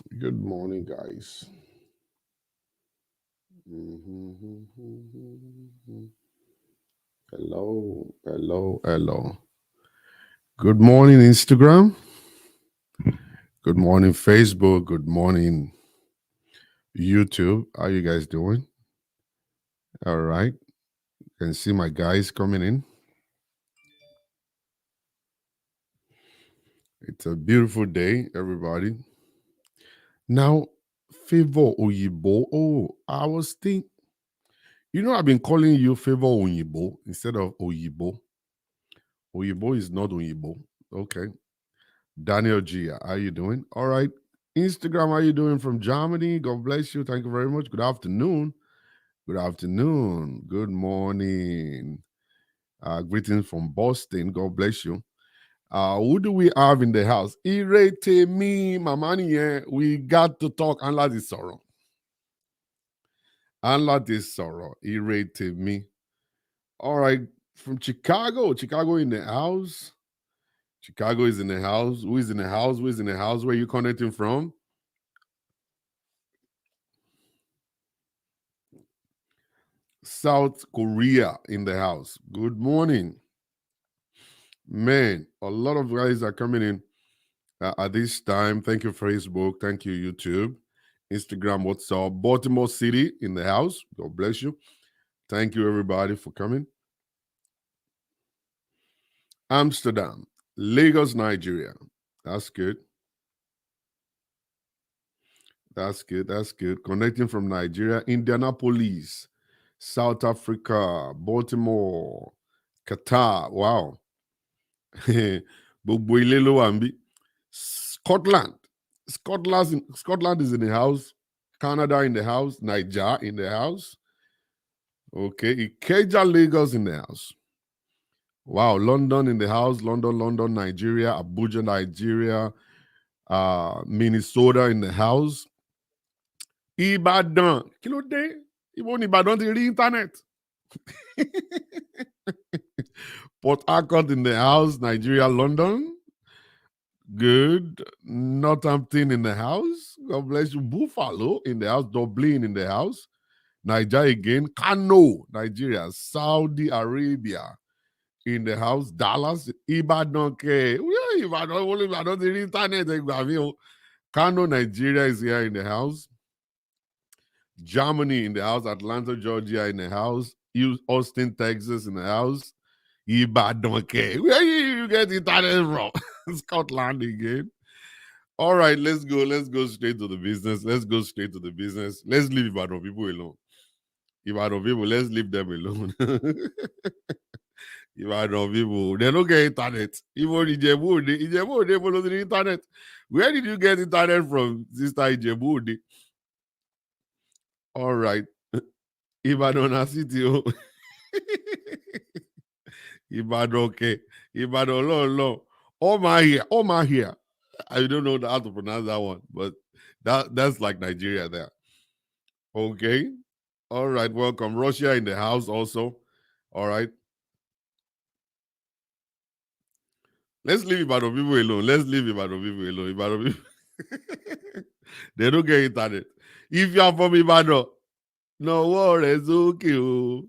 Good morning, guys. Mhm. Hello, hello, hello. Good morning, Instagram. Good morning, Facebook. Good morning, YouTube. How you guys doing? All right. Can see my guys coming in. It's a beautiful day, everybody. Now, Favor Oyibo. Oh, I was thinking. I've been calling you Favor Oyibo instead of Oyibo. Oyibo is not Oyibo. Okay. Daniel G, how you doing? All right. Instagram, how you doing from Germany? God bless you. Thank you very much. Good afternoon. Good afternoon. Good morning. Greetings from Boston. God bless you. Who do we have in the house? Irete me, Mamani. We got to talk. Anla this sorrow. Anla this sorrow. Irete me. All right. From Chicago. Chicago in the house. Chicago is in the house. Who is in the house? Who is in the house? Where you connecting from? South Korea in the house. Good morning. Man, a lot of guys are coming in at this time. Thank you, Facebook. Thank you, YouTube, Instagram, WhatsApp. Baltimore City in the house. God bless you. Thank you, everybody, for coming. Amsterdam, Lagos, Nigeria. That's good. That's good. That's good. Connecting from Nigeria, Indianapolis, South Africa, Baltimore, Qatar. Wow. Gbogbo ilé ló wà níbí. Scotland. Scotland is in the house. Canada in the house. Niger in the house. Okay. Ikeja, Lagos in the house. Wow. London in the house. London, Nigeria. Abuja, Nigeria. Minnesota in the house. Ibadan. Kí ló dé? Ibo ni Ibadan ti rí internet. Port Harcourt in the house. Nigeria, London. Good. Northampton in the house. God bless you. Buffalo in the house. Dublin in the house. Niger again. Kano, Nigeria. Saudi Arabia in the house. Dallas. Ibadan. Ibadan. The internet. Kano, Nigeria is here in the house. Germany in the house. Atlanta, Georgia in the house. Austin, Texas in the house. Ibadan. Where you get internet from? Scotland again. All right, let's go. Let's go straight to the business. Let's go straight to the business. Let's leave Ibadan people alone. Ibadan people, let's leave them alone. Ibadan people, they don't get internet. Even Ijebu follow the internet. Where did you get internet from, Sister Ijebu? All right. Ibadan city. Ibadan, okay. Ibadan, long. Oh my here. I don't know how to pronounce that one, but that's like Nigeria there. Okay. All right. Welcome. Russia in the house also. All right. Let's leave Ibadan people alone. Let's leave Ibadan people alone. Ibadan people. They don't get internet. If you are from Ibadan, no worries, okay.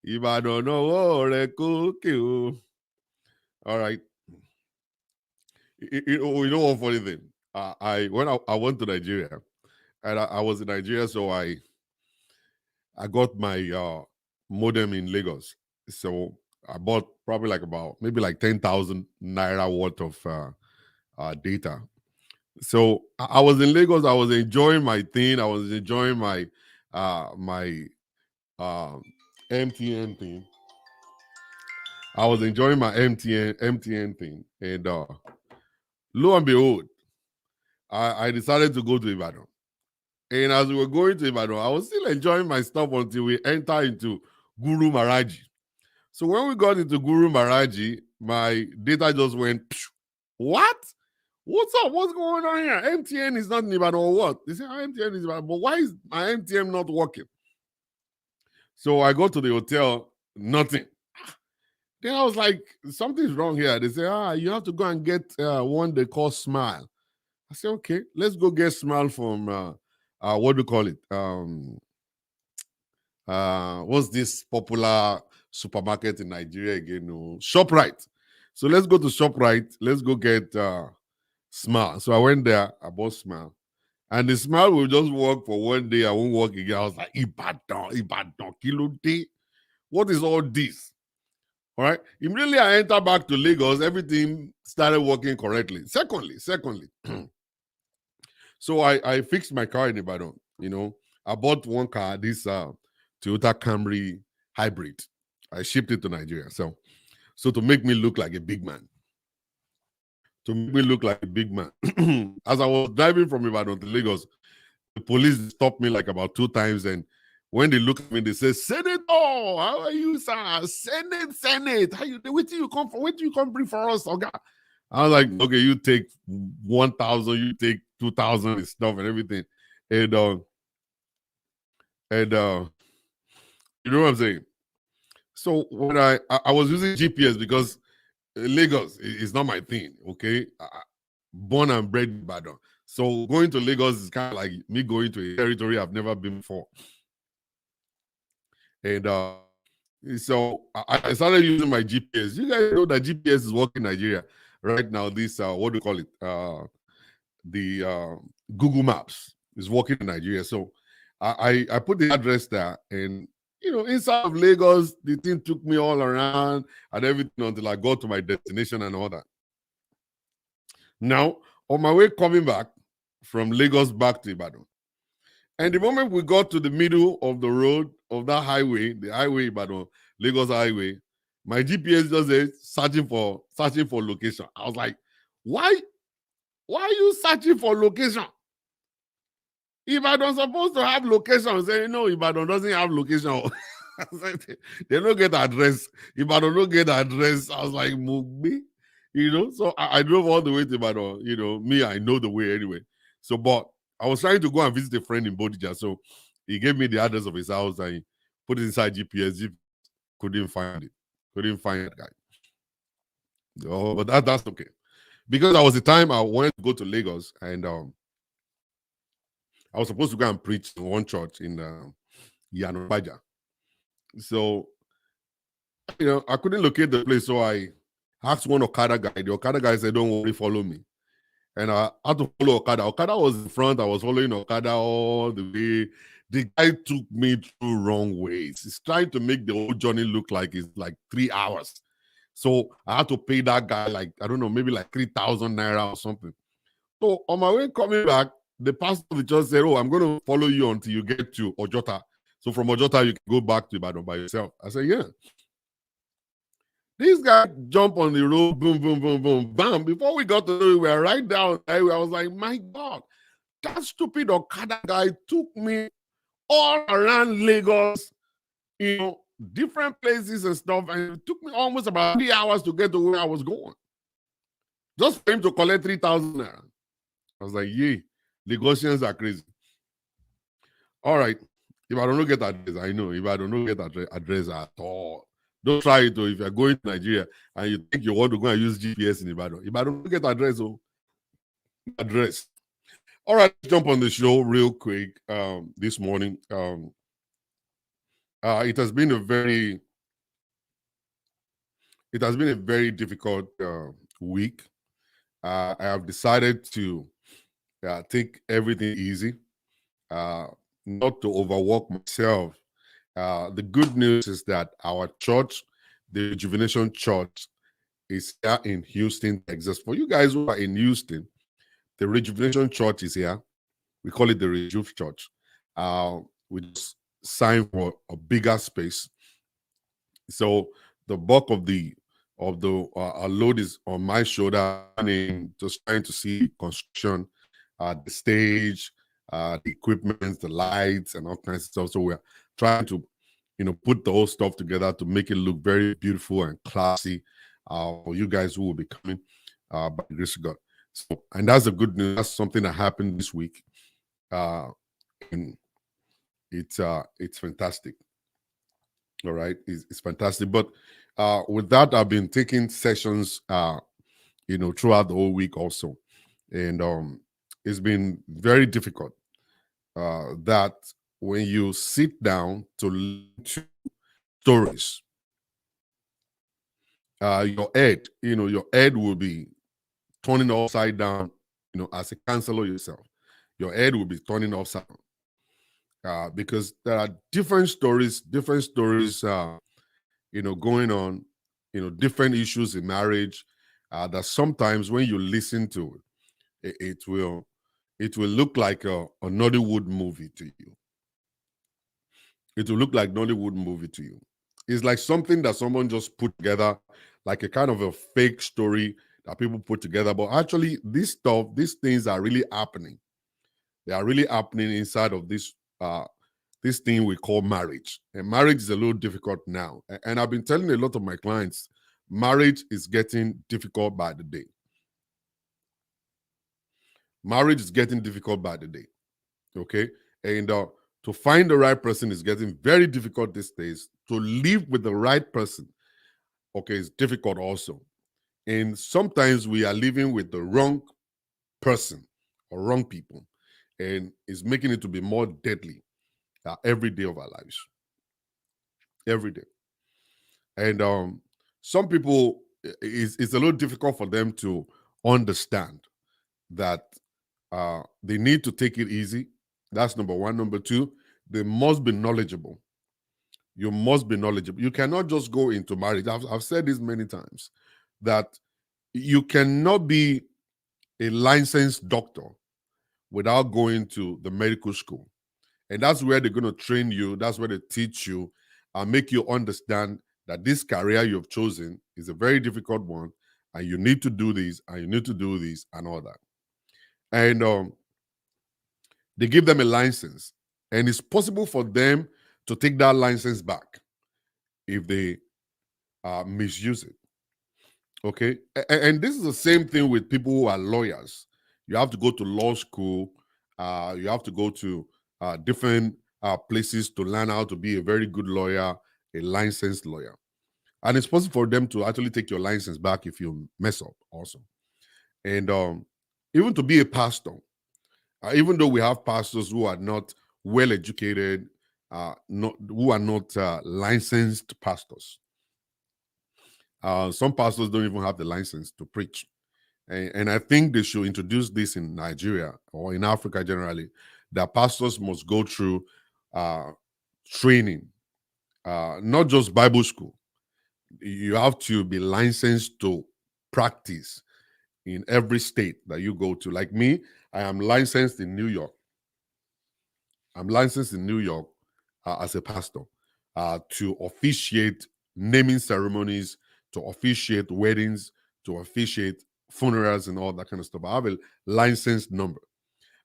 Ibadan, no worries, okay. All right. You know one funny thing? I went to Nigeria, and I was in Nigeria, so I got my modem in Lagos. So I bought probably like about maybe like 10,000 naira worth of data. So I was in Lagos. I was enjoying my thing. I was enjoying my uh, MTN thing. I was enjoying my MTN thing, and lo and behold, I decided to go to Ibadan. And as we were going to Ibadan, I was still enjoying my stuff until we enter into Guru Maharaji. So when we got into Guru Maharaji, my data just went, phew. What? What's up? What's going on here? MTN is not in Ibadan or what? They say MTN is Ibadan, but why is my MTN not working? So I go to the hotel, nothing. Then I was like, something's wrong here. They say, you have to go and get one they call Smile. I said, okay, let's go get smile from what do you call it? What's this popular supermarket in Nigeria again? No, ShopRite. So let's go to ShopRite. Let's go get smile. So I went there, I bought smile. And the smile will just work for one day. I won't work again. I was like, Ibadan, Ibadan, Kilo Day. What is all this? All right. Immediately I entered back to Lagos, everything started working correctly. Secondly, so I fixed my car in Ibadan. I bought one car, this Toyota Camry hybrid. I shipped it to Nigeria. So to make me look like a big man. To make me look like a big man. As I was driving from Ibadan to Lagos, the police stopped me like about 2 times, and when they look at me, they say, Senator, how are you, sir? Senate, how you do? Where do you come from? Where do you come bring for us? Okay. I was like, okay, you take 1,000, you take 2,000 and stuff and everything. And you know what I'm saying? So when I was using GPS because Lagos is not my thing, okay? Born and bred in Ibadan. So going to Lagos is kind of like me going to a territory I've never been before. And so I started using my GPS. You guys know that GPS is working in Nigeria right now. This what do you call it? The Google Maps is working in Nigeria. So I put the address there, and inside of Lagos, the thing took me all around and everything until I got to my destination and all that. Now, on my way coming back from Lagos back to Ibadan, and the moment we got to the middle of the road of that highway, the highway Ibadan, Lagos highway, my GPS just said searching for location. I was like, why are you searching for location? Ibadan supposed to have location. Say, no, Ibadan doesn't have location. They don't get address. Ibadan don't get address. I was like, Mugbe. So I drove all the way to Ibadan. Me, I know the way anyway. So, but I was trying to go and visit a friend in Bodija. So he gave me the address of his house and he put it inside GPS. Couldn't find it. Couldn't find that guy. Oh, but that's okay. Because that was the time I went to go to Lagos, and I was supposed to go and preach in one church in Yanobaja. So, I couldn't locate the place. So I asked one Okada guy. The Okada guy said, don't worry, follow me. And I had to follow Okada. Okada was in front. I was following Okada all the way. The guy took me through wrong ways. He's trying to make the whole journey look like it's like 3 hours. So I had to pay that guy like, I don't know, maybe like 3,000 naira or something. So on my way coming back, the pastor of the church said, oh, I'm going to follow you until you get to Ojota. So from Ojota, you can go back to Ibadan by yourself. I said, yeah. This guy jumped on the road, boom, boom, boom, boom, bam. Before we got to know it, we were right down there. I was like, my God, that stupid Okada guy took me all around Lagos, different places and stuff. And it took me almost about 3 hours to get to where I was going. Just for him to collect 3,000 naira. I was like, yeah, Lagosians are crazy. All right. If I don't get address, I know. If I don't get address at all, don't try it. If you're going to Nigeria and you think you want to go and use GPS in Ibadan, if I don't get address, address. All right, let's jump on the show real quick this morning. It has been a very difficult week. I have decided to take everything easy, not to overwork myself. The good news is that our church, the Rejuvenation Church, is here in Houston, Texas. For you guys who are in Houston, the Rejuvenation Church is here. We call it the Rejuve Church. We just signed for a bigger space. So the bulk of the load is on my shoulder, and just trying to see construction, the stage, the equipment, the lights, and all kinds of stuff. So we're trying to, put the whole stuff together to make it look very beautiful and classy for you guys who will be coming by the grace of God. So, and that's the good news. That's something that happened this week, and it's fantastic. All right, it's fantastic. But with that, I've been taking sessions, throughout the whole week also, and it's been very difficult. That when you sit down to listen to stories, your head will be turning upside down. As a counselor yourself, your head will be turning upside down, because there are different stories, going on, different issues in marriage, that sometimes when you listen to it will look like a Nollywood movie to you. It will look like Nollywood movie to you. It's like something that someone just put together, like a kind of a fake story that people put together. But actually, these things are really happening. They are really happening inside of this thing we call marriage. And marriage is a little difficult now. And I've been telling a lot of my clients, marriage is getting difficult by the day. Marriage is getting difficult by the day. Okay. And to find the right person is getting very difficult these days. To live with the right person, okay, is difficult also. And sometimes we are living with the wrong person or wrong people, and it's making it to be more deadly every day of our lives. Every day. And some people, it's a little difficult for them to understand that they need to take it easy. That's number one. Number two, they must be knowledgeable. You must be knowledgeable. You cannot just go into marriage. I've said this many times, that you cannot be a licensed doctor without going to the medical school. And that's where they're going to train you. That's where they teach you and make you understand that this career you've chosen is a very difficult one, and you need to do this, and you need to do this, and all that. And they give them a license, and it's possible for them to take that license back if they misuse it. Okay. And this is the same thing with people who are lawyers. You have to go to law school, you have to go to different places to learn how to be a very good lawyer, a licensed lawyer. And it's possible for them to actually take your license back if you mess up, also. And even to be a pastor, even though we have pastors who are not well educated, who are not licensed pastors. Some pastors don't even have the license to preach. And I think they should introduce this in Nigeria or in Africa generally, that pastors must go through training, not just Bible school. You have to be licensed to practice in every state that you go to. Like me, I am licensed in New York. I'm licensed in New York as a pastor to officiate naming ceremonies, to officiate weddings, to officiate funerals, and all that kind of stuff. I have a license number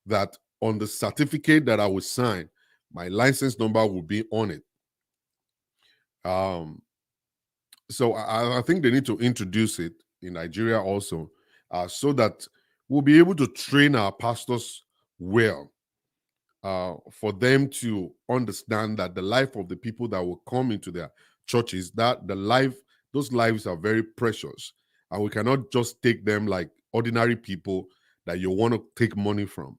that on the certificate that I will sign, my license number will be on it. So I think they need to introduce it in Nigeria also, so that we'll be able to train our pastors well, for them to understand that the life of the people that will come into their churches, that those lives are very precious, and we cannot just take them like ordinary people that you want to take money from.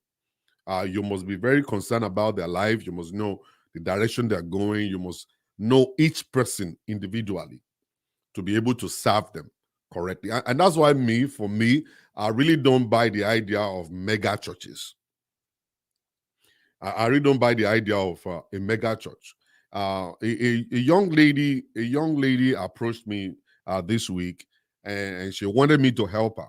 You must be very concerned about their life. You must know the direction they're going. You must know each person individually to be able to serve them correctly. And that's why for me, I really don't buy the idea of mega churches. I really don't buy the idea of a mega church. A young lady approached me this week, and she wanted me to help her.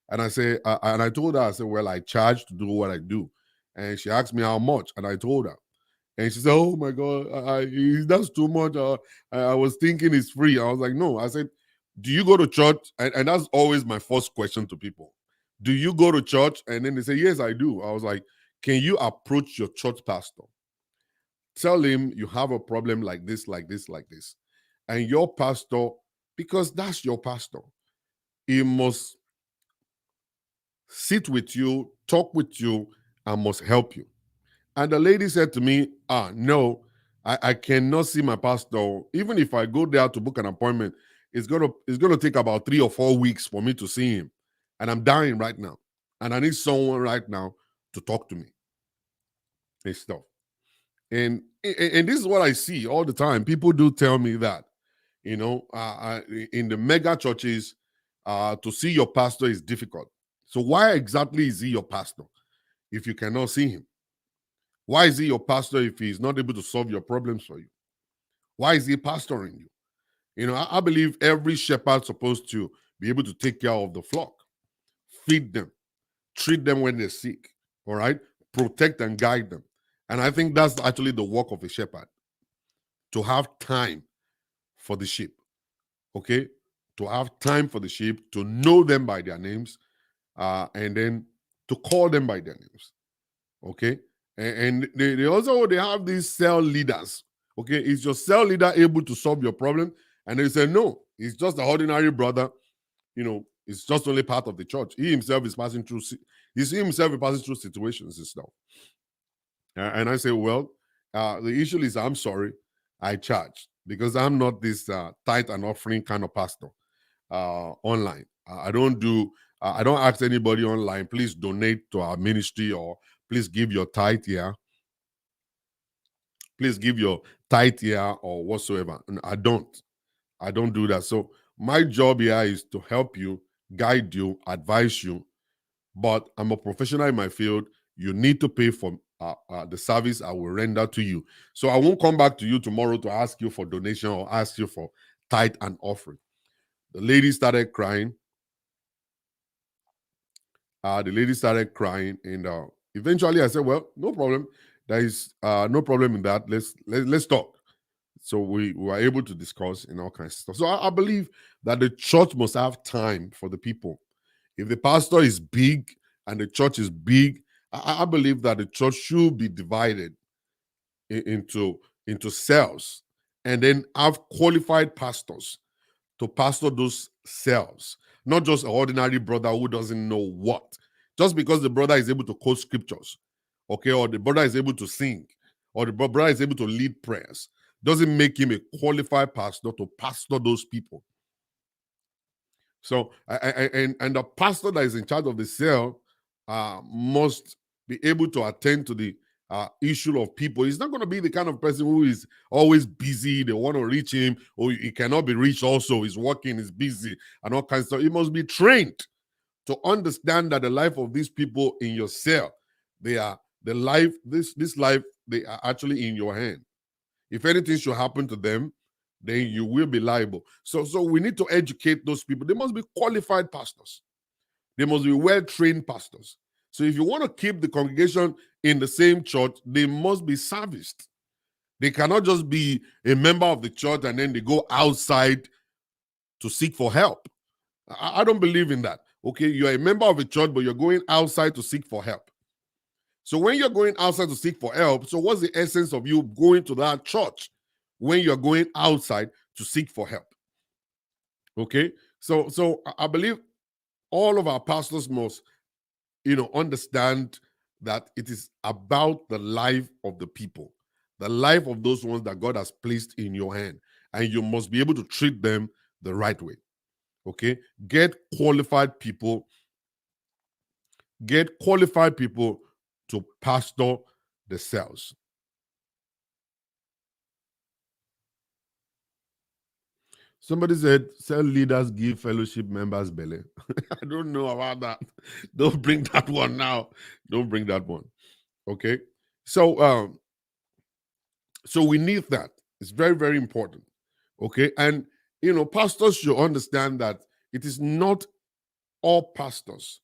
And I told her, I said, well, I charge to do what I do. And she asked me how much, and I told her. And she said, oh my God, that's too much. I was thinking it's free. I was like, no. I said, do you go to church? And that's always my first question to people. Do you go to church? And then they say, yes, I do. I was like, can you approach your church pastor? Tell him you have a problem like this, like this, like this. And your pastor, because that's your pastor, he must sit with you, talk with you, and must help you. And the lady said to me, no, I cannot see my pastor. Even if I go there to book an appointment, it's gonna take about 3 or 4 weeks for me to see him. And I'm dying right now. And I need someone right now to talk to me and stuff. And this is what I see all the time. People do tell me that, in the mega churches, to see your pastor is difficult. So why exactly is he your pastor if you cannot see him? Why is he your pastor if he's not able to solve your problems for you? Why is he pastoring you? I believe every shepherd's supposed to be able to take care of the flock, feed them, treat them when they're sick, all right? Protect and guide them. And I think that's actually the work of a shepherd, to have time for the sheep, okay? To have time for the sheep, to know them by their names, and then to call them by their names, okay? And they also they have these cell leaders, okay? Is your cell leader able to solve your problem? And they say, no, he's just an ordinary brother, it's just only part of the church. He himself is passing through, situations and stuff. And I say, well, the issue is, I'm sorry, I charge, because I'm not this tithe and offering kind of pastor online. I don't ask anybody online, please donate to our ministry, or please give your tithe here. Please give your tithe here or whatsoever. And I don't do that. So my job here is to help you, guide you, advise you. But I'm a professional in my field. You need to pay for the service I will render to you. So I won't come back to you tomorrow to ask you for donation or ask you for tithe and offering. The lady started crying. And eventually I said, well, no problem. There is no problem in that. Let's talk. So we were able to discuss all kinds of stuff. So I believe that the church must have time for the people. If the pastor is big and the church is big, I believe that the church should be divided into cells, and then have qualified pastors to pastor those cells, not just an ordinary brother who doesn't know what. Just because the brother is able to quote scriptures, okay, or the brother is able to sing, or the brother is able to lead prayers, doesn't make him a qualified pastor to pastor those people. So, and the pastor that is in charge of the cell must be able to attend to the issue of people. He's not going to be the kind of person who is always busy. They want to reach him, or he cannot be reached also. He's working, he's busy, and all kinds of stuff. He must be trained to understand that the life of these people in your cell, they are the life, this life, they are actually in your hand. If anything should happen to them, then you will be liable. So we need to educate those people. They must be qualified pastors. They must be well-trained pastors. So if you want to keep the congregation in the same church, they must be serviced. They cannot just be a member of the church and then they go outside to seek for help. I don't believe in that. Okay, you're a member of a church, but you're going outside to seek for help. So when you're going outside to seek for help, so what's the essence of you going to that church when you're going outside to seek for help? Okay, so I believe all of our pastors must, understand that it is about the life of the people, the life of those ones that God has placed in your hand, and you must be able to treat them the right way. Okay, get qualified people to pastor the cells. Somebody said cell leaders give fellowship members belly. I don't know about that. Don't bring that one now. Don't bring that one. Okay. So so we need that. It's very, very important. Okay. And pastors should understand that it is not all pastors,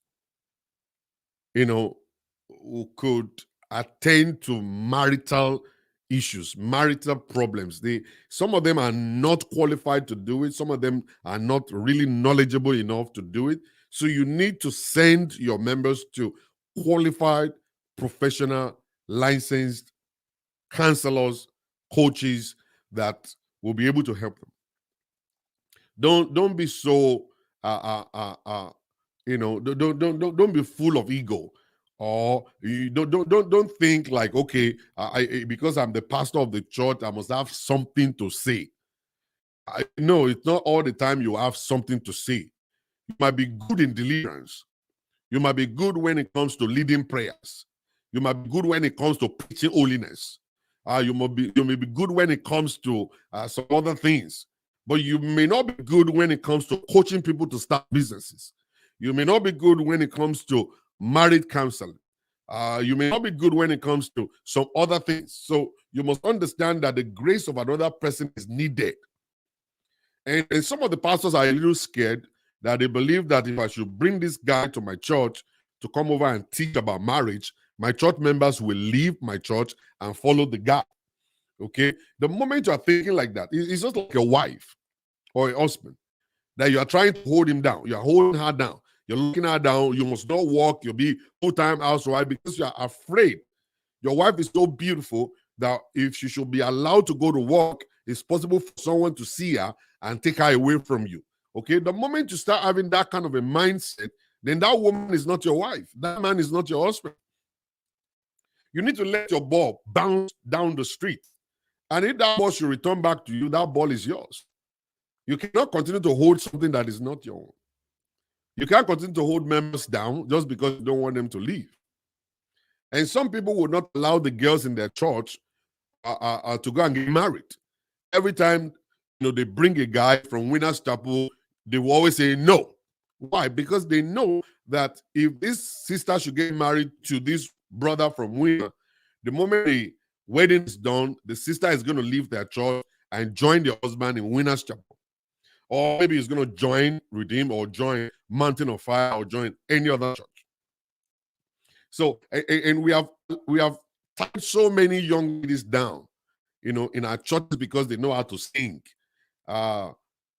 who could attend to marital issues, marital problems. Some of them are not qualified to do it. Some of them are not really knowledgeable enough to do it. So you need to send your members to qualified, professional, licensed counselors, coaches that will be able to help them. Don't be so don't be full of ego, or you don't think like, okay, because I'm the pastor of the church, I must have something to say. I know it's not all the time you have something to say. You might be good in deliverance. You might be good when it comes to leading prayers. You might be good when it comes to preaching holiness. You may be good when it comes to some other things, but you may not be good when it comes to coaching people to start businesses. You may not be good when it comes to marriage counseling. You may not be good when it comes to some other things. So you must understand that the grace of another person is needed. And some of the pastors are a little scared that they believe that if I should bring this guy to my church to come over and teach about marriage, my church members will leave my church and follow the guy. Okay? The moment you are thinking like that, it's just like a wife or a husband that you are trying to hold him down. You are holding her down. You're looking her down. You must not walk. You'll be full-time housewife because you are afraid. Your wife is so beautiful that if she should be allowed to go to work, it's possible for someone to see her and take her away from you. Okay? The moment you start having that kind of a mindset, then that woman is not your wife. That man is not your husband. You need to let your ball bounce down the street. And if that ball should return back to you, that ball is yours. You cannot continue to hold something that is not your own. You can't continue to hold members down just because you don't want them to leave. And some people will not allow the girls in their church to go and get married. Every time they bring a guy from Winners Chapel, they will always say no. Why? Because they know that if this sister should get married to this brother from Winner, the moment the wedding is done, the sister is going to leave their church and join the husband in Winners Chapel. Or maybe he's going to join Redeem or join Mountain of Fire or join any other church. So, and we have tied so many young ladies down, in our churches because they know how to sing.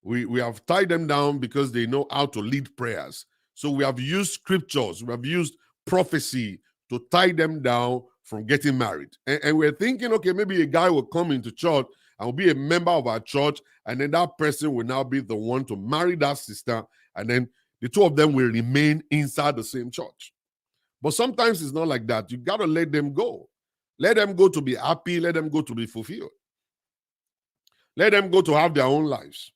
We have tied them down because they know how to lead prayers. So we have used scriptures, we have used prophecy to tie them down from getting married. And we're thinking, okay, maybe a guy will come into church and will be a member of our church, and then that person will now be the one to marry that sister, and then the two of them will remain inside the same church. But sometimes it's not like that. You got to let them go. Let them go to be happy. Let them go to be fulfilled. Let them go to have their own lives.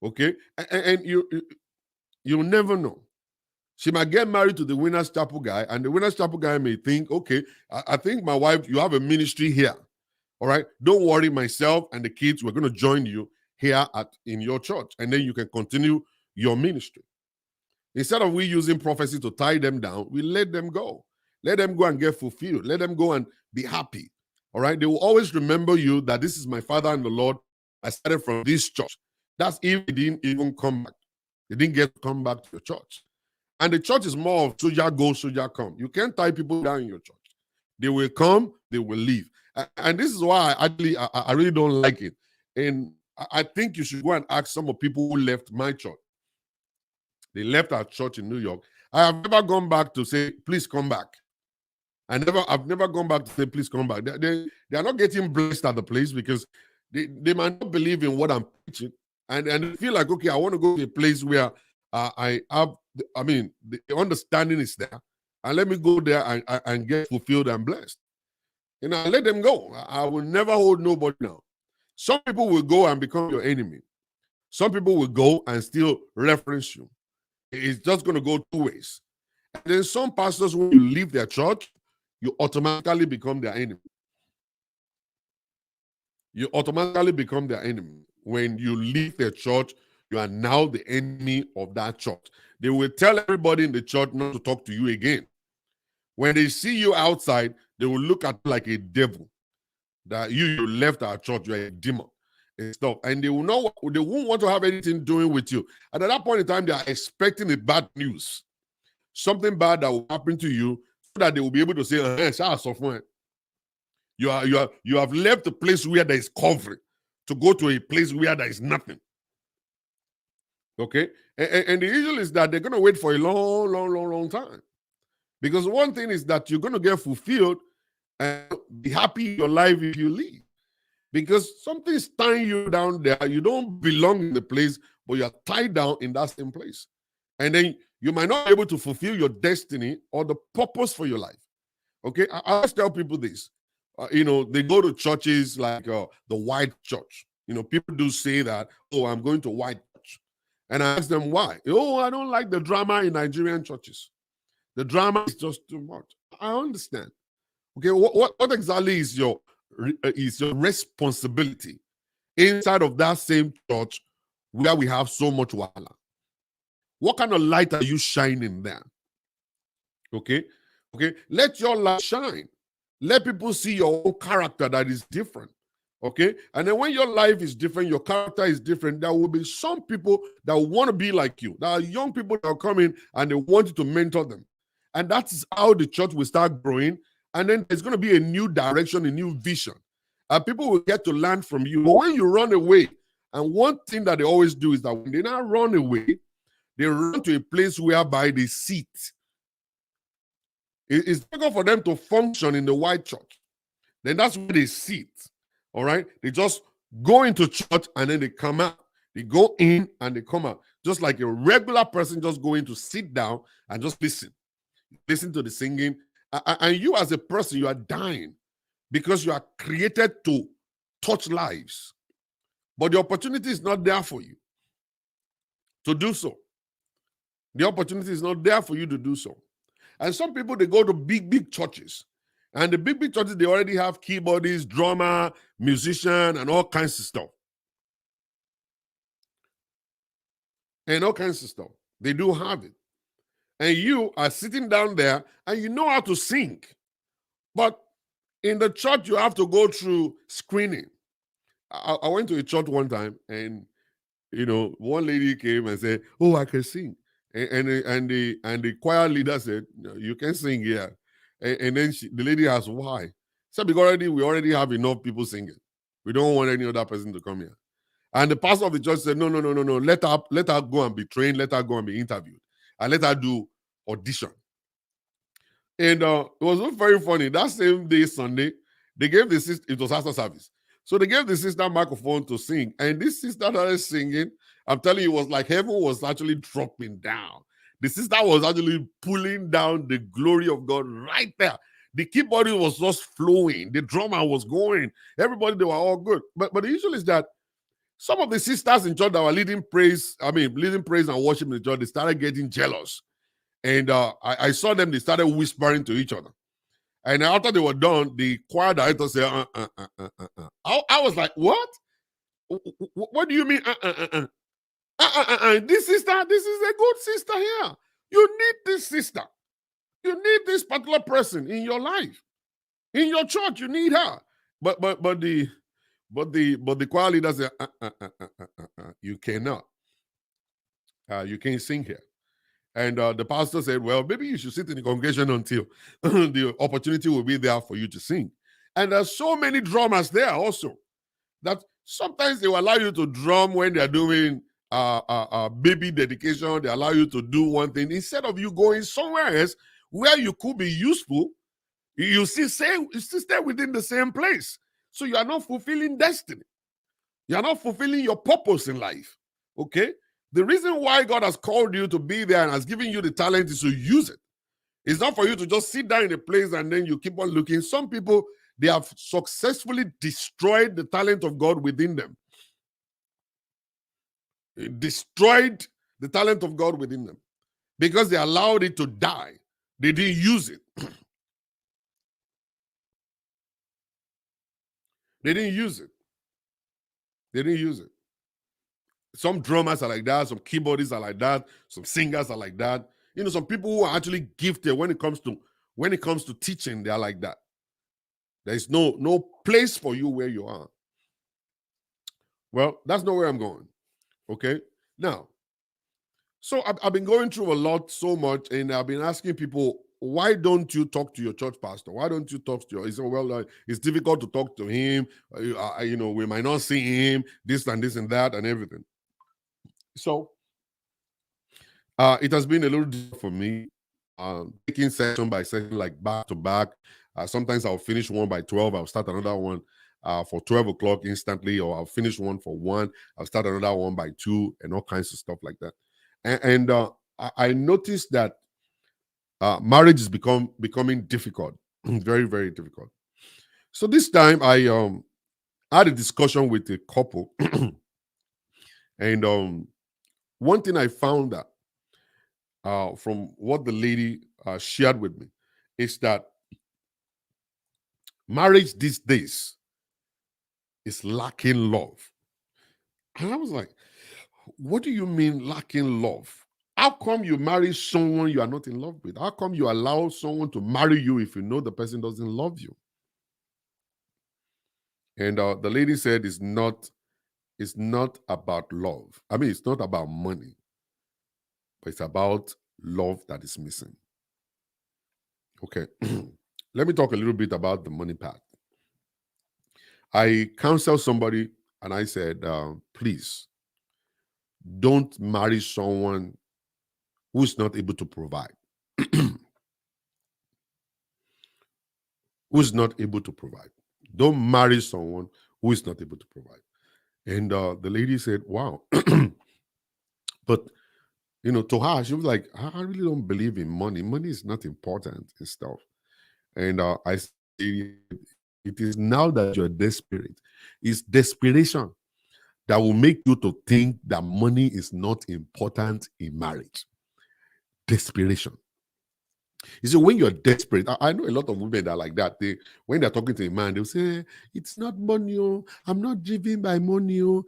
Okay? And you'll never know. She might get married to the Winners Chapel guy, and the Winners Chapel guy may think, okay, I think my wife, you have a ministry here. All right? Don't worry, myself and the kids, we're going to join you here in your church, and then you can continue your ministry. Instead of we using prophecy to tie them down, we let them go. Let them go and get fulfilled. Let them go and be happy. All right? They will always remember you that this is my Father and the Lord. I started from this church. That's if they didn't even come back. They didn't get to come back to your church. And the church is more of soldier go, soldier come. You can't tie people down in your church. They will come, they will leave. And this is why I really don't like it. And I think you should go and ask some of people who left my church. They left our church in New York. I have never gone back to say, please come back. I've never gone back to say, please come back. They are not getting blessed at the place because they might not believe in what I'm preaching. And they feel like, okay, I want to go to a place where the understanding is there. And let me go there and get fulfilled and blessed. Let them go. I will never hold nobody now. Some people will go and become your enemy. Some people will go and still reference you. It's just going to go two ways. And then some pastors, when you leave their church, you automatically become their enemy. You automatically become their enemy. When you leave their church, you are now the enemy of that church. They will tell everybody in the church not to talk to you again. When they see you outside, they will look at you like a devil. That you left our church, you're a demon and stuff. And they won't want to have anything doing with you. And at that point in time, they are expecting the bad news. Something bad that will happen to you so that they will be able to say, you have left a place where there is covering to go to a place where there is nothing. Okay? And the issue is that they're going to wait for a long, long, long, long time. Because one thing is that you're going to get fulfilled and be happy in your life if you leave. Because something's tying you down there. You don't belong in the place, but you're tied down in that same place. And then you might not be able to fulfill your destiny or the purpose for your life. Okay? I always tell people this. They go to churches like the white church. People do say that, oh, I'm going to white church. And I ask them why. Oh, I don't like the drama in Nigerian churches. The drama is just too much. I understand. Okay, what exactly is your responsibility inside of that same church where we have so much wahala? What kind of light are you shining there? Okay, okay, let your light shine. Let people see your own character that is different. Okay, and then when your life is different, your character is different, there will be some people that want to be like you. There are young people that are coming and they want you to mentor them, and that is how the church will start growing. And then there's going to be a new direction, a new vision, and people will get to learn from you. But when you run away, and one thing that they always do is that when they now run away, they run to a place whereby they sit. It's difficult for them to function in the white church. Then that's where they sit. All right. They just go into church and then they come out. They go in and they come out. Just like a regular person just going to sit down and just listen. Listen to the singing. And you as a person, you are dying because you are created to touch lives. But the opportunity is not there for you to do so. The opportunity is not there for you to do so. And some people, they go to big churches. And the big churches, they already have keyboardists, drummer, musician, and all kinds of stuff. And all kinds of stuff. They do have it. And you are sitting down there and you know how to sing. But in the church, you have to go through screening. I went to a church one time and, one lady came and said, "Oh, I can sing." And the choir leader said, "No, you can sing here." And then the lady asked, "Why?" Said, "Because we already have enough people singing. We don't want any other person to come here." And the pastor of the church said, "No, no, no, no, no. Let her go and be trained. Let her go and be interviewed, and let her do audition." And it was very funny. That same day, Sunday, they gave the sister, it was after service. So they gave the sister microphone to sing. And this sister started singing. I'm telling you, it was like heaven was actually dropping down. The sister was actually pulling down the glory of God right there. The keyboard was just flowing. The drummer was going. Everybody, they were all good. But the issue is that some of the sisters in church that were leading praise and worship in the church, they started getting jealous. And I saw them, they started whispering to each other. And after they were done, the choir director said, I was like, what? What do you mean? This sister, this is a good sister here. You need this sister. You need this particular person in your life. In your church, you need her. But the choir leader said, you cannot. You can't sing here. And the pastor said, well, maybe you should sit in the congregation until the opportunity will be there for you to sing. And there's so many drummers there also that sometimes they will allow you to drum when they're doing baby dedication. They allow you to do one thing. Instead of you going somewhere else where you could be useful, you still stay within the same place. So you are not fulfilling destiny. You are not fulfilling your purpose in life. Okay? The reason why God has called you to be there and has given you the talent is to use it. It's not for you to just sit down in a place and then you keep on looking. Some people, they have successfully destroyed the talent of God within them. Destroyed the talent of God within them because they allowed it to die. They didn't use it. They didn't use it. They didn't use it. Some drummers are like that. Some keyboardists are like that. Some singers are like that. Some people who are actually gifted when it comes to teaching, they are like that. There's no place for you where you are. Well, that's not where I'm going. Okay. Now, so I've been going through a lot so much, and I've been asking people, why don't you talk to your church pastor? Why don't you talk to he said, well, it's difficult to talk to him. We might not see him, this and this and that and everything. So it has been a little difficult for me, taking session by session, like back to back. Sometimes I'll finish one by 12. I'll start another one for 12 o'clock instantly, or I'll finish one for 1. I'll start another one by 2, and all kinds of stuff like that. And I noticed that marriage is becoming difficult, very, very difficult. So this time I had a discussion with a couple, and one thing I found that from what the lady shared with me is that Marriage these days is lacking love. And I was like, what do you mean lacking love? How come you marry someone you are not in love with? How come you allow someone to marry you if you know the person doesn't love you? And the lady said it's not about love. I mean, it's not about money, but it's about love that is missing. Okay. Let me talk a little bit about the money part. I counseled somebody and I said, please don't marry someone who's not able to provide. Who's not able to provide. Don't marry someone who is not able to provide. And the lady said, wow. But, to her, she was like, I really don't believe in money. Money is not important and stuff. And I said, it is now that you're desperate. It's desperation that will make you to think that money is not important in marriage. Desperation. You see, when you're desperate, I know a lot of women that are like that. When they're talking to a man, they'll say, it's not money. Oh. I'm not driven by money. Oh.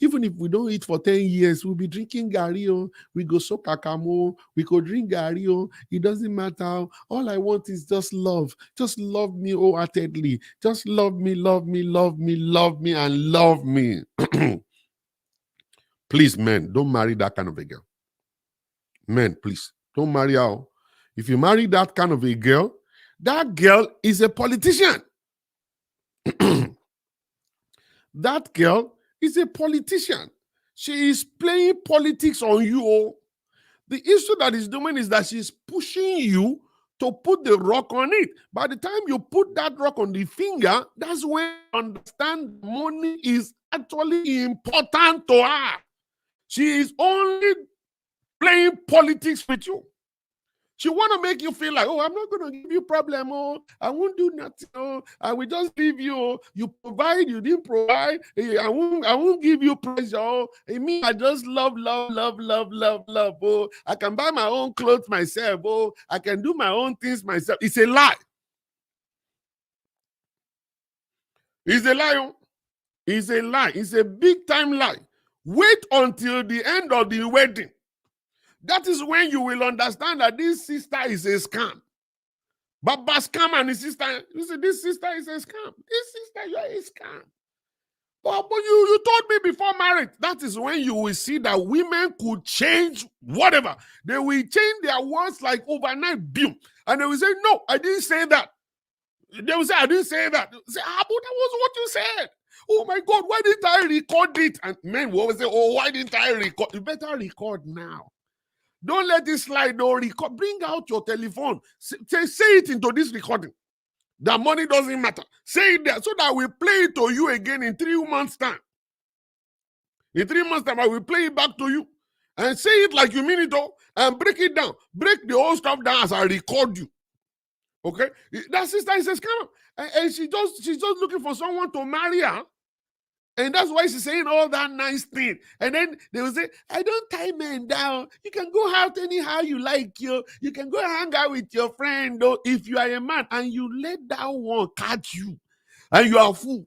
Even if we don't eat for 10 years, we'll be drinking gari. Oh. We go so kakamo. We could drink gari. Oh. It doesn't matter. All I want is just love. Just love me wholeheartedly. Just love me, love me, love me, love me, and love me. Please, men, don't marry that kind of a girl. Men, please, don't marry her. If you marry that kind of a girl, that girl is a politician. That girl is a politician. She is playing politics on you. The issue that is doing is that she's pushing you to put the rock on it. By the time you put that rock on the finger, that's when you understand money is actually important to her. She is only playing politics with you. She want to make you feel like, oh, I'm not going to give you problem. Oh, I won't do nothing. Oh, I will just leave you. Oh, you provide, you didn't provide. I won't give you pressure. Oh, me, I just love. Oh, I can buy my own clothes myself. Oh, I can do my own things myself. It's a lie. It's a lie. Oh. It's a lie. It's a big time lie. Wait until the end of the wedding. That is when you will understand that this sister is a scam. Baba scam and his sister, you say this sister is a scam. This sister, you're a scam. But you told me before marriage. That is when you will see that women could change whatever. They will change their words like overnight, boom. And they will say, no, I didn't say that. They will say, I didn't say that. They will say, but that was what you said. Oh my God, why didn't I record it? And men will always say, oh, why didn't I record? You better record now. Don't let this slide. Don't record. Bring out your telephone. Say it into this recording. That money doesn't matter. Say it there so that we play it to you again in 3 months' time. In 3 months' time, I will play it back to you. And say it like you mean it all. And break it down. Break the whole stuff down as I record you. Okay? That sister is a scammer. And she's just looking for someone to marry her. And that's why she's saying all that nice thing. And then they will say, I don't tie men down. You can go out anyhow you like. You can go hang out with your friend. Though, if you are a man and you let that one catch you and you are food.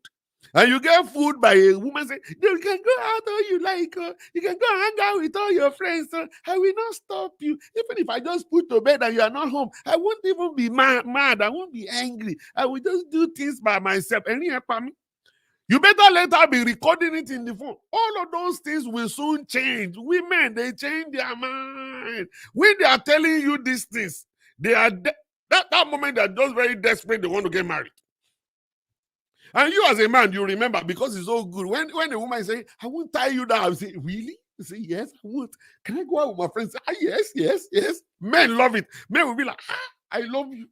And you get food by a woman saying, you can go out all you like. You can go hang out with all your friends. I will not stop you. Even if I just put to bed and you are not home, I won't even be mad. I won't be angry. I will just do things by myself. And you better let her be recording it in the phone. All of those things will soon change. Women, they change their mind. When they are telling you these things, they are that moment they're just very desperate, they want to get married. And you as a man, you remember, because it's so good. When a woman say, I won't tie you down, I say, really? You say, yes, I won't. Can I go out with my friends? Yes. Men love it. Men will be like, I love you.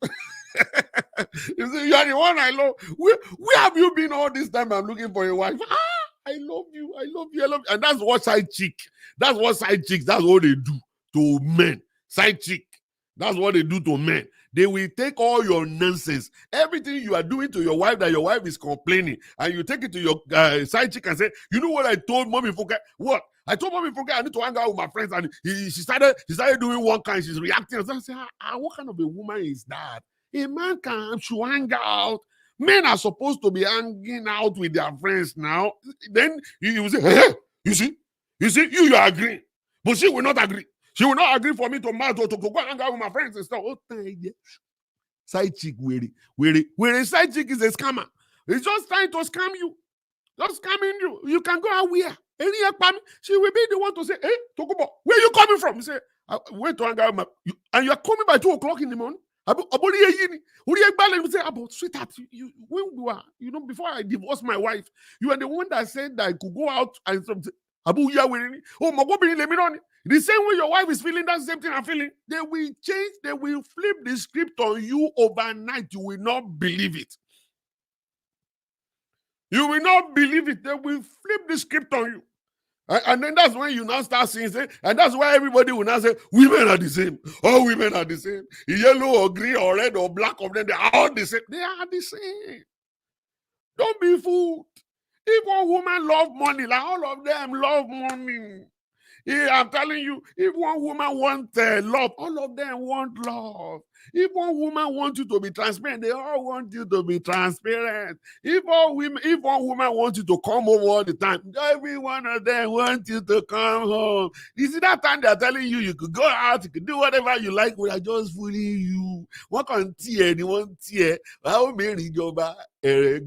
You say, you are the one I love. Where have you been all this time? I'm looking for a wife. I love you. And that's what side chick. That's what side chicks, that's what they do to men. Side chick. That's what they do to men. They will take all your nonsense, everything you are doing to your wife that your wife is complaining, and you take it to your side chick and say, you know what I told Mommy Funke? What? I told Mommy Funke I need to hang out with my friends, and she started doing one kind. She's reacting. I say, what kind of a woman is that? A man should hang out. Men are supposed to be hanging out with their friends now. Then you will say, hey, you see, you are agreeing. But she will not agree. She will not agree for me to marry, to go hang out with my friends and stuff. Oh, side chick, where side chick is a scammer. He's just trying to scam you. Just scamming you. You can go out where? She will be the one to say, hey, Tokubo, where are you coming from? You say, I went to hang out with and you're coming by 2 o'clock in the morning. Say, about sweetheart, before I divorced my wife, you are the one that said that I could go out and something. The same way your wife is feeling, that same thing I'm feeling. They will change, they will flip the script on you overnight. You will not believe it. You will not believe it. They will flip the script on you. And then that's when you now start seeing, and that's why everybody will now say, women are the same. All women are the same. Yellow or green or red or black of them, they are all the same. They are the same. Don't be fooled. If one woman love money, like all of them love money. Yeah, I'm telling you, if one woman wants love, all of them want love. If one woman wants you to be transparent, they all want you to be transparent. If one woman wants you to come home all the time, every one of them wants you to come home. You see, that time they're telling you, you could go out, you could do whatever you like, without just fooling you. One can tear, anyone tear. How many job? They are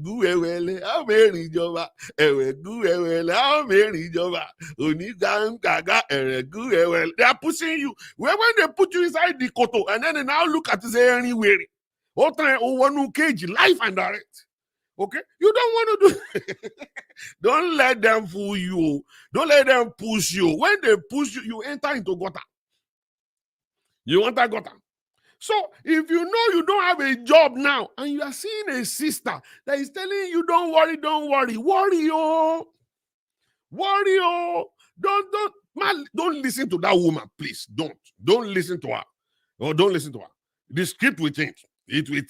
pushing you. When they put you inside the koto, and then they now look at it anywhere. Cage, life and direct. Okay? You don't want to do don't let them fool you. Don't let them push you. When they push you, you enter into gutter. You enter gutter. So if you know you don't have a job now and you are seeing a sister that is telling you, don't worry, worry, oh. Don't listen to that woman, please. Don't listen to her. Or don't listen to her. The script will change. It will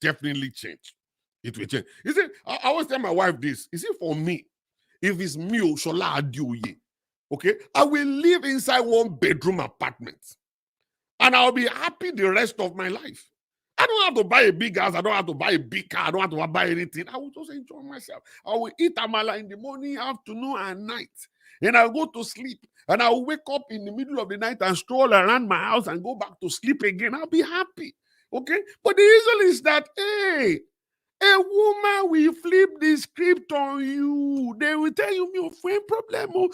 definitely change. It will change. You see, I always tell my wife this. You see, for me, if it's me, Shola Adioye, okay, I will live inside 1-bedroom apartment. And I'll be happy the rest of my life. I don't have to buy a big house. I don't have to buy a big car. I don't have to buy anything. I will just enjoy myself. I will eat amala in the morning, afternoon, and night. And I'll go to sleep. And I'll wake up in the middle of the night and stroll around my house and go back to sleep again. I'll be happy. Okay? But the issue is that, hey, a woman will flip the script on you. They will tell you, your friend problem.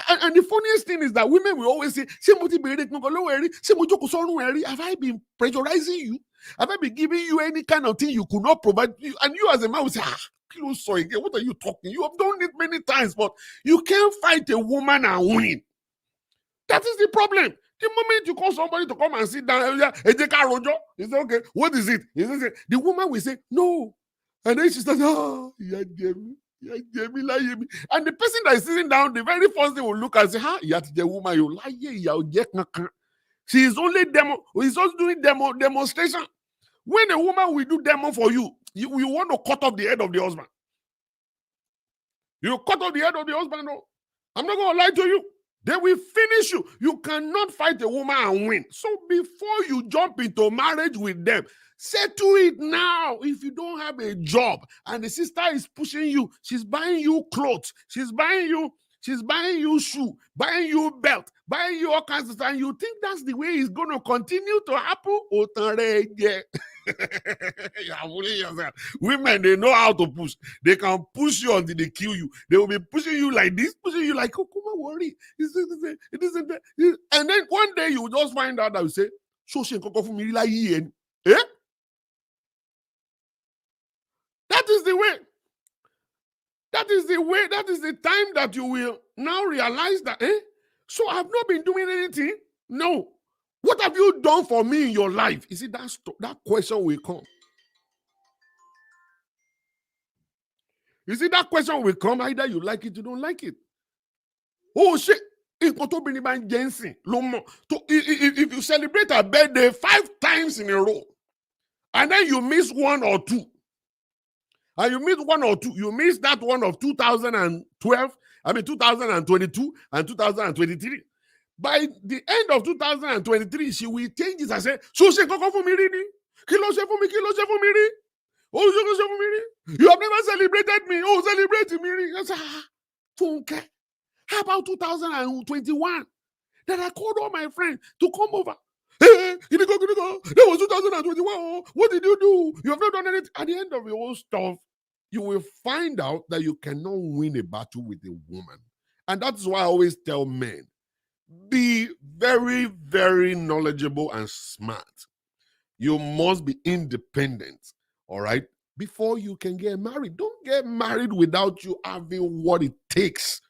And the funniest thing is that women will always say, have I been pressurizing you? Have I been giving you any kind of thing you could not provide? And you as a man will say, what are you talking? You have done it many times, but you can't fight a woman and win. That is the problem. The moment you call somebody to come and sit down, you say, okay, what is it? The woman will say, no. And then she says, and the person that is sitting down, the very first thing will look and say, the woman, you lie. She is only he's just doing demonstration. When a woman will do demo for you, you want to cut off the head of the husband. You cut off the head of the husband. No. I'm not going to lie to you. They will finish you. You cannot fight a woman and win. So before you jump into marriage with them, settle it now. If you don't have a job and the sister is pushing you, she's buying you clothes, she's buying you shoe, buying you belt, buying you all kinds of stuff, and you think that's the way it's going to continue to happen? Women, they know how to push. They can push you until they kill you. They will be pushing you like this, pushing you like, oh, come on, worry. It isn't that. And then one day you will just find out that you say, eh? That is the way. That is the way. That is the time that you will now realize that, so I've not been doing anything. No. What have you done for me in your life? You see, that question will come. You see, that question will come. Either you like it, you don't like it. Oh, shit. If you celebrate a birthday 5 times in a row, and then you miss 1 or 2, and you miss 1 or 2, you miss that one of 2012, 2022 and 2023. By the end of 2023, she will change it and say, so she go for me, really? Kilo ṣe fún mi, kilo ṣe fún mi rí. Oh, kilo ṣe fún mi rí. You have never celebrated me. Oh, celebrate me rí. I said, Funke, how about 2021? That I called all my friends to come over. Hey, That was 2021. Oh, what did you do? You have not done anything. At the end of your whole stuff, you will find out that you cannot win a battle with a woman. And that's why I always tell men, be very, very knowledgeable and smart. You must be independent, all right, before you can get married. Don't get married without you having what it takes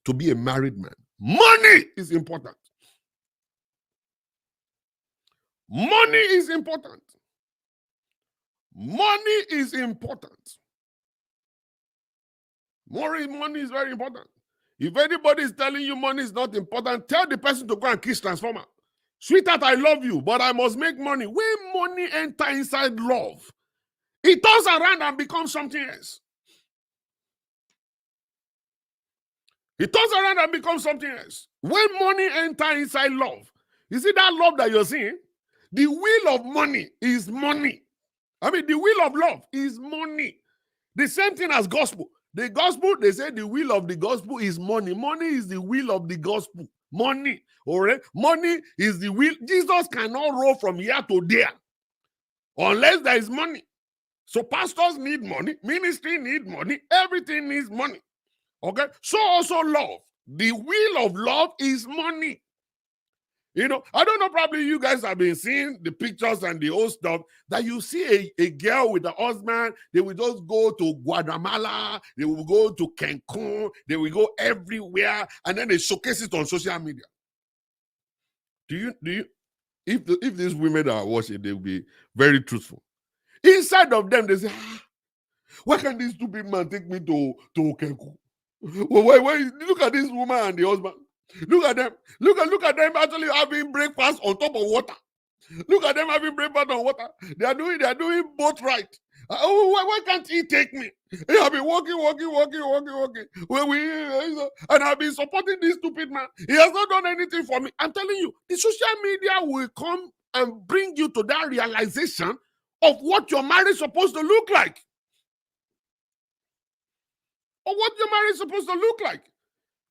to be a married man. Money is important. Money is important. Money is important. Money is very important. If anybody is telling you money is not important, tell the person to go and kiss transformer. Sweetheart, I love you, but I must make money. When money enter inside love, it turns around and becomes something else. It turns around and becomes something else. When money enter inside love, you see that love that you're seeing? The will of money is money. I mean, the will of love is money. The same thing as gospel. The gospel, they say the will of the gospel is money. Money is the will of the gospel. Money. All right? Money is the will. Jesus cannot roll from here to there unless there is money. So pastors need money. Ministry need money. Everything needs money. Okay? So also love. The will of love is money. You know, I don't know, probably you guys have been seeing the pictures and the old stuff that you see a girl with a husband, they will just go to Guatemala, they will go to Cancun, they will go everywhere, and then they showcase it on social media. If these women are watching, they will be very truthful. Inside of them, they say, why can't these two big men take me to Cancun? Why, look at this woman and the husband. Look at them. Look at them actually having breakfast on top of water. Look at them having breakfast on water. They are doing both right. Why can't he take me? I've been walking. And I've been supporting this stupid man. He has not done anything for me. I'm telling you, the social media will come and bring you to that realization of what your marriage is supposed to look like. Or what your marriage is supposed to look like.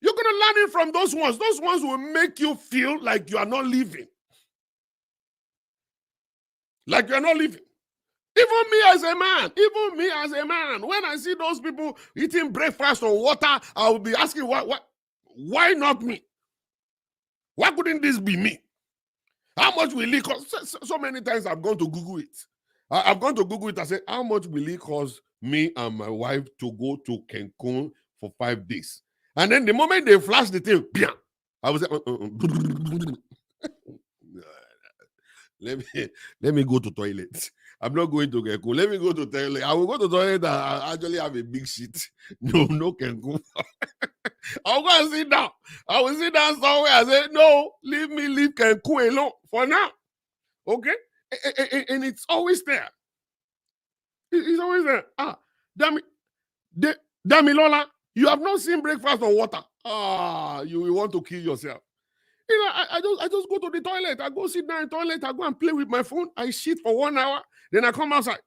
You're going to learn it from those ones. Those ones will make you feel like you are not living. Like you are not living. Even me as a man, when I see those people eating breakfast on water, I will be asking, why not me? Why couldn't this be me? How much will it cost? So many times I've gone to Google it. I've gone to Google it and said, how much will it cost me and my wife to go to Cancun for 5 days? And then the moment they flash the thing, I was like, let me go to toilet. I'm not going to Cancun. Let me go to toilet. I will go to toilet and I actually have a big shit. No Cancun. I'll go and sit down. I will sit down somewhere and say, no, leave Cancun alone for now. Okay? And it's always there. It's always there. Damilola, you have not seen breakfast on water. You will want to kill yourself. You know, I just go to the toilet. I go sit down in the toilet. I go and play with my phone. I shit for 1 hour. Then I come outside.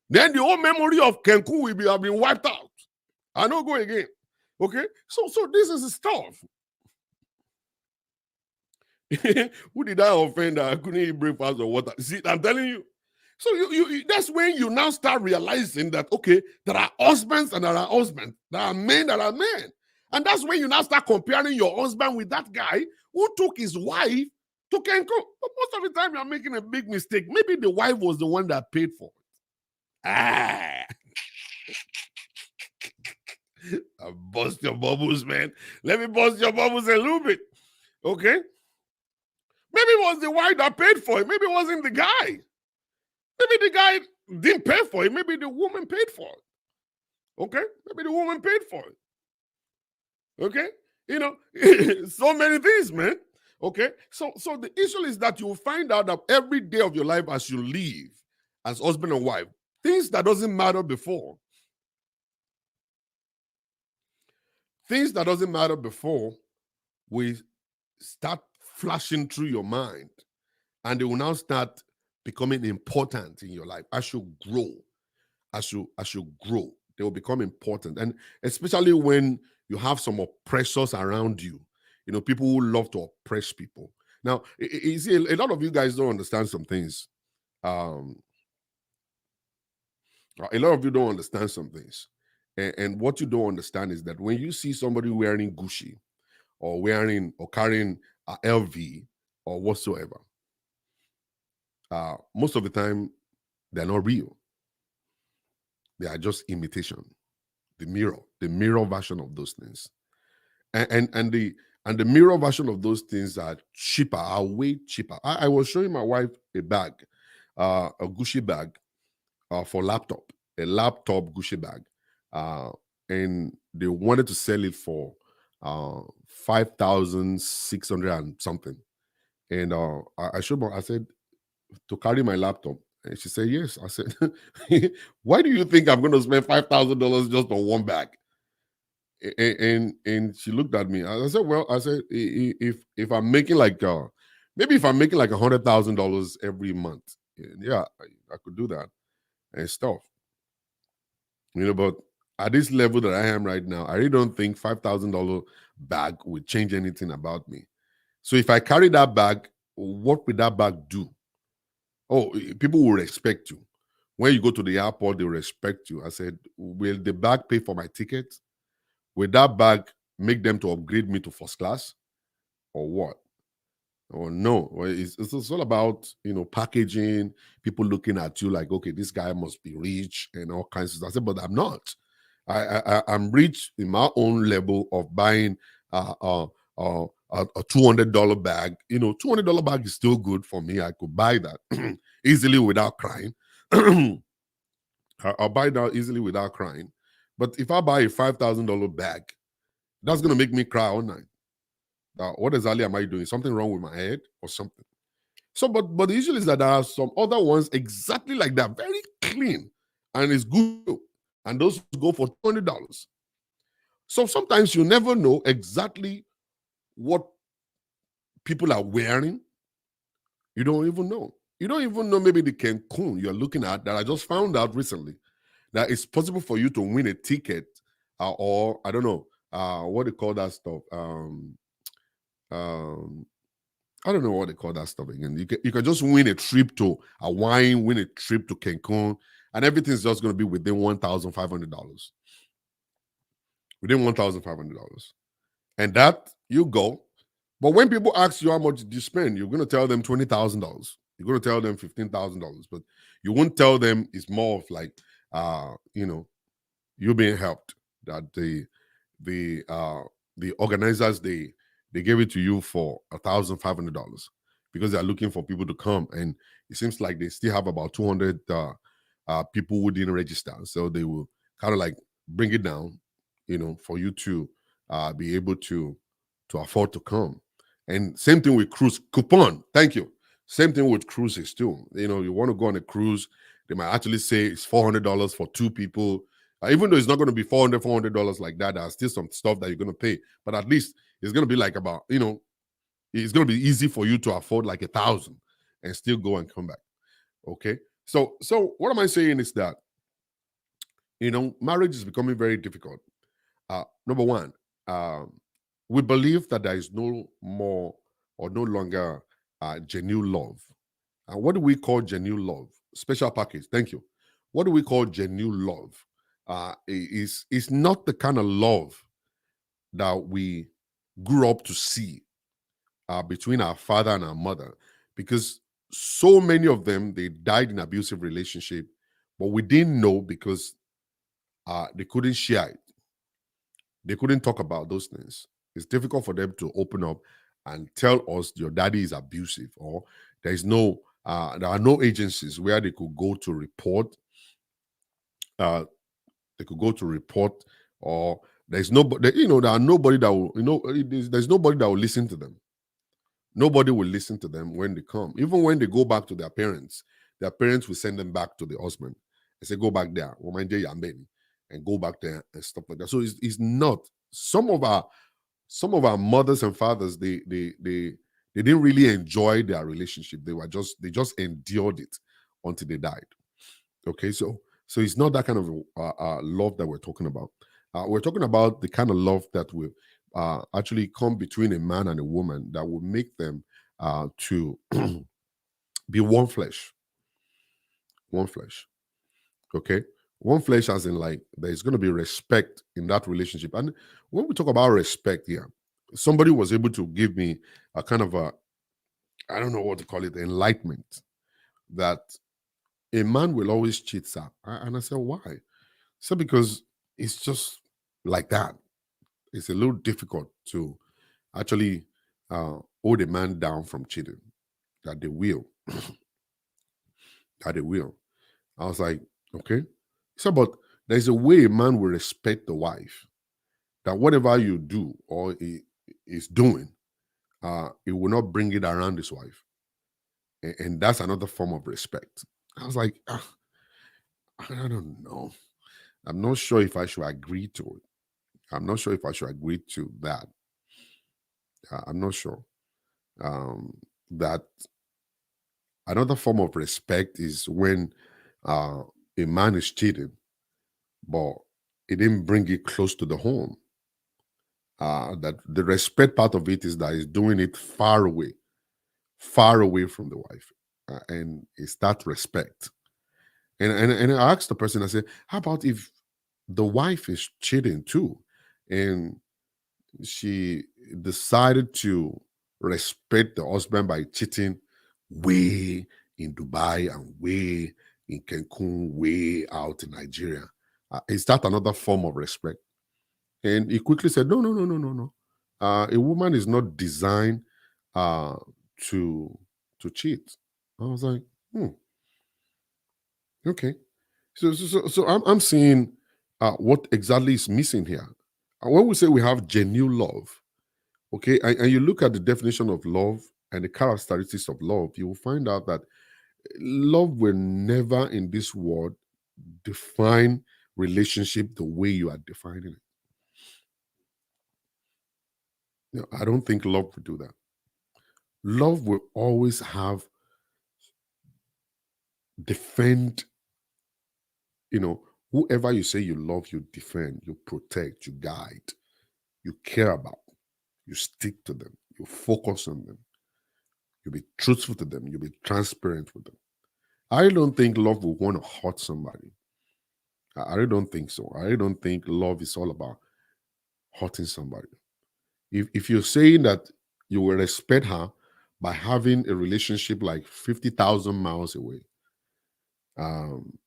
Then the whole memory of Cancun will have been wiped out. I don't go again. Okay? So this is stuff. Who did I offend that I couldn't eat breakfast or water? See, I'm telling you. So you that's when you now start realizing that, okay, there are husbands and there are husbands. There are men that are men. And that's when you now start comparing your husband with that guy who took his wife to Cancun. But most of the time you're making a big mistake. Maybe the wife was the one that paid for it. I bust your bubbles, man. Let me bust your bubbles a little bit. Okay? Maybe it was the wife that paid for it. Maybe it wasn't the guy. Maybe the guy didn't pay for it. Maybe the woman paid for it. Okay? Maybe the woman paid for it. Okay? You know, so many things, man. Okay? So the issue is that you'll find out that every day of your life as you live as husband and wife, things that doesn't matter before, will start flashing through your mind. And they will now start becoming important in your life, as you grow, as you grow, they will become important. And especially when you have some oppressors around you, people who love to oppress people. Now, you see, a lot of you guys don't understand some things. Um, a lot of you don't understand some things. And what you don't understand is that when you see somebody wearing Gucci or wearing or carrying LV or whatsoever, most of the time they're not real. They are just imitation, the mirror version of those things. And the mirror version of those things are cheaper, are way cheaper. I was showing my wife a bag, a Gucci bag for laptop, a laptop Gucci bag, and they wanted to sell it for 5,600 and something. And I showed her, I said, to carry my laptop. And she said, yes. I said, why do you think I'm going to spend $5,000 just on one bag? And she looked at me. I said, well, I said, if I'm making like maybe if I'm making like $100,000 every month, yeah, I could do that and stuff. But at this level that I am right now, I really don't think $5,000 bag would change anything about me. So if I carry that bag, what would that bag do? Oh, people will respect you. When you go to the airport, they will respect you. I said, will the bag pay for my ticket? Will that bag make them to upgrade me to first class? Or what? Or no? Well, it's all about, packaging, people looking at you like, okay, this guy must be rich and all kinds of stuff. I said, but I'm not. I'm rich in my own level of buying a $200 bag. $200 bag is still good for me. I could buy that easily without crying. I'll buy that easily without crying. But if I buy a $5,000 bag, that's going to make me cry all night. What exactly am I doing? Something wrong with my head or something? So, but the issue is that there are some other ones exactly like that, very clean, and it's good, and those go for $20. So sometimes you never know exactly what people are wearing. You don't even know. You don't even know maybe the Cancun you're looking at that I just found out recently that it's possible for you to win a ticket or I don't know what they call that stuff. Um, I don't know what they call that stuff again. You can just win a trip to Hawaii, win a trip to Cancun, and everything's just going to be within $1,500. Within $1,500, and that you go. But when people ask you how much did you spend, you're going to tell them $20,000. You're going to tell them $15,000, but you won't tell them it's more of like, you're being helped. That the organizers they gave it to you for $1,500 because they're looking for people to come, and it seems like they still have about 200 people who didn't register, so they will kind of like bring it down, for you to be able to afford to come. And same thing with cruise coupon. Thank you. Same thing with cruises too. You want to go on a cruise, they might actually say it's $400 for two people. Even though it's not going to be $400 like that, there's still some stuff that you're going to pay. But at least it's going to be like about, it's going to be easy for you to afford like 1,000 and still go and come back. Okay. So what am I saying is that, marriage is becoming very difficult. Number one, we believe that there is no more or no longer genuine love. And what do we call genuine love? Special package. Thank you. What do we call genuine love? Is not the kind of love that we grew up to see between our father and our mother, because so many of them they died in abusive relationship, but we didn't know because they couldn't share it. They couldn't talk about those things. It's difficult for them to open up and tell us your daddy is abusive, or there are no agencies where they could go to report. They could go to report, or there's nobody. There are nobody that will. There's nobody that will listen to them. Nobody will listen to them when they come. Even when they go back to their parents will send them back to the husband and say, "Go back there, and go back there and stuff like that." So it's not some of our mothers and fathers. They They didn't really enjoy their relationship. They just endured it until they died. Okay, so it's not that kind of love that we're talking about. We're talking about the kind of love that will actually come between a man and a woman that will make them to be one flesh, one flesh. Okay, one flesh, as in like there's going to be respect in that relationship. And when we talk about respect here, somebody was able to give me a kind of a, I don't know what to call it, enlightenment that a man will always cheat, sir. And I said, why? So because it's just like that. It's a little difficult to actually hold a man down from cheating. That they will, that they will. I was like, okay. So, but there's a way a man will respect the wife. That whatever you do or he is doing, it will not bring it around his wife, and that's another form of respect. I was like, I don't know. I'm not sure if I should agree to it. I'm not sure if I should agree to that. I'm not sure. That another form of respect is when uh, a man is cheating, but it didn't bring it close to the home. That the respect part of it is that he's doing it far away from the wife, and it's that respect. And I asked the person, I said, how about if the wife is cheating too, and she decided to respect the husband by cheating way in Dubai and way in Cancun, way out in Nigeria. Is that another form of respect? And he quickly said, no, no, no, no, no, no. A woman is not designed uh, to cheat. I was like, hmm, okay. So I'm seeing what exactly is missing here. When we say we have genuine love, okay, and you look at the definition of love and the characteristics of love, you will find out that love will never in this world define relationship the way you are defining it. I don't think love will do that. Love will always have defend, you know, whoever you say you love, you defend, you protect, you guide, you care about, you stick to them, you focus on them, you be truthful to them, you be transparent with them. I don't think love will want to hurt somebody. I really don't think so. I really don't think love is all about hurting somebody. If you're saying that you will respect her by having a relationship like 50,000 miles away, um,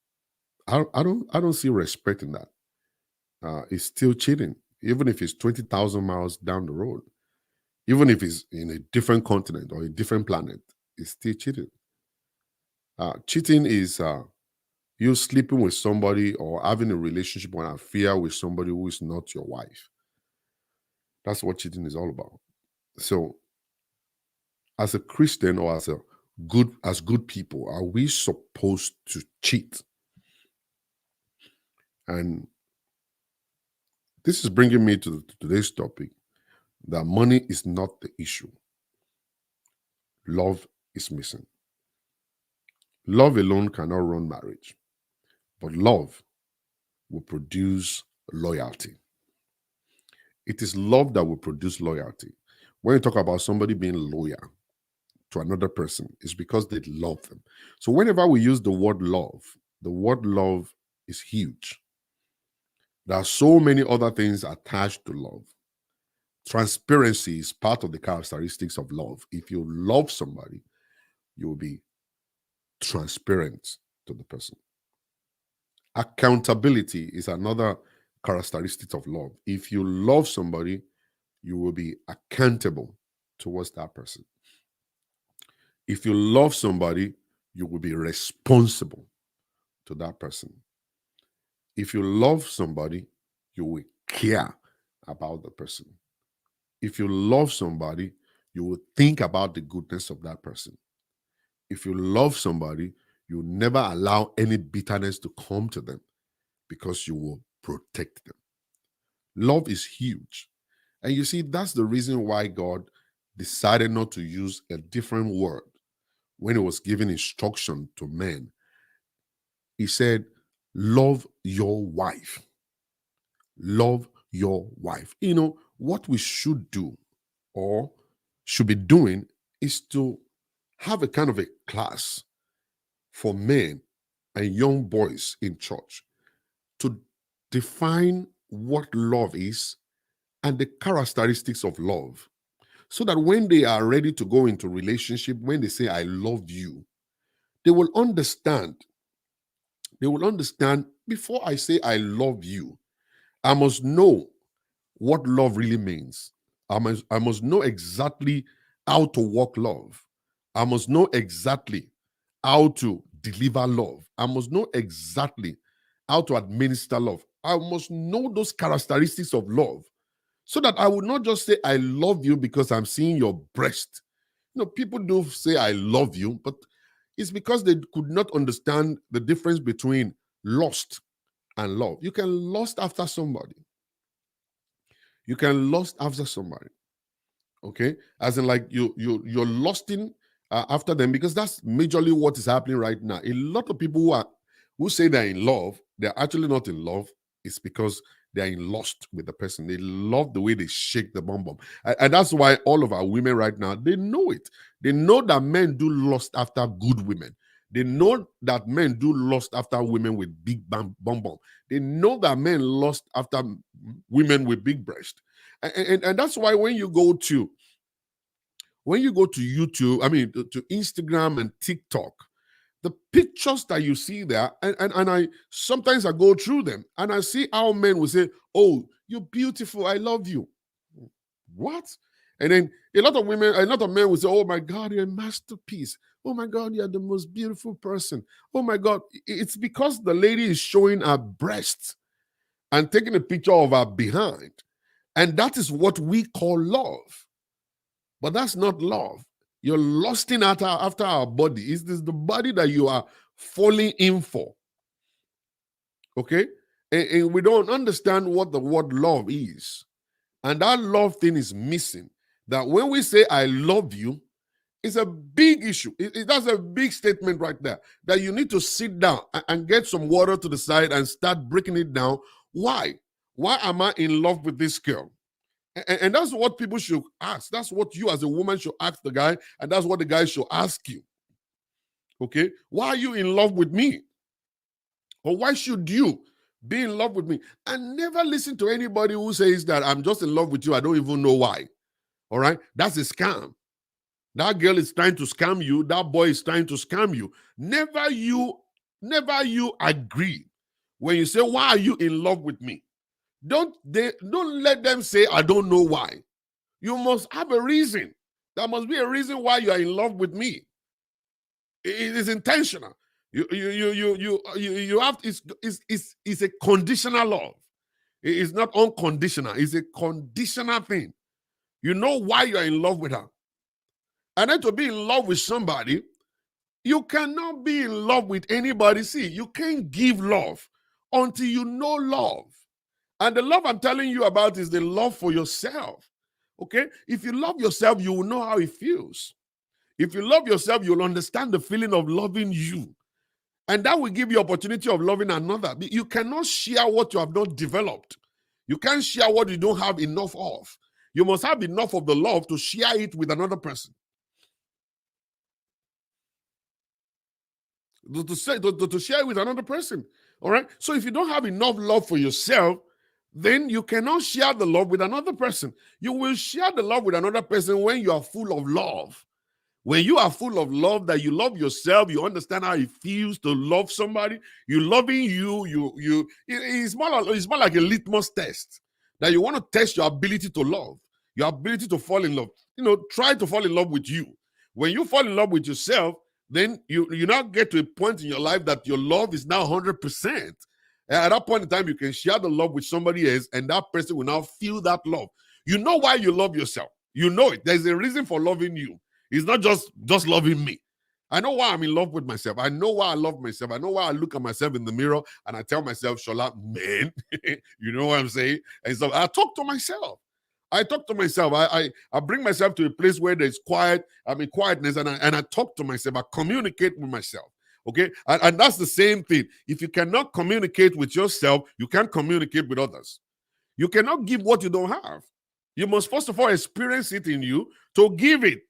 I don't see respect in that. It's still cheating, even if it's 20,000 miles down the road, even if it's in a different continent or a different planet, it's still cheating. Cheating is you sleeping with somebody or having a relationship or an affair with somebody who is not your wife. That's what cheating is all about. So, as a Christian or as good people, are we supposed to cheat? And this is bringing me to today's topic that money is not the issue. Love is missing. Love alone cannot run marriage, but love will produce loyalty. It is love that will produce loyalty. When you talk about somebody being loyal to another person, it's because they love them. So whenever we use the word love is huge. There are so many other things attached to love. Transparency is part of the characteristics of love. If you love somebody, you will be transparent to the person. Accountability is another characteristic of love. If you love somebody, you will be accountable towards that person. If you love somebody, you will be responsible to that person. If you love somebody, you will care about the person. If you love somebody, you will think about the goodness of that person. If you love somebody, you will never allow any bitterness to come to them because you will protect them. Love is huge. And you see, that's the reason why God decided not to use a different word when he was giving instruction to men. He said, love your wife. Love your wife. You know, what we should do or should be doing is to have a kind of a class for men and young boys in church to define what love is and the characteristics of love, so that when they are ready to go into relationship, when they say I love you, they will understand. They will understand, before I say I love you, I must know what love really means. I must know exactly how to walk love. I must know exactly how to deliver love. I must know exactly how to administer love. I must know those characteristics of love, so that I would not just say I love you because I'm seeing your breast. You know, people do say I love you, but it's because they could not understand the difference between lust and love. You can lust after somebody. You can lust after somebody. Okay, as in like you're lusting after them, because that's majorly what is happening right now. A lot of people who say they're in love, they're actually not in love. It's because they're in lust with the person. They love the way they shake the bum bum, and that's why all of our women right now, they know it. They know that men do lust after good women. They know that men do lust after women with big bum bum. They know that men lust after women with big breast. And that's why when you go to YouTube, I mean to Instagram and TikTok, the pictures that you see there, and I sometimes I go through them and I see how men will say, "Oh, you're beautiful, I love you." What? And then a lot of men will say, "Oh my God, you're a masterpiece. Oh my God, you're the most beautiful person. Oh my God." It's because the lady is showing her breasts and taking a picture of her behind. And that is what we call love. But that's not love. You're lusting after our body. Is this the body that you are falling in for? Okay? And we don't understand what the word love is. And that love thing is missing. That when we say, I love you, it's a big issue. That's a big statement right there. That you need to sit down and get some water to the side and start breaking it down. Why? Why am I in love with this girl? And that's what people should ask. That's what you as a woman should ask the guy, and that's what the guy should ask you. Okay? Why are you in love with me? Or why should you be in love with me? And never listen to anybody who says that I'm just in love with you. I don't even know why. All right? That's a scam. That girl is trying to scam you. That boy is trying to scam you. Never you agree when you say, why are you in love with me? Don't let them say, I don't know why. You must have a reason. There must be a reason why you are in love with me. It is intentional. You have it's a conditional love. It is not unconditional. It's a conditional thing. You know why you are in love with her. And then to be in love with somebody, you cannot be in love with anybody. See, you can't give love until you know love. And the love I'm telling you about is the love for yourself. Okay? If you love yourself, you will know how it feels. If you love yourself, you'll understand the feeling of loving you. And that will give you opportunity of loving another. You cannot share what you have not developed. You can't share what you don't have enough of. You must have enough of the love to share it with another person. To share it with another person. All right? So if you don't have enough love for yourself, then you cannot share the love with another person. You will share the love with another person when you are full of love. When you are full of love, that you love yourself, you understand how it feels to love somebody. You loving it's more like a litmus test, that you want to test your ability to love, your ability to fall in love. Try to fall in love with you. When you fall in love with yourself, then you now get to a point in your life that your love is now 100%. At that point in time, you can share the love with somebody else, and that person will now feel that love. You know why you love yourself. You know it. There's a reason for loving you. It's not just loving me. I know why I'm in love with myself. I know why I love myself. I know why I look at myself in the mirror and I tell myself, Shola, man, you know what I'm saying? And so I talk to myself. I talk to myself. I bring myself to a place where there's quiet. I'm in quietness, and I talk to myself. I communicate with myself. Okay, and that's the same thing. If you cannot communicate with yourself, you can't communicate with others. You cannot give what you don't have. You must first of all experience it in you to give it.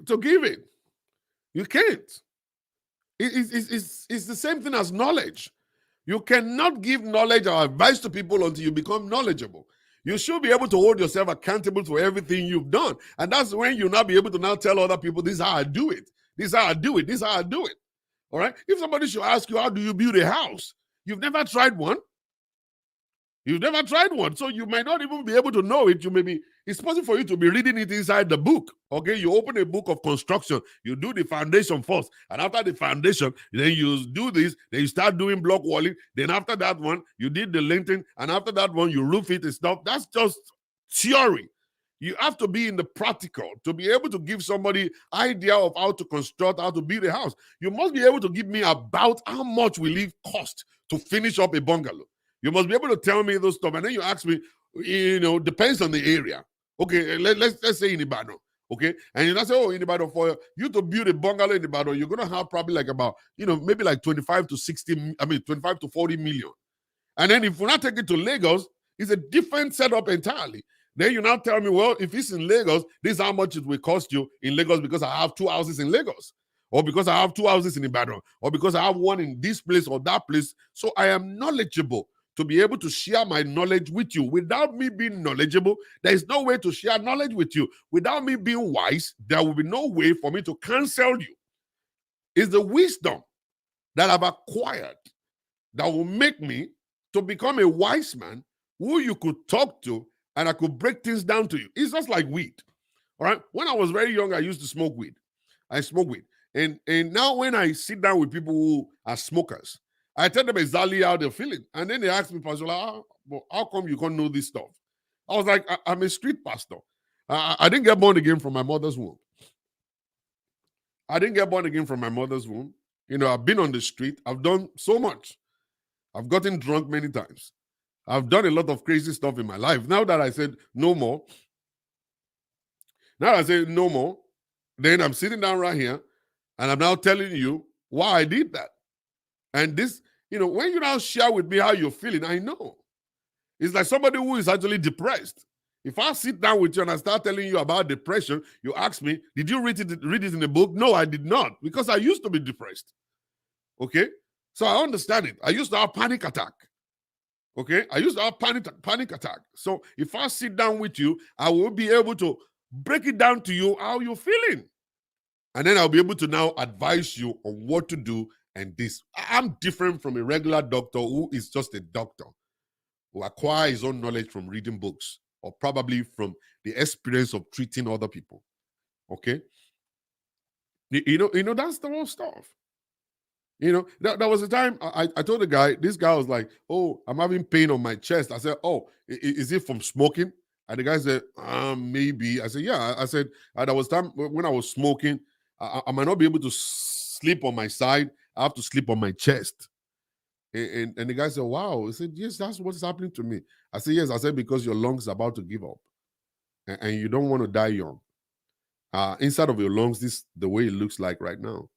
To give it. You can't. It's the same thing as knowledge. You cannot give knowledge or advice to people until you become knowledgeable. You should be able to hold yourself accountable to everything you've done. And that's when you'll not be able to now tell other people, this is how I do it. This is how I do it. This is how I do it. All right? If somebody should ask you, how do you build a house? You've never tried one. You've never tried one, so you might not even be able to know it. It's possible for you to be reading it inside the book. Okay, you open a book of construction, you do the foundation first, and after the foundation, then you do this, then you start doing block walling. Then after that one, you did the linting, and after that one, you roof it and stuff. That's just theory. You have to be in the practical to be able to give somebody idea of how to construct, how to build a house. You must be able to give me about how much will it cost to finish up a bungalow. You must be able to tell me those stuff. And then you ask me, depends on the area. Okay, let's say in Ibadan. Okay, and you not say, oh, in Ibadan, for you to build a bungalow in Ibadan, you're gonna have probably like about, maybe like 25 to 40 million. And then if we not take it to Lagos, it's a different setup entirely. Then you now tell me, well, if it's in Lagos, this is how much it will cost you in Lagos because I have 2 houses in Lagos, or because I have 2 houses in Ibadan, or because I have one in this place or that place. So I am knowledgeable to be able to share my knowledge with you. Without me being knowledgeable, there is no way to share knowledge with you. Without me being wise, there will be no way for me to counsel you. It's the wisdom that I've acquired that will make me to become a wise man who you could talk to, and I could break things down to you. It's just like weed. All right. When I was very young, I used to smoke weed. I smoke weed. And now when I sit down with people who are smokers, I tell them exactly how they're feeling. And then they ask me, Pastoral, how come you can't know this stuff? I was like, I'm a street pastor. I didn't get born again from my mother's womb. I didn't get born again from my mother's womb. I've been on the street. I've done so much. I've gotten drunk many times. I've done a lot of crazy stuff in my life. Now that I said no more, then I'm sitting down right here and I'm now telling you why I did that. And this, when you now share with me how you're feeling, I know. It's like somebody who is actually depressed. If I sit down with you and I start telling you about depression, you ask me, did you read it in the book? No, I did not, because I used to be depressed. Okay? So I understand it. I used to have panic attack. Okay? I used to have panic attack. So if I sit down with you, I will be able to break it down to you how you're feeling. And then I'll be able to now advise you on what to do. And this, I'm different from a regular doctor who is just a doctor who acquires his own knowledge from reading books or probably from the experience of treating other people. Okay? That's the whole stuff. That was the time I told the guy, this guy was like, oh, I'm having pain on my chest. I said, oh, is it from smoking? And the guy said, maybe. I said, yeah. I said, there was time when I was smoking, I might not be able to sleep on my side. I have to sleep on my chest. And the guy said, wow. He said, yes, that's what's happening to me. I said, yes. I said, because your lungs are about to give up. And you don't want to die young. Inside of your lungs, this is the way it looks like right now.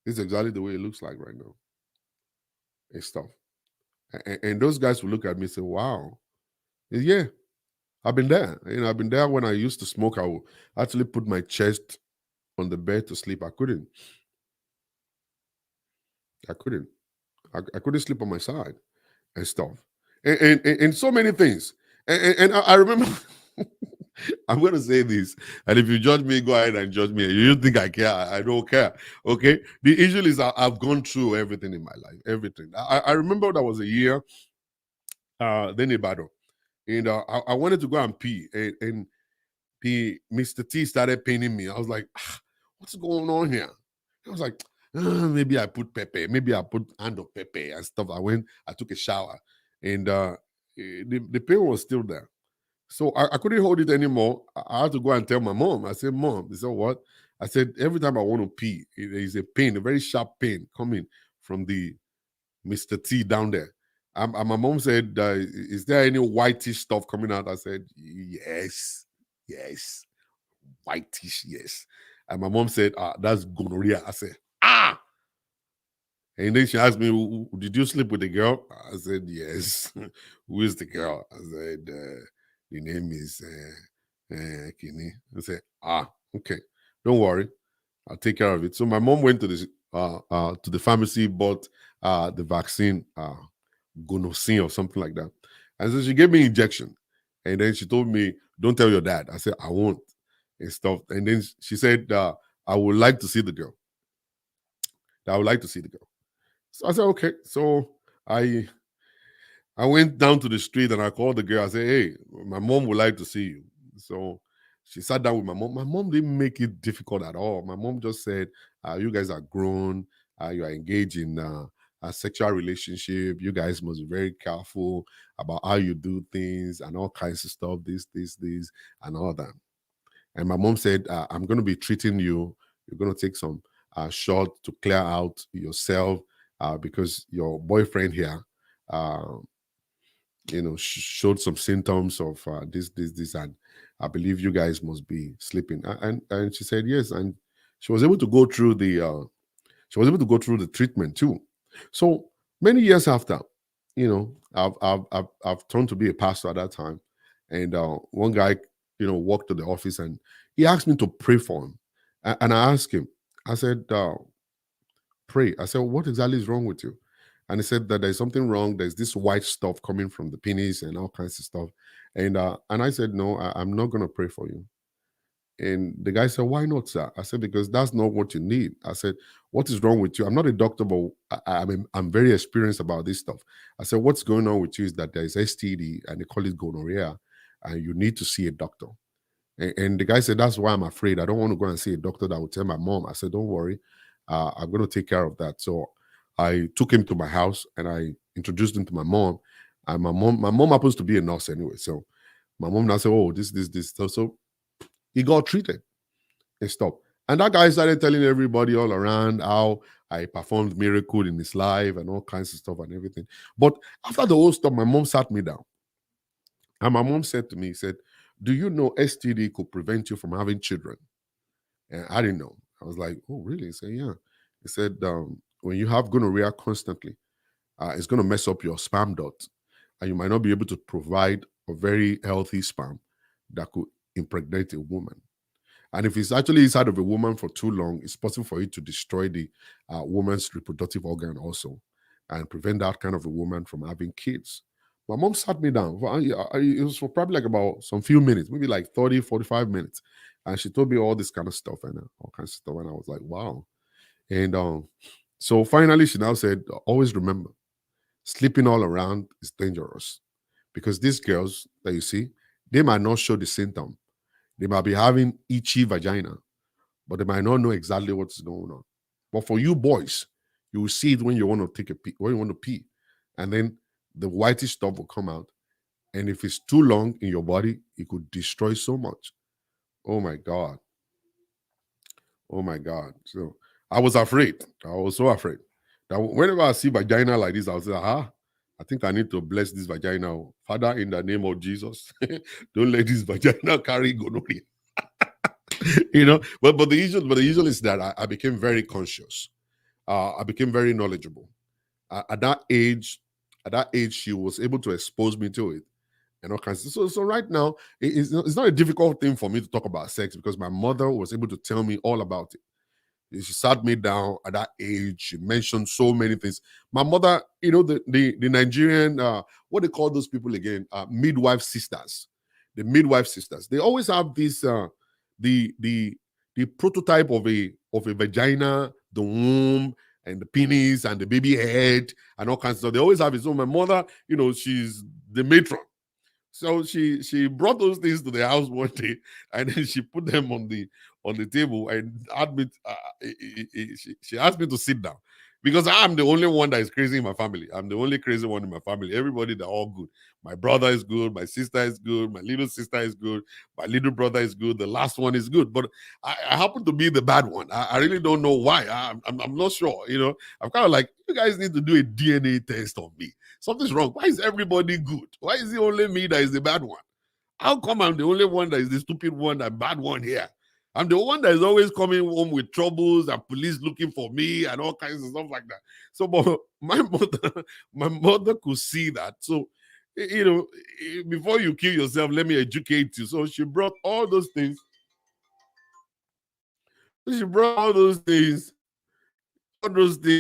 This is exactly the way it looks like right now. It's stuff. And those guys will look at me and say, wow. Yeah, I've been there. I've been there when I used to smoke. I would actually put my chest on the bed to sleep. I couldn't. I couldn't sleep on my side and stuff. And so many things. And I remember, I'm going to say this. And if you judge me, go ahead and judge me. You think I care? I don't care. Okay? The issue is I've gone through everything in my life. Everything. I remember that was a year, then Ibadan. And I wanted to go and pee. And Mr. T started paining me. I was like, what's going on here? I was like, maybe I put pepper. Maybe I put hand of pepper and stuff. I took a shower. And the pain was still there. So I couldn't hold it anymore. I had to go and tell my mom. I said, Mom, he said, what? I said, every time I want to pee, there is a pain, a very sharp pain coming from the Mr. T down there. And my mom said, is there any whitish stuff coming out? I said, yes, yes, whitish, yes. And my mom said, that's gonorrhea. I said, ah. And then she asked me, did you sleep with the girl? I said, yes. Who is the girl? I said, the name is Kini. I said, okay, don't worry. I'll take care of it. So my mom went to the pharmacy, bought the vaccine, gonorrhea or something like that. And so she gave me injection. And then she told me, don't tell your dad. I said, I won't. And stuff. And then she said, I would like to see the girl. I would like to see the girl. So I said, okay. So I went down to the street and I called the girl. I said, hey, my mom would like to see you. So she sat down with my mom. My mom didn't make it difficult at all. My mom just said, you guys are grown. You are engaged in a sexual relationship. You guys must be very careful about how you do things and all kinds of stuff, this, and all that. And my mom said, I'm going to be treating you. You're going to take some shot to clear out yourself because your boyfriend here, showed some symptoms of this, and I believe you guys must be sleeping. And she said yes, and she was able to go through the treatment too. So many years after, I've turned to be a pastor at that time, and one guy, walked to the office and he asked me to pray for him, and I asked him, I said, pray. I said, what exactly is wrong with you? And he said that there's something wrong. There's this white stuff coming from the penis and all kinds of stuff. And I said, no, I'm not going to pray for you. And the guy said, why not, sir? I said, because that's not what you need. I said, what is wrong with you? I'm not a doctor, but I'm very experienced about this stuff. I said, what's going on with you is that there's STD and they call it gonorrhea, and you need to see a doctor. And the guy said, that's why I'm afraid. I don't want to go and see a doctor that will tell my mom. I said, don't worry. I'm going to take care of that. So I took him to my house and I introduced him to my mom. And my mom happens to be a nurse anyway. So my mom now said, oh, this. So he got treated and stopped. And that guy started telling everybody all around how I performed miracle in his life and all kinds of stuff and everything. But after the whole stuff, my mom sat me down. And my mom said to me, he said, do you know STD could prevent you from having children? And I didn't know. I was like, oh, really? He said, yeah. He said, when you have gonorrhea constantly, it's going to mess up your sperm duct. And you might not be able to provide a very healthy sperm that could impregnate a woman. And if it's actually inside of a woman for too long, it's possible for it to destroy the woman's reproductive organ also and prevent that kind of a woman from having kids. My mom sat me down. It was for probably like about some few minutes, maybe like 30, 45 minutes. And she told me all this kind of stuff and all kinds of stuff. And I was like, wow. And so finally, she now said, always remember, sleeping all around is dangerous because these girls that you see, they might not show the symptom. They might be having itchy vagina, but they might not know exactly what's going on. But for you boys, you will see it when you want to take a pee, when you want to pee. And then the whitish stuff will come out. And if it's too long in your body, it could destroy so much. Oh my God. Oh my God. So I was afraid. I was so afraid that whenever I see vagina like this, I'll say, I think I need to bless this vagina. Father, in the name of Jesus, don't let this vagina carry gonorrhea. But the usual is that I became very conscious. I became very knowledgeable. At that age, she was able to expose me to it and all kinds of. So right now, it's not a difficult thing for me to talk about sex because my mother was able to tell me all about it. She sat me down at that age. She mentioned so many things. My mother, the Nigerian, what they call those people again, midwife sisters. The midwife sisters. They always have this, the prototype of a vagina, the womb, and the penis, and the baby head, and all kinds of stuff. They always have it. So my mother, she's the matron. So she brought those things to the house one day, and then she put them on the table and she asked me to sit down. because I'm the only one that is crazy in my family. I'm the only crazy one in my family. Everybody, they're all good. My brother is good. My sister is good. My little sister is good. My little brother is good. The last one is good. But I happen to be the bad one. I really don't know why. I'm not sure. I'm kind of like, you guys need to do a DNA test on me. Something's wrong. Why is everybody good? Why is it only me that is the bad one? How come I'm the only one that is the stupid one, the bad one here? I'm the one that is always coming home with troubles and police looking for me and all kinds of stuff like that. So, but my mother could see that. So, before you kill yourself, let me educate you. So she brought all those things. She brought all those things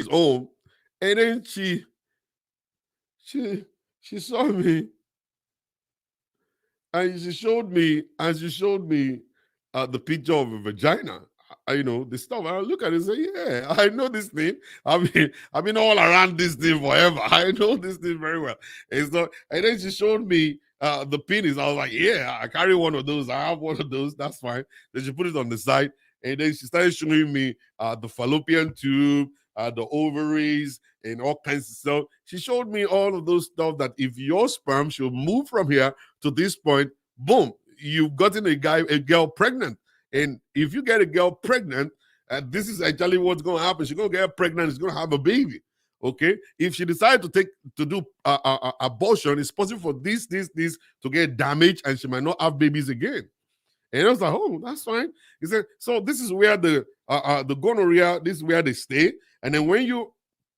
home, and then she she saw me and she showed me the picture of a vagina. The stuff. I look at it and say, yeah, I know this thing. I've been all around this thing forever. I know this thing very well. And then she showed me the penis. I was like, yeah, I carry one of those. I have one of those. That's fine. Then she put it on the side, and then she started showing me the fallopian tube, the ovaries, and all kinds of stuff. She showed me all of those stuff that if your sperm should move from here to this point, boom, you've gotten a girl pregnant. And if you get a girl pregnant, this is actually what's going to happen. She's going to get pregnant. She's going to have a baby. Okay. If she decides to do abortion, it's possible for this to get damaged, and she might not have babies again. And I was like, oh, that's fine. He said, so this is where the gonorrhea, this is where they stay. And then when you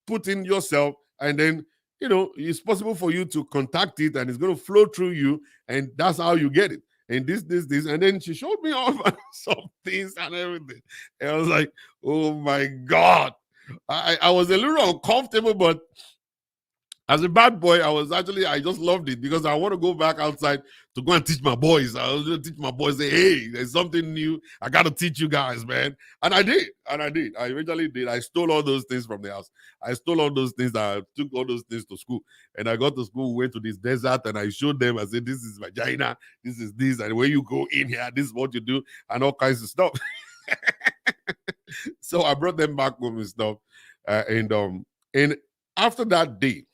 put in yourself, and then it's possible for you to contact it, and it's going to flow through you, and that's how you get it. And this, and then she showed me all some things and everything. And I was like, oh my God. I was a little uncomfortable, but as a bad boy, I just loved it, because I want to go back outside to go and teach my boys. I was going to teach my boys, say, hey, there's something new. I got to teach you guys, man. And I did. I eventually did. I stole all those things from the house. I stole all those things. I took all those things to school. And I got to school, went to this desert, and I showed them. I said, this is vagina. This is this. And when you go in here, this is what you do, and all kinds of stuff. So I brought them back home and stuff. And after that day,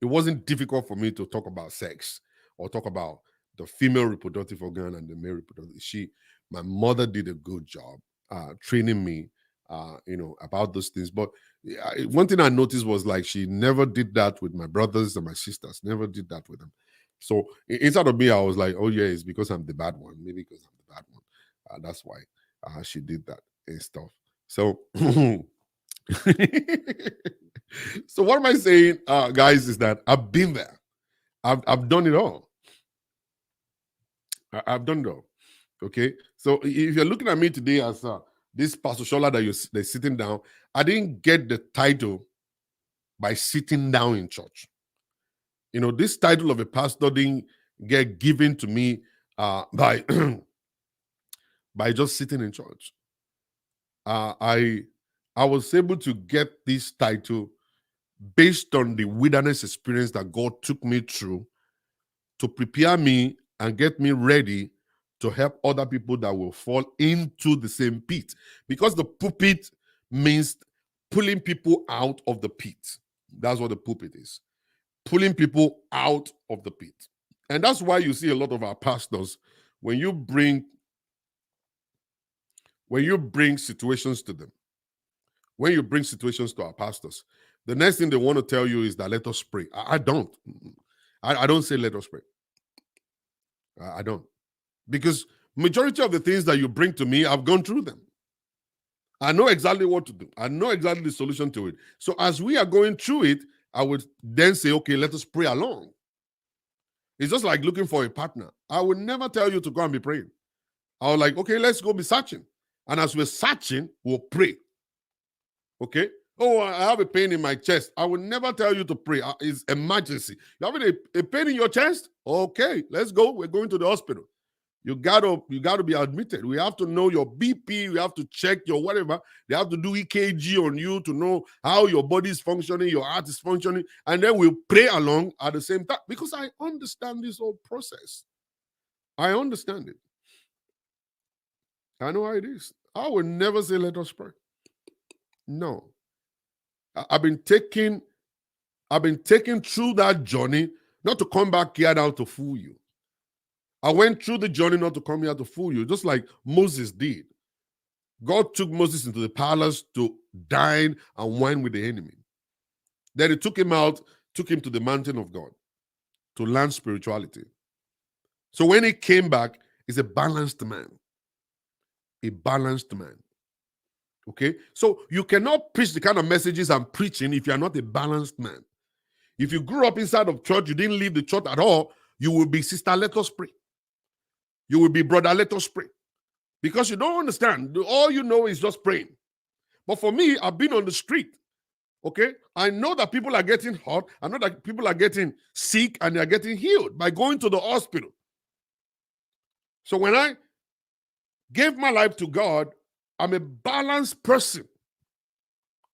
it wasn't difficult for me to talk about sex or talk about the female reproductive organ and the male reproductive. My mother did a good job training me, about those things. But one thing I noticed was, like, she never did that with my brothers and my sisters. Never did that with them. So inside of me, I was like, oh yeah, it's because I'm the bad one. Maybe because I'm the bad one. That's why she did that and stuff. So. So what am I saying, guys, is that I've been there. I've done it all. I've done it all. Okay. So if you're looking at me today as this Pastor Shola they're sitting down, I didn't get the title by sitting down in church. This title of a pastor didn't get given to me by by just sitting in church. I was able to get this title based on the wilderness experience that God took me through to prepare me and get me ready to help other people that will fall into the same pit. Because the pulpit means pulling people out of the pit. That's what the pulpit is. Pulling people out of the pit. And that's why you see a lot of our pastors, when you bring situations to them, when you bring situations to our pastors, the next thing they want to tell you is that let us pray. I don't. I don't say let us pray. I don't. Because majority of the things that you bring to me, I've gone through them. I know exactly what to do. I know exactly the solution to it. So as we are going through it, I would then say, okay, let us pray along. It's just like looking for a partner. I would never tell you to go and be praying. I was like, okay, let's go be searching. And as we're searching, we'll pray. Okay? Oh, I have a pain in my chest. I will never tell you to pray. It's emergency. You having a pain in your chest? Okay, let's go. We're going to the hospital. You gotta be admitted. We have to know your BP. We have to check your whatever. They have to do EKG on you to know how your body is functioning, your heart is functioning, and then we'll pray along at the same time, because I understand this whole process. I understand it. I know how it is. I would never say let us pray. No. I've been taken through that journey not to come back here now to fool you. I went through the journey not to come here to fool you, just like Moses did. God took Moses into the palace to dine and wine with the enemy. Then he took him out, took him to the mountain of God to learn spirituality. So when he came back, he's a balanced man. A balanced man. Okay? So you cannot preach the kind of messages I'm preaching if you are not a balanced man. If you grew up inside of church, you didn't leave the church at all, you will be sister, let us pray. You will be brother, let us pray. Because you don't understand. All you know is just praying. But for me, I've been on the street. Okay? I know that people are getting hurt. I know that people are getting sick and they're getting healed by going to the hospital. So when I gave my life to God, I'm a balanced person,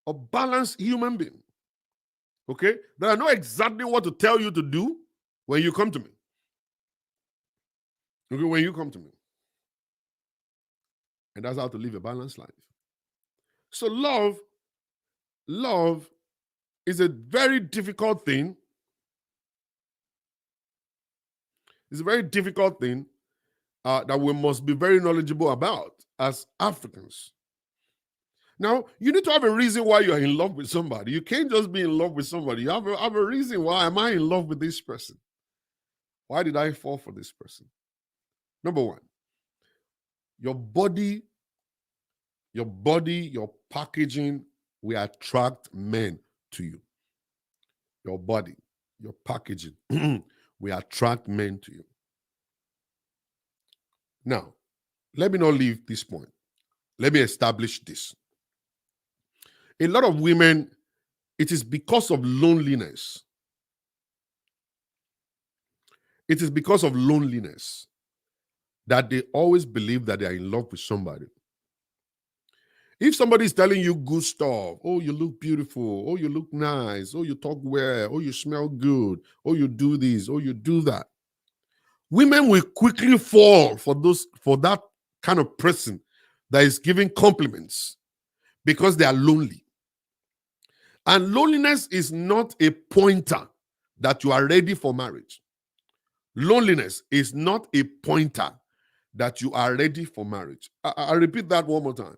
a balanced human being. Okay? That I know exactly what to tell you to do when you come to me. Okay, when you come to me. And that's how to live a balanced life. So love is a very difficult thing. It's a very difficult thing that we must be very knowledgeable about as Africans. Now, you need to have a reason why you're in love with somebody. You can't just be in love with somebody. You have a reason. Why am I in love with this person? Why did I fall for this person? Number one, your body, your packaging will attract men to you. Your body, your packaging will attract men to you. Now, let me not leave this point. Let me establish this. A lot of women, it is because of loneliness. It is because of loneliness that they always believe that they are in love with somebody. If somebody is telling you good stuff, oh, you look beautiful, oh, you look nice, oh, you talk well, oh, you smell good, oh, you do this, oh, you do that. Women will quickly fall for that kind of person that is giving compliments because they are lonely. And loneliness is not a pointer that you are ready for marriage. Loneliness is not a pointer that you are ready for marriage. I repeat that one more time.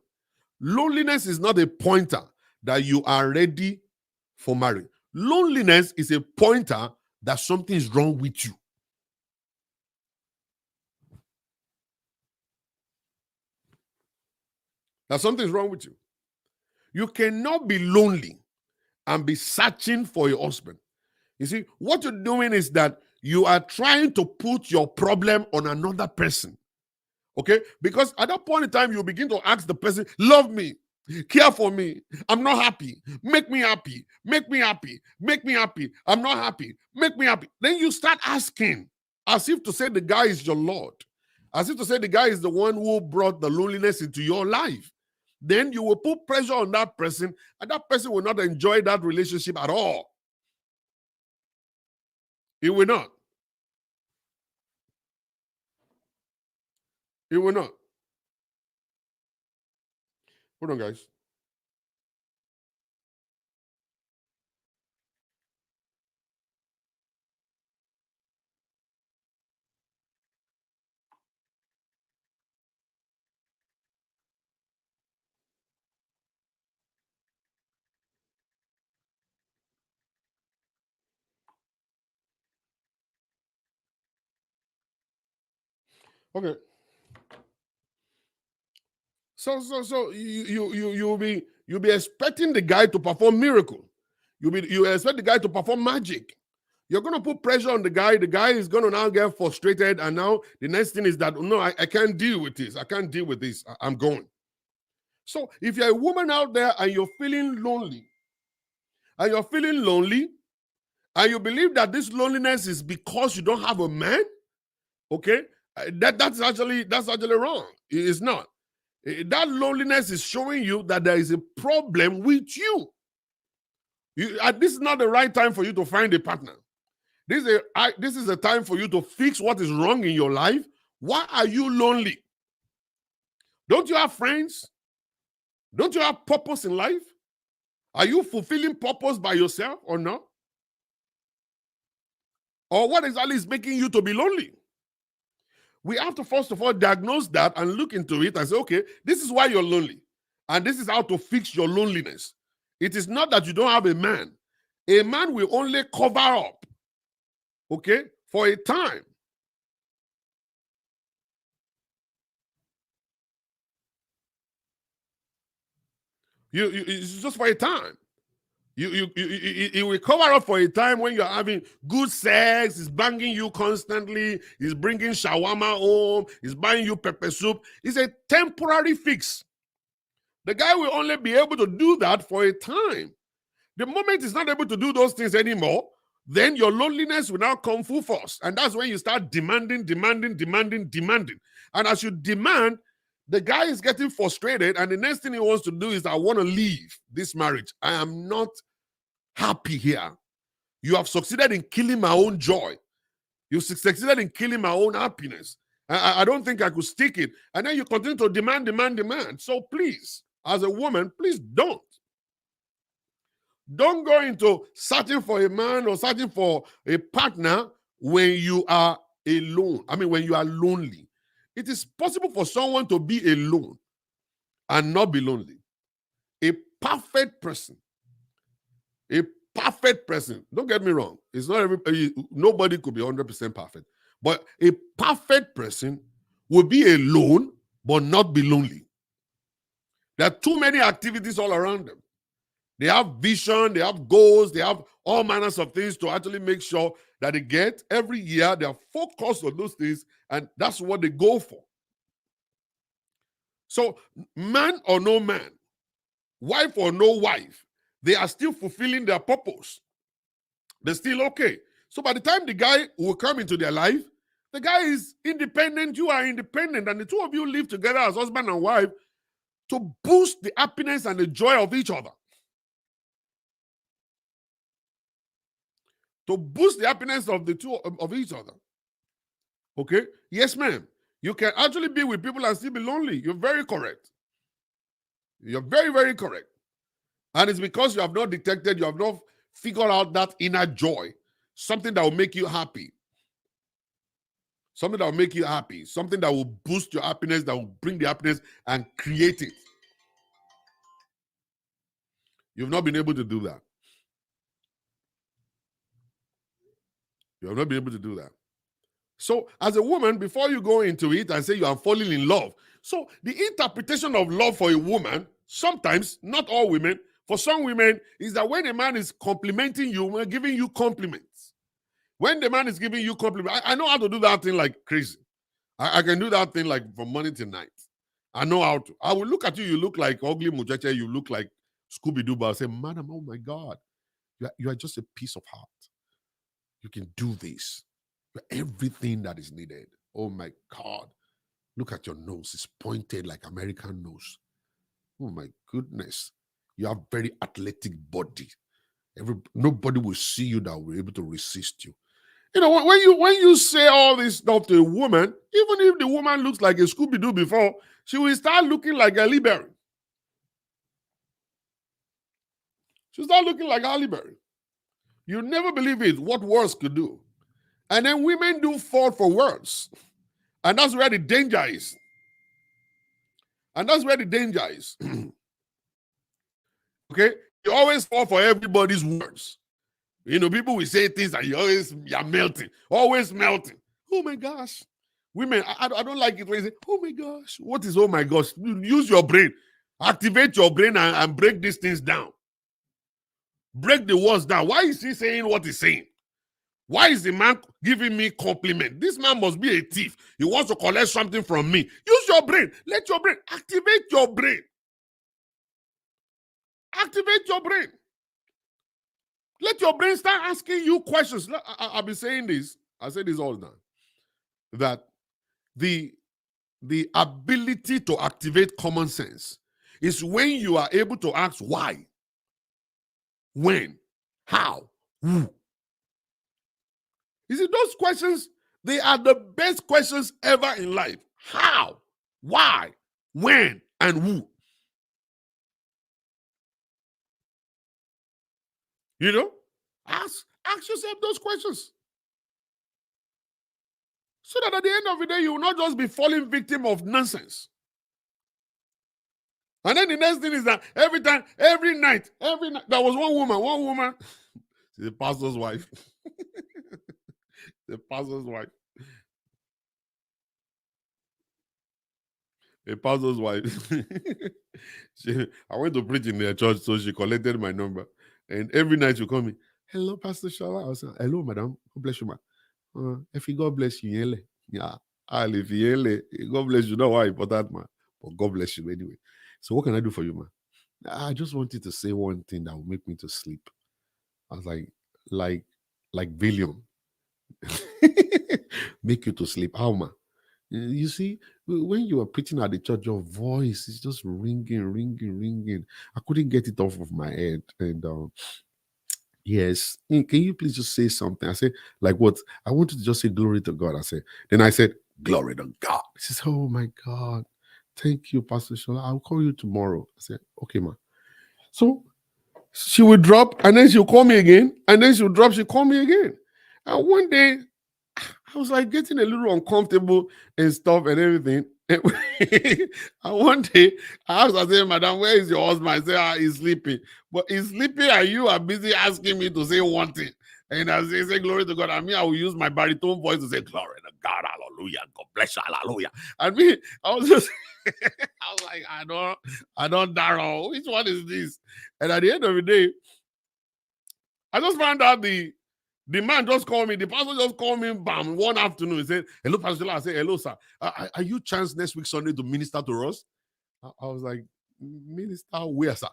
Loneliness is not a pointer that you are ready for marriage. Loneliness is a pointer that something is wrong with you. That something is wrong with you. You cannot be lonely and be searching for your husband. You see, what you're doing is that you are trying to put your problem on another person. Okay? Because at that point in time, you begin to ask the person, love me, care for me, I'm not happy, make me happy, make me happy, make me happy, I'm not happy, make me happy. Then you start asking, as if to say the guy is your Lord, as if to say the guy is the one who brought the loneliness into your life. Then you will put pressure on that person, and that person will not enjoy that relationship at all. It will not. It will not. Hold on, guys. Okay. So you'll be expecting the guy to perform miracle. You expect the guy to perform magic. You're going to put pressure on the guy. The guy is going to now get frustrated. And now the next thing is that, no, I can't deal with this. I can't deal with this. I'm going. So if you're a woman out there and you're feeling lonely, and you believe that this loneliness is because you don't have a man, okay, that's actually wrong. It's not. That loneliness is showing you that there is a problem with you. This is not the right time for you to find a partner. This is a time for you to fix what is wrong in your life. Why are you lonely? Don't you have friends? Don't you have purpose in life? Are you fulfilling purpose by yourself or not? Or what exactly is making you to be lonely? We have to first of all diagnose that and look into it and say, okay, this is why you're lonely. And this is how to fix your loneliness. It is not that you don't have a man. A man will only cover up, okay, for a time. It's just for a time. You will cover up for a time when you're having good sex, he's banging you constantly, he's bringing shawarma home, he's buying you pepper soup. It's a temporary fix. The guy will only be able to do that for a time. The moment he's not able to do those things anymore, then your loneliness will now come full force. And that's when you start demanding. And as you demand, the guy is getting frustrated. And the next thing he wants to do is, I want to leave this marriage. I am not happy here. You have succeeded in killing my own joy. You succeeded in killing my own happiness. I don't think I could stick it. And then you continue to demand. So please, as a woman, please don't. Don't go into searching for a man or searching for a partner when you are alone. I mean, when you are lonely. It is possible for someone to be alone and not be lonely. A perfect person. Don't get me wrong. It's not everybody. Nobody could be 100% perfect. But a perfect person will be alone but not be lonely. There are too many activities all around them. They have vision, they have goals, they have all manners of things to actually make sure that they get every year. They are focused on those things, and that's what they go for. So, man or no man, wife or no wife, they are still fulfilling their purpose. They're still okay. So, by the time the guy will come into their life, the guy is independent, you are independent, and the two of you live together as husband and wife to boost the happiness and the joy of each other. To boost the happiness of the two of each other. Okay? Yes, ma'am. You can actually be with people and still be lonely. You're very correct. You're very, very correct. And it's because you have not detected, you have not figured out that inner joy, something that will make you happy. Something that will make you happy. Something that will boost your happiness, that will bring the happiness and create it. You've not been able to do that. You have not been able to do that. So, as a woman, before you go into it and say you are falling in love, so the interpretation of love for a woman, sometimes, not all women, for some women, is that when a man is complimenting you, giving you compliments. When the man is giving you compliments, I know how to do that thing like crazy. I can do that thing like from morning till night. I know how to. I will look at you, you look like ugly muchacha, you look like Scooby-Doo, but I'll say, madam, oh my God, you are just a piece of heart. You can do this. You're everything that is needed. Oh my God. Look at your nose. It's pointed like American nose. Oh my goodness. You have very athletic body. Nobody will see you that will be able to resist you. You know, when you say all this stuff to a woman, even if the woman looks like a Scooby-Doo before, she will start looking like a Halle Berry. She'll start looking like Halle Berry. You never believe it, what words could do. And then women do fall for words. And that's where the danger is. Okay? You always fall for everybody's words. You know, people will say things and you're melting. Always melting. Oh my gosh. Women, I don't like it when you say, oh my gosh. What is oh my gosh? Use your brain. Activate your brain and break these things down. Break the words down. Why is he saying what he's saying? Why is the man giving me compliment? This man must be a thief. He wants to collect something from me. Use your brain. Let your brain. Activate your brain. Activate your brain. Let your brain start asking you questions. I've been saying this. I say this all the time. That the ability to activate common sense is when you are able to ask why, when, how, who. You see, those questions, they are the best questions ever in life. How, why, when, and who. You know, ask yourself those questions. So that at the end of the day, you will not just be falling victim of nonsense. And then the next thing is that every night, there was one woman, she's a pastor's wife. The pastor's wife. A pastor's wife. I went to preach in their church, so she collected my number. And every night she call me, hello, Pastor Shola. I was like, hello, madam. God bless you, ma. If you God bless you, yele. Yeah. If you yele, God bless you. Not why important, man. But God bless you anyway. So what can I do for you, man? I just wanted to say one thing that will make me to sleep. I was like William. Make you to sleep. How, man? You see, when you are preaching at the church, your voice is just ringing. I couldn't get it off of my head. And yes, can you please just say something? I said, like what? I wanted to just say glory to God. Then I said, glory to God. He says, oh my God. Thank you, Pastor Shola. I'll call you tomorrow. I said, okay, ma. So she would drop and then she'll call me again. And then she'll drop, she'll call me again. And one day, I was like getting a little uncomfortable and stuff and everything. And one day, I asked, I said, madam, where is your husband? I said, he's sleeping. But he's sleeping and you are busy asking me to say one thing. And I say, glory to God. I mean, I will use my baritone voice to say, glory to God, hallelujah. God bless you, hallelujah. And me, I was just, I was like, I don't know. Which one is this? And at the end of the day, I just found out the man just called me. The pastor just called me, bam, one afternoon. He said, hello, Pastor. I said, hello, sir. Are you chance next week Sunday to minister to us? I was like, minister where, sir?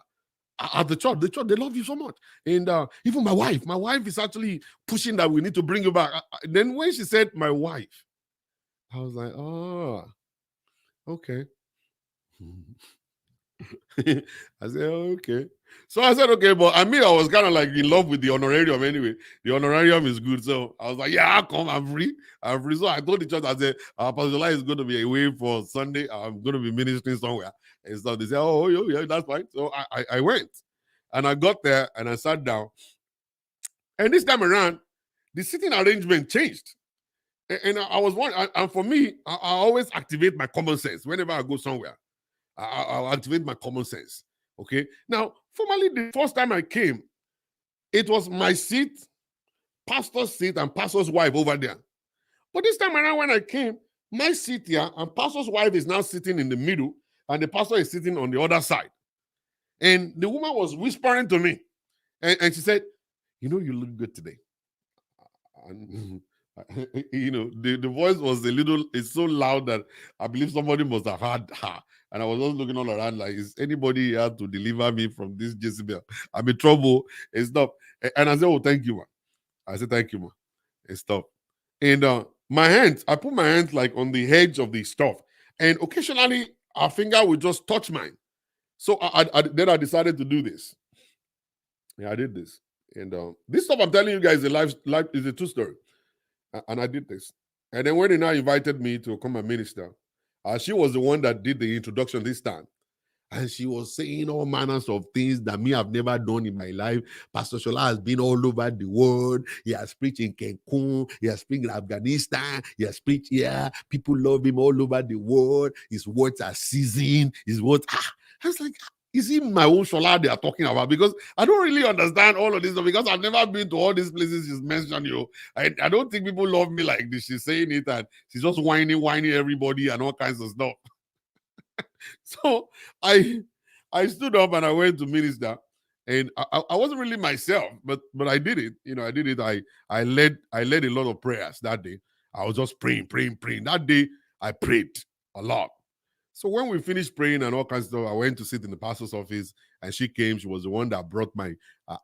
At the church. The church, they love you so much. And even my wife is actually pushing that we need to bring you back. Then when she said my wife, I was like, oh, okay. I said, oh, okay. So I said, okay, but I mean, I was kind of like in love with the honorarium anyway. The honorarium is good. So I was like, yeah, I'll come. I'm free. So I told the church, I said, Pastor July is going to be away for Sunday. I'm going to be ministering somewhere. And so they said, oh, yeah, that's fine. So I went and I got there and I sat down. And this time around, the sitting arrangement changed. And I was one, and for me, I always activate my common sense whenever I go somewhere. I'll activate my common sense. Okay. Now, formally, the first time I came, it was my seat, pastor's seat, and pastor's wife over there. But this time around, when I came, my seat here and pastor's wife is now sitting in the middle, and the pastor is sitting on the other side. And the woman was whispering to me, and she said, you know, you look good today. And you know, the voice was it's so loud that I believe somebody must have heard her. And I was just looking all around like, is anybody here to deliver me from this Jezebel? I'm in trouble. And stuff. And I said, oh, thank you, man. I said, thank you, man. And stuff. And I put my hands like on the edge of the stuff. And occasionally, our finger would just touch mine. So then I decided to do this. Yeah, I did this. And this stuff I'm telling you guys life is a true story. And I did this. And then when they now invited me to come and minister, she was the one that did the introduction this time. And she was saying all manners of things that me I've never done in my life. Pastor Shola has been all over the world. He has preached in Cancun. He has preached in Afghanistan. He has preached here. People love him all over the world. His words are seasoned. I was like, is it my own Shola they are talking about? Because I don't really understand all of this stuff because I've never been to all these places she's mentioned. I don't think people love me like this. She's saying it and she's just whining everybody and all kinds of stuff. So I stood up and I went to minister, and I wasn't really myself, but I did it. I did it. I led a lot of prayers that day. I was just praying. That day I prayed a lot. So when we finished praying and all kinds of stuff, I went to sit in the pastor's office, and she came. She was the one that brought my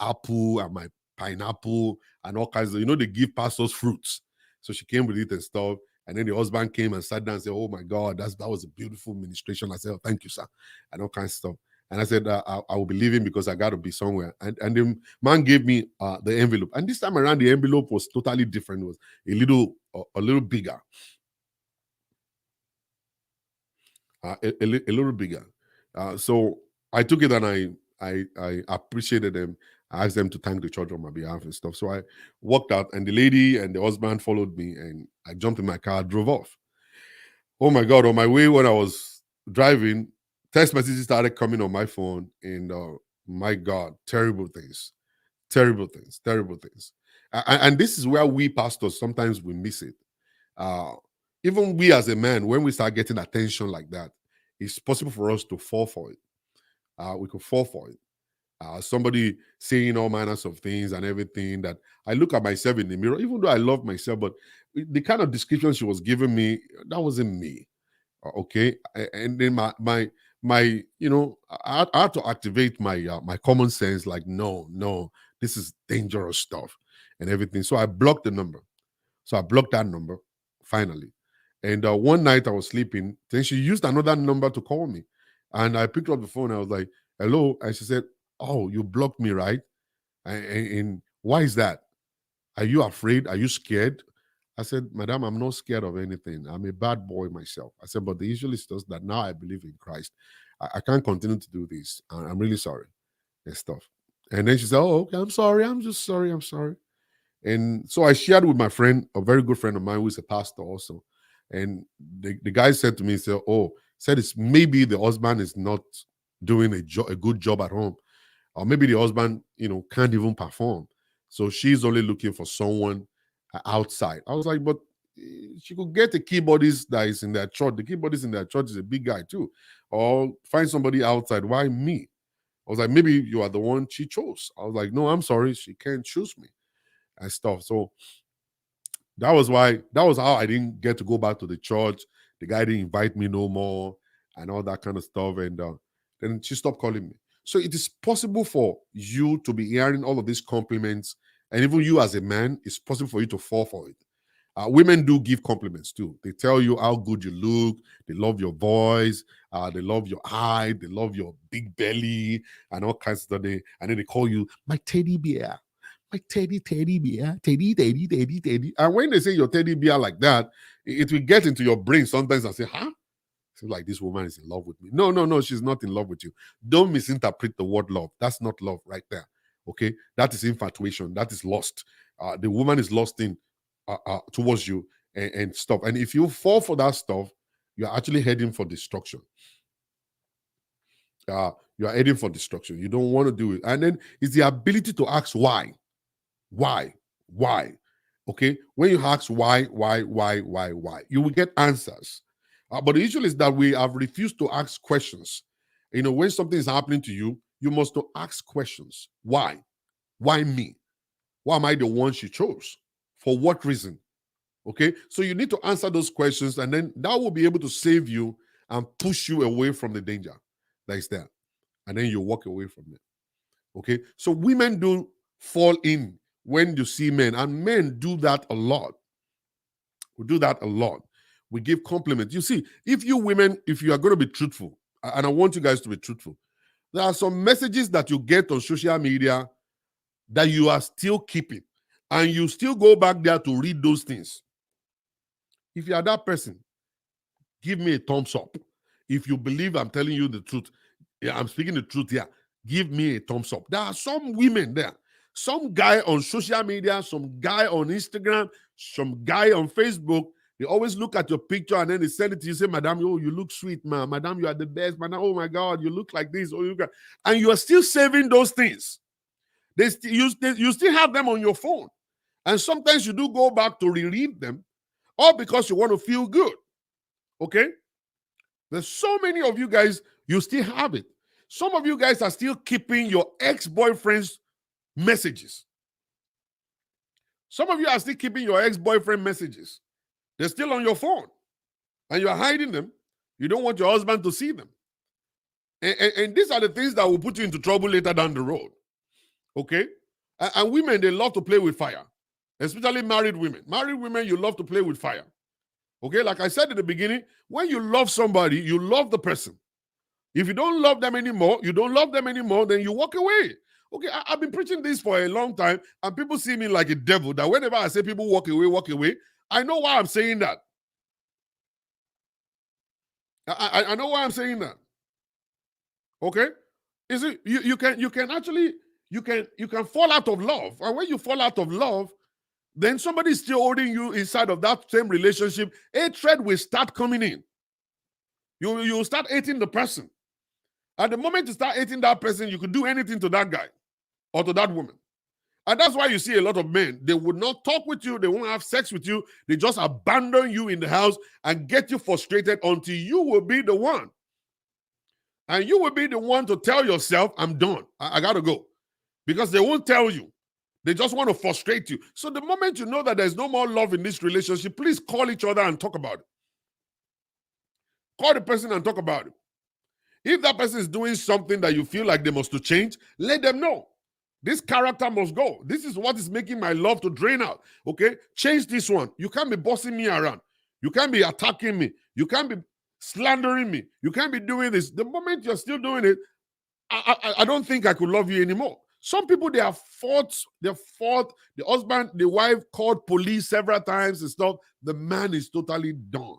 apple and my pineapple and all kinds of, they give pastors fruits. So she came with it and stuff. And then the husband came and sat down and said, oh my God, that was a beautiful ministration. I said, oh, thank you, sir. And all kinds of stuff. And I said, I will be leaving because I got to be somewhere. And the man gave me the envelope. And this time around, the envelope was totally different. It was a little bigger. A little bigger. So I took it and I appreciated them. I asked them to thank the church on my behalf and stuff. So I walked out, and the lady and the husband followed me, and I jumped in my car, drove off. Oh my God, on my way when I was driving, text messages started coming on my phone, and my God, terrible things, terrible things, terrible things. And this is where we pastors sometimes we miss it. Uh, Even we as a man, when we start getting attention like that, it's possible for us to fall for it. We could fall for it. Somebody saying all manners of things and everything that I look at myself in the mirror, even though I love myself, but the kind of description she was giving me, that wasn't me. Okay. And then my I had to activate my common sense, like, no, this is dangerous stuff and everything. So I blocked the number. So I blocked that number finally. And one night I was sleeping. Then she used another number to call me. And I picked up the phone. I was like, hello. And she said, oh, you blocked me, right? And why is that? Are you afraid? Are you scared? I said, Madam, I'm not scared of anything. I'm a bad boy myself. I said, but the issue is just that now I believe in Christ. I can't continue to do this. I'm really sorry and stuff. And then she said, oh, okay, I'm sorry. I'm just sorry. I'm sorry. And so I shared with my friend, a very good friend of mine who is a pastor also. And the guy said to me, he said, oh, said it's maybe the husband is not doing a good job at home. Or maybe the husband, can't even perform. So she's only looking for someone outside. I was like, but she could get a keyboardist that is in their church. The keyboardist in their church is a big guy too. Or find somebody outside. Why me? I was like, maybe you are the one she chose. I was like, no, I'm sorry. She can't choose me and stuff. So that was how I didn't get to go back to the church. The guy didn't invite me no more and all that kind of stuff. And then she stopped calling me. So it is possible for you to be hearing all of these compliments, and even you as a man, it's possible for you to fall for it. Women do give compliments too. They tell you how good you look. They love your voice. They love your height. They love your big belly and all kinds of stuff. And then they call you my teddy bear, my teddy bear, teddy. And when they say your teddy bear like that, it will get into your brain sometimes and say, huh? So like, this woman is in love with me. No, she's not in love with you. Don't misinterpret the word love. That's not love right there. Okay, that is infatuation. That is lust. The woman is lost in towards you and stuff. And if you fall for that stuff, you're actually heading for destruction. You are heading for destruction. You don't want to do it. And then it's the ability to ask why. Why? Why? Okay. When you ask why, you will get answers. But the issue is that we have refused to ask questions. When something is happening to you, you must ask questions. Why? Why me? Why am I the one she chose? For what reason? Okay. So you need to answer those questions, and then that will be able to save you and push you away from the danger that is there. And then you walk away from it. Okay. So women do fall in when you see men, and men do that a lot. We do that a lot. We give compliments. You see, if you women, if you are going to be truthful, and I want you guys to be truthful, there are some messages that you get on social media that you are still keeping, and you still go back there to read those things. If you are that person, give me a thumbs up. If you believe I'm telling you the truth, I'm speaking the truth here, give me a thumbs up. There are some women there, some guy on social media, some guy on Instagram, some guy on Facebook. They always look at your picture and then they send it to you, say, Madam, oh, you look sweet, man. Madam, you are the best. Madam, oh my God, you look like this. And you are still saving those things. You still have them on your phone. And sometimes you do go back to reread them, all because you want to feel good. Okay? There's so many of you guys, you still have it. Some of you guys are still keeping your ex-boyfriend's messages. Some of you are still keeping your ex-boyfriend messages. They're still on your phone. And you're hiding them. You don't want your husband to see them. And these are the things that will put you into trouble later down the road. Okay? And women, they love to play with fire. Especially married women. Married women, you love to play with fire. Okay, like I said at the beginning, when you love somebody, you love the person. If you don't love them anymore, then you walk away. Okay, I've been preaching this for a long time, and people see me like a devil, that whenever I say people walk away, I know why I'm saying that. I know why I'm saying that. Okay? You see, you can actually you can fall out of love. And when you fall out of love, then somebody is still holding you inside of that same relationship. Hatred will start coming in. You start hating the person. At the moment you start hating that person, you could do anything to that guy or to that woman. And that's why you see a lot of men, they would not talk with you, they won't have sex with you, they just abandon you in the house and get you frustrated until you will be the one. And you will be the one to tell yourself, I'm done, I gotta go. Because they won't tell you. They just want to frustrate you. So the moment you know that there's no more love in this relationship, please call each other and talk about it. Call the person and talk about it. If that person is doing something that you feel like they must to change, let them know. This character must go. This is what is making my love to drain out. Okay? Change this one. You can't be bossing me around. You can't be attacking me. You can't be slandering me. You can't be doing this. The moment you're still doing it, I don't think I could love you anymore. Some people, they have fought. The husband, the wife called police several times and stuff. The man is totally done.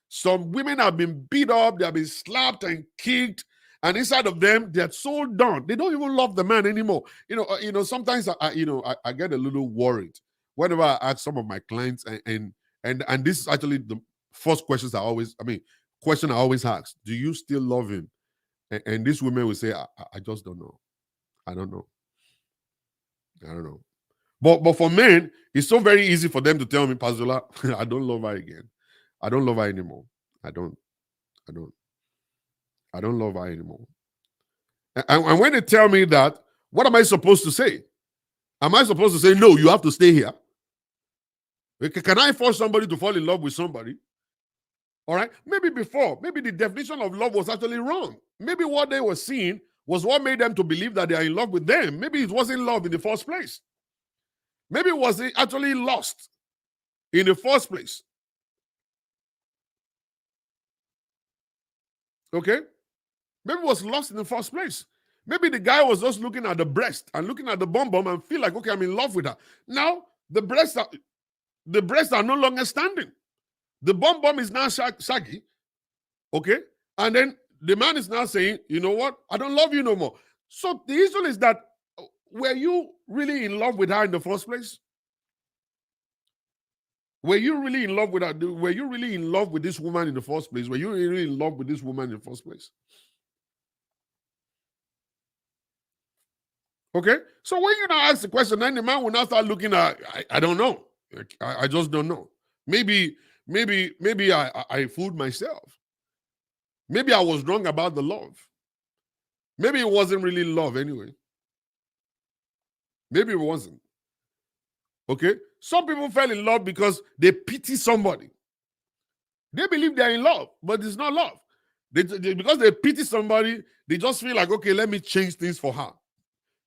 Some women have been beat up, they have been slapped and kicked, and inside of them, they're so done. They don't even love the man anymore. Sometimes I get a little worried whenever I ask some of my clients, and this is actually the first question I always ask: do you still love him? And these women will say, I just don't know. I don't know. But for men, it's so very easy for them to tell me, Pastoral, I don't love her again. I don't love her anymore. I don't love her anymore. And when they tell me that, what am I supposed to say? Am I supposed to say, no, you have to stay here? Can I force somebody to fall in love with somebody? All right. Maybe the definition of love was actually wrong. Maybe what they were seeing was what made them to believe that they are in love with them. Maybe it wasn't love in the first place. Maybe it was actually lost in the first place. Okay? Maybe it was lost in the first place. Maybe the guy was just looking at the breast and looking at the bum and feel like, okay, I'm in love with her. Now, the breasts are no longer standing. The bum is now shaggy. Okay? And then the man is now saying, you know what? I don't love you no more. So the issue is that, were you really in love with her in the first place? Were you really in love with her? Were you really in love with this woman in the first place? Were you really in love with this woman in the first place? Okay? So when you now ask the question, then the man will now start looking at, I don't know. I just don't know. Maybe I fooled myself. Maybe I was wrong about the love. Maybe it wasn't really love anyway. Maybe it wasn't. Okay? Some people fell in love because they pity somebody. They believe they're in love, but it's not love. Because they pity somebody, they just feel like, okay, let me change things for her.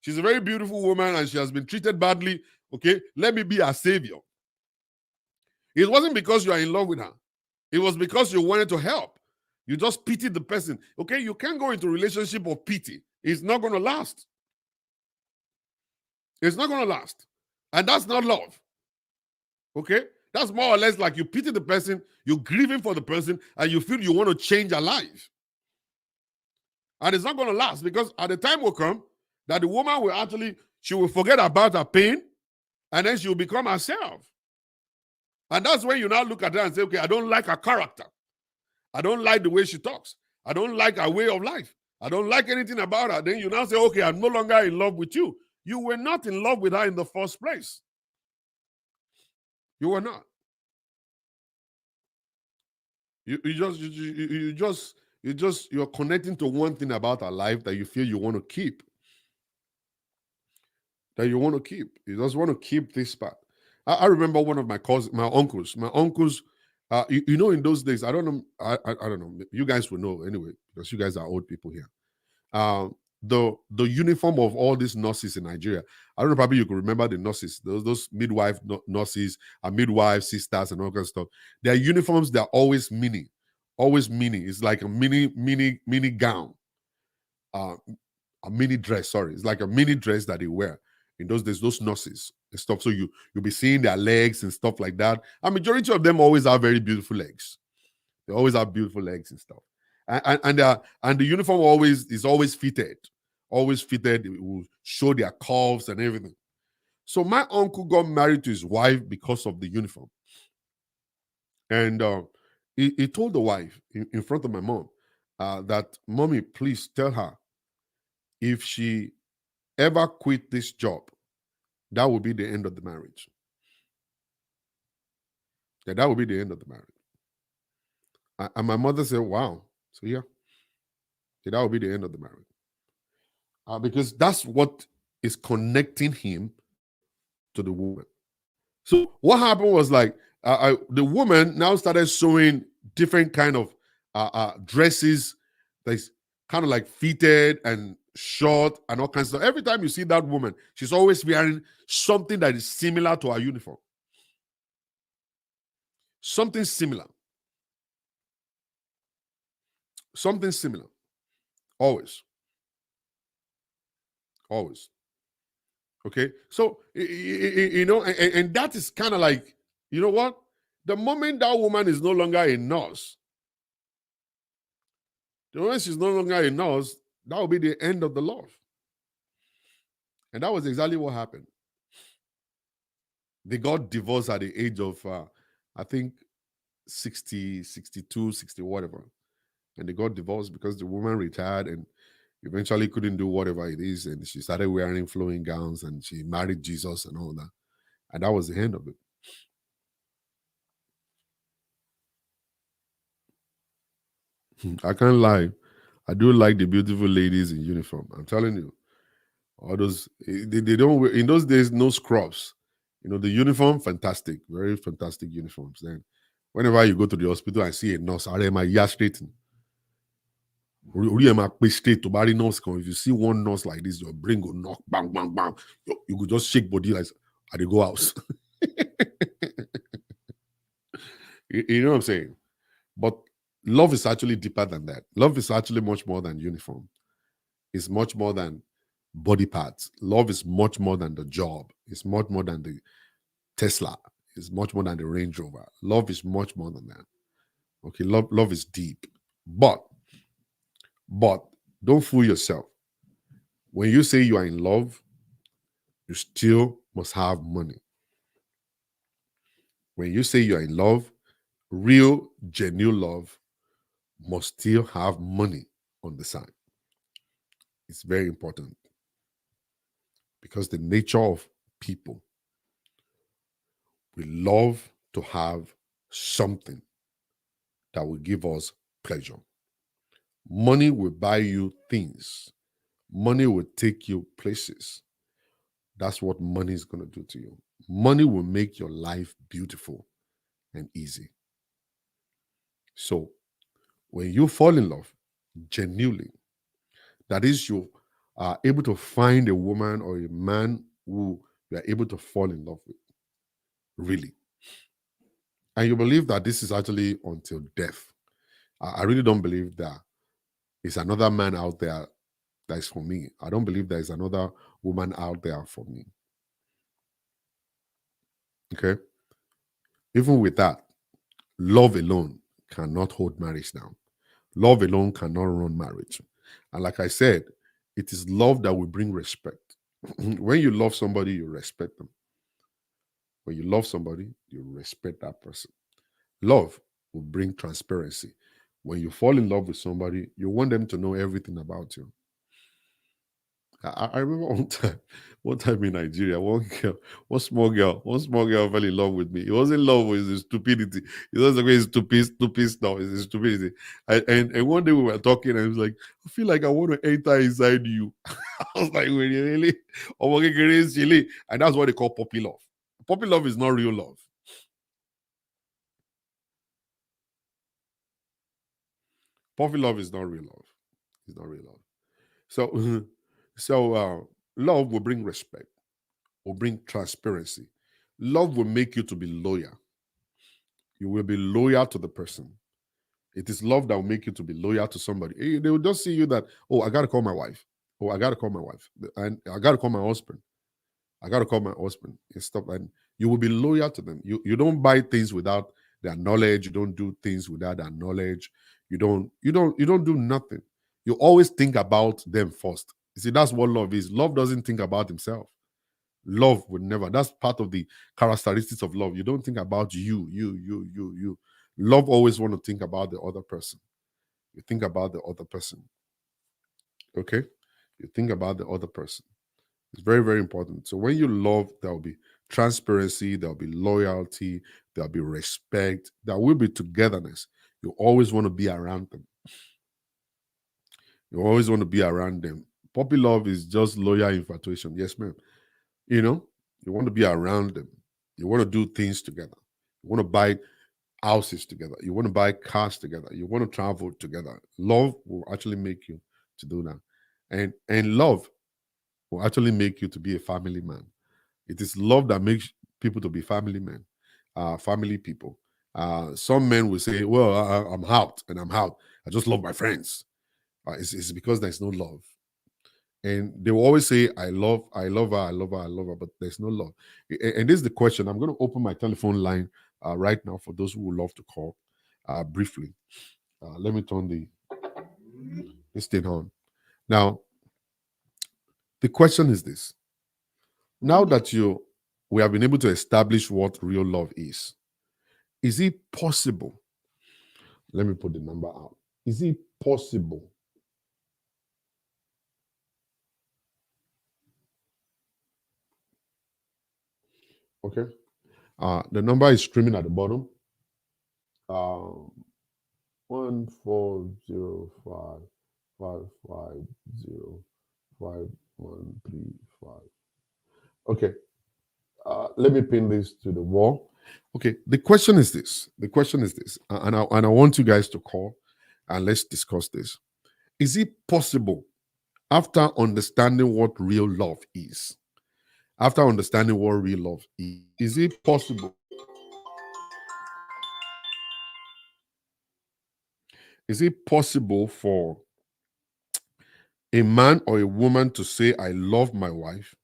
She's a very beautiful woman and she has been treated badly. Okay, let me be her savior. It wasn't because you are in love with her. It was because you wanted to help. You just pitied the person. Okay, you can't go into a relationship of pity. It's not going to last. It's not going to last. And that's not love. Okay? That's more or less like you pity the person, you're grieving for the person, and you feel you want to change her life. And it's not going to last because at the time will come that the woman will she will forget about her pain and then she will become herself. And that's when you now look at her and say, okay, I don't like her character. I don't like the way she talks. I don't like her way of life. I don't like anything about her. Then you now say, okay, I'm no longer in love with you. You were not in love with her in the first place. You were not. You're connecting to one thing about her life that you feel you want to keep. You just want to keep this part. I remember one of my uncles. In those days, I don't know. I don't know. You guys will know anyway because you guys are old people here. The uniform of all these nurses in Nigeria. I don't know. Probably you can remember the nurses. Those midwife nurses, midwife sisters, and all kind of stuff. Their uniforms, they're always mini. Always mini. It's like a mini gown. A mini dress. Sorry, it's like a mini dress that they wear. In those days, those nurses and stuff. So you'll be seeing their legs and stuff like that. A majority of them always have very beautiful legs. They always have beautiful legs and stuff. And the uniform is always fitted. always fitted. It will show their curves and everything. So my uncle got married to his wife because of the uniform. And he told the wife in front of my mom that, Mommy, please tell her if she ever quit this job, that will be the end of the marriage. That will be the end of the marriage. And my mother said, wow. So yeah, that will be the end of the marriage. Because that's what is connecting him to the woman. So what happened was like the woman now started sewing different kind of dresses that's kind of like fitted and short and all kinds of stuff. Every time you see that woman, she's always wearing something that is similar to her uniform. Something similar. Something similar. Always. Always. Okay. So, and that is kind of like, you know what? The moment that woman is no longer a nurse, the moment she's no longer a nurse, that will be the end of the love. And that was exactly what happened. They got divorced at the age of, I think, 60, 62, 60, whatever. And they got divorced because the woman retired and eventually couldn't do whatever it is. And she started wearing flowing gowns and she married Jesus and all that. And that was the end of it. I can't lie. I do like the beautiful ladies in uniform. I'm telling you. All those, they don't wear, in those days, no scrubs. The uniform, fantastic. Very fantastic uniforms. Then whenever you go to the hospital and see a nurse, I am a straight. Straight to body nurse. If you see one nurse like this, your brain go knock, bang, bang, bang. You could just shake body like at the go house. You know what I'm saying? But love is actually deeper than that. Love is actually much more than uniform. It's much more than body parts. Love is much more than the job. It's much more than the Tesla. It's much more than the Range Rover. Love is much more than that. Okay, love is deep. But don't fool yourself. When you say you are in love, you still must have money. When you say you are in love, real, genuine love must still have money on the side. It's very important because the nature of people, we love to have something that will give us pleasure. Money will buy you things. Money will take you places. That's what money is going to do to you. Money will make your life beautiful and easy. So when you fall in love genuinely, that is, you are able to find a woman or a man who you are able to fall in love with, really. And you believe that this is actually until death. I really don't believe that it's another man out there that is for me. I don't believe there is another woman out there for me. Okay? Even with that, love alone cannot hold marriage down. Love alone cannot run marriage. And like I said, it is love that will bring respect. When you love somebody, you respect them. When you love somebody, you respect that person. Love will bring transparency. When you fall in love with somebody, you want them to know everything about you. I remember one time in Nigeria, one small girl fell in love with me. He was in love with his stupidity. He was like, stupid stuff. It's his stupidity. And one day we were talking, and he was like, I feel like I want to enter inside you. I was like, really? And that's what they call puppy love. Puppy love is not real love. Puppy love is not real love. It's not real love. So love will bring respect, will bring transparency. Love will make you to be loyal. You will be loyal to the person. It is love that will make you to be loyal to somebody. They will just see you that, oh, I got to call my wife. Oh, I got to call my wife. And I got to call my husband. I got to call my husband and stuff. And you will be loyal to them. You don't buy things without their knowledge. You don't do things without their knowledge. You don't do nothing. You always think about them first. You see, that's what love is. Love doesn't think about himself. Love would never. That's part of the characteristics of love. You don't think about you. Love always want to think about the other person. You think about the other person. Okay? You think about the other person. It's very, very important. So when you love, there'll be transparency, there'll be loyalty, there'll be respect, there will be togetherness. You always want to be around them. You always want to be around them. Puppy love is just loyal infatuation. Yes, ma'am. You know, you want to be around them. You want to do things together. You want to buy houses together. You want to buy cars together. You want to travel together. Love will actually make you to do that. And love will actually make you to be a family man. It is love that makes people to be family men, family people. Some men will say, "Well, I'm out, and I'm out. I just love my friends." It's because there's no love, and they will always say, I love her, I love her, I love her," but there's no love. And this is the question. I'm going to open my telephone line right now for those who would love to call briefly. Let me turn this thing on. Now, the question is this: now that we have been able to establish what real love is it possible? Let me put the number out. Is it possible? Okay. The number is screaming at the bottom. 14055505135. Okay. Let me pin this to the wall. Okay. The question is this. And I want you guys to call and let's discuss this. Is it possible, after understanding what real love is, is it possible? Is it possible for a man or a woman to say, I love my wife?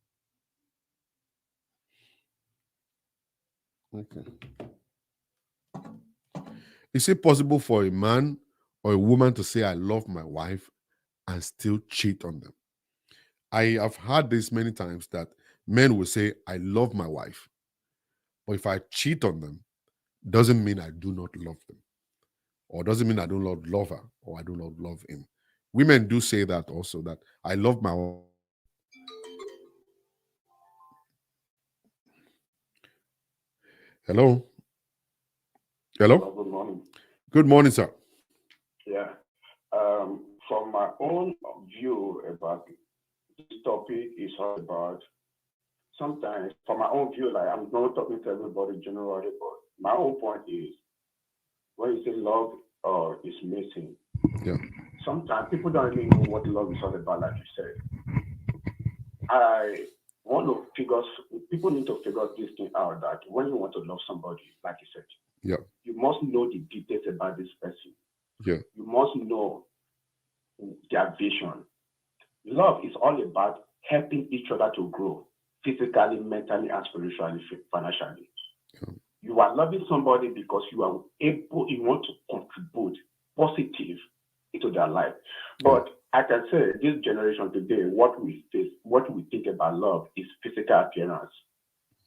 Okay. Is it possible for a man or a woman to say, I love my wife and still cheat on them? I have heard this many times that men will say, I love my wife, but if I cheat on them, doesn't mean I do not love them, or doesn't mean I do not love her, or I do not love him. Women do say that also, that I love my wife. Hello? Hello? Well, good morning. Good morning, sir. Yeah. From my own view about this topic is all about sometimes from my own view, like I'm not talking to everybody generally, but my own point is when you say love is missing, Yeah. sometimes people don't really know what love is all about, like you said. I want to people need to figure this thing out that when you want to love somebody, like you said, Yeah. you must know the details about this person. Yeah. You must know their vision. Love is all about helping each other to grow physically, mentally, and spiritually, financially. Yeah. You are loving somebody because you want to contribute positive into their life. But I can say this generation today, what we think about love is physical appearance,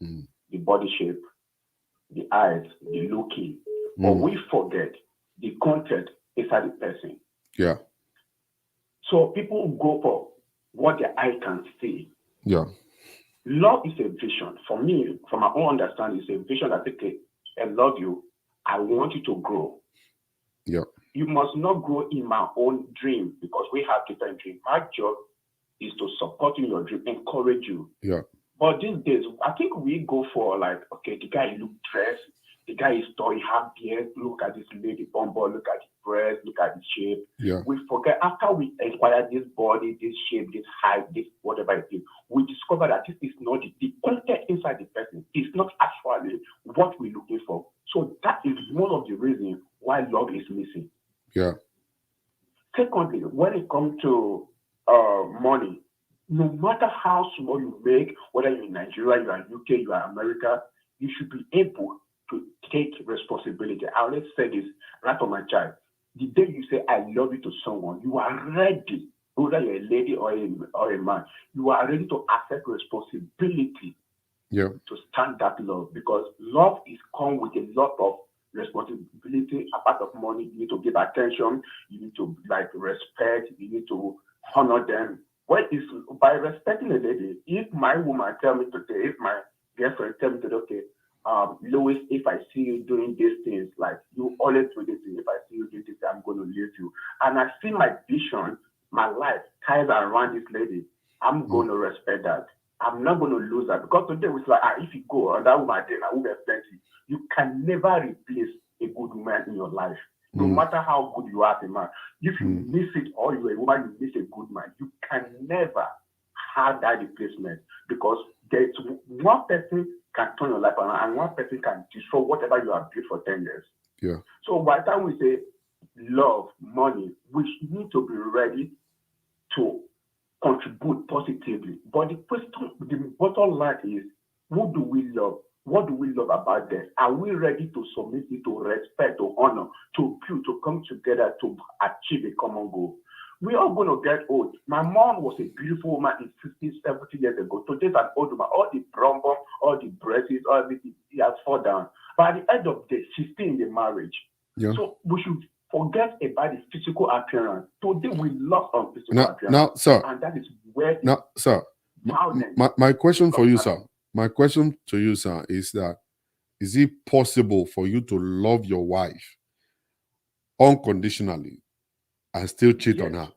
the body shape, the eyes, the looking. But we forget the content inside the person. Yeah. So people go for what their eye can see. Yeah. Love is a vision. For me, from my own understanding, it's a vision that, okay, I love you. I want you to grow. Yeah. You must not grow in my own dream because we have different dreams. My job is to support you in your dream, encourage you. Yeah. But these days, I think we go for like, okay, the guy look dressed, the guy is tall, he have beard, look at this lady bumble, look at the breast, look at the shape. Yeah. We forget after we acquire this body, this shape, this height, this whatever it is, we discover that this is not the content inside the person. It's not actually what we're looking for. So that is one of the reasons why love is missing. Yeah. Secondly, when it comes to money, no matter how small you make, whether you're in Nigeria, you are in UK, you are in America, you should be able to take responsibility. I always say this right from my child. The day you say I love you to someone, you are ready whether you're a lady or a man, you are ready to accept responsibility Yeah. to stand that love, because love is come with a lot of responsibility. Apart of money, you need to give attention, you need to like respect, you need to honor them. Well, is by respecting a lady, if my woman tell me today, if my girlfriend tell me today, okay, Louis, if I see you doing these things, like you always do this thing, if I see you doing this, I'm going to leave you. And I see my vision, my life ties around this lady, I'm going to respect that. I'm not going to lose that, because today we say, if you go and that woman, then I will get plenty. You can never replace a good woman in your life, no matter how good you are as a man. If you miss it, or you're a woman, you miss a good man, you can never have that replacement, because there's one person can turn your life around, and one person can destroy whatever you have built for 10 years. Yeah. So by the time we say love, money, we need to be ready to contribute positively. But the question, the bottom line is, who do we love? What do we love about them? Are we ready to submit, to respect, to honor, to build, to come together to achieve a common goal? We are going to get old. My mom was a beautiful woman in 60, 70 years ago. Today's an old woman. All the brumbum, all the breasts, all everything, it has fallen down. But at the end of the day, she's still in the marriage. Yeah. So we should forget about the physical appearance. Today we lost on physical appearance. Now, sir. And that is where now, sir. My question for you, sir. My question to you, sir, is that is it possible for you to love your wife unconditionally and still cheat on her?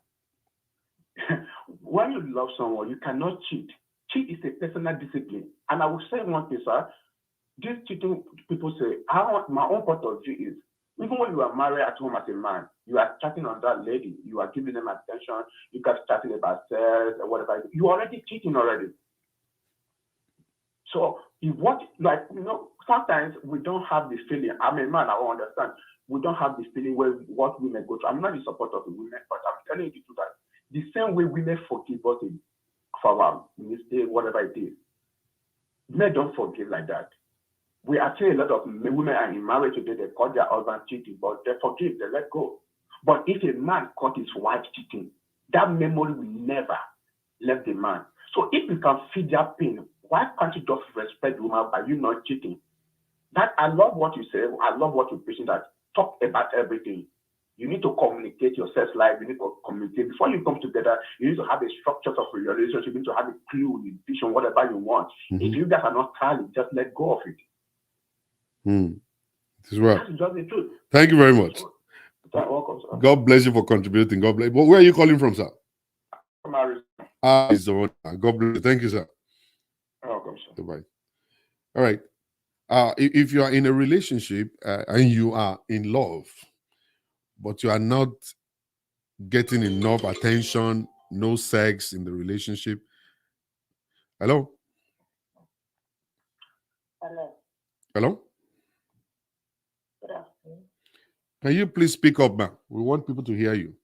When you love someone, you cannot cheat. Cheat is a personal discipline. And I will say one thing, sir. This cheating, people say, my own point of view is, even when you are married at home as a man, you are chatting on that lady, you are giving them attention, you guys chatting about sex or whatever, you are already cheating already. So if what, like, sometimes we don't have this feeling. I'm a man, I will understand. We don't have this feeling where what women go through. I'm not in support of the women, but I'm telling you the truth that the same way women forgive us for our mistake, whatever it is, men don't forgive like that. We are seeing a lot of women are in marriage today, they caught their husband cheating, but they forgive, they let go. But if a man caught his wife cheating, that memory will never leave the man. So if you can feel that pain, why can't you just respect the woman by you not cheating? That I love what you say, I love what you're preaching, that talk about everything. You need to communicate your sex life, you need to communicate. Before you come together, you need to have a structure of your relationship, you need to have a clue, a vision, whatever you want. If you guys are not tired, just let go of it. This is right. That's just the truth. Thank you very much. Welcome, sir. God bless you for contributing. God bless. But where are you calling from, sir? From Arizona. God bless you. Thank you, sir. Welcome, sir. Goodbye. All right. If you are in a relationship and you are in love, but you are not getting enough attention, no sex in the relationship. Hello? Hello. Hello? Good afternoon. Can you please speak up, man? We want people to hear you.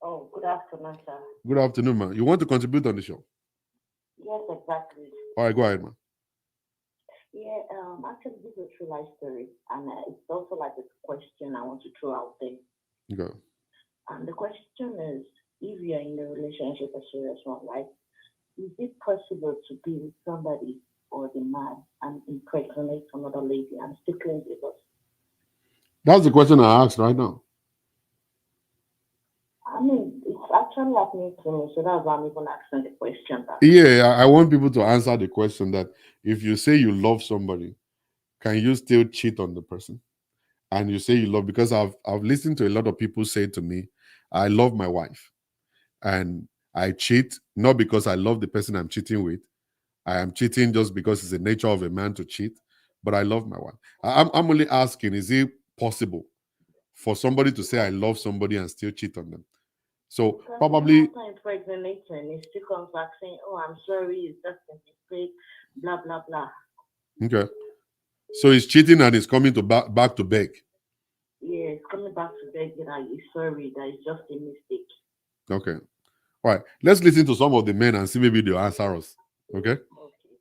Oh, good afternoon, sir. Good afternoon, man. You want to contribute on the show? Yes, exactly. All right, go ahead, man. Yeah, actually, this is a true life story, and it's also like a question I want to throw out there. Okay. And the question is, if you're in a relationship, a serious one, right? Is it possible to be with somebody or the man and impregnate another lady and still claim divorce? That's the question I asked right now. I mean, it's actually happening to me, so that's why I'm even asking the question. Yeah, I want people to answer the question that if you say you love somebody, can you still cheat on the person? And you say you love, because I've listened to a lot of people say to me, I love my wife and I cheat not because I love the person I'm cheating with. I am cheating just because it's the nature of a man to cheat, but I love my wife. I'm only asking, is it possible for somebody to say I love somebody and still cheat on them? So because probably after impregnating, it still comes back saying, "Oh, I'm sorry, it's just a mistake," blah blah blah. okay. So he's cheating and he's coming to back to beg. Yeah, it's coming back to beg that he's sorry, that it's just a mistake. Okay. All right. Let's listen to some of the men and see maybe they'll answer us. Okay. Okay,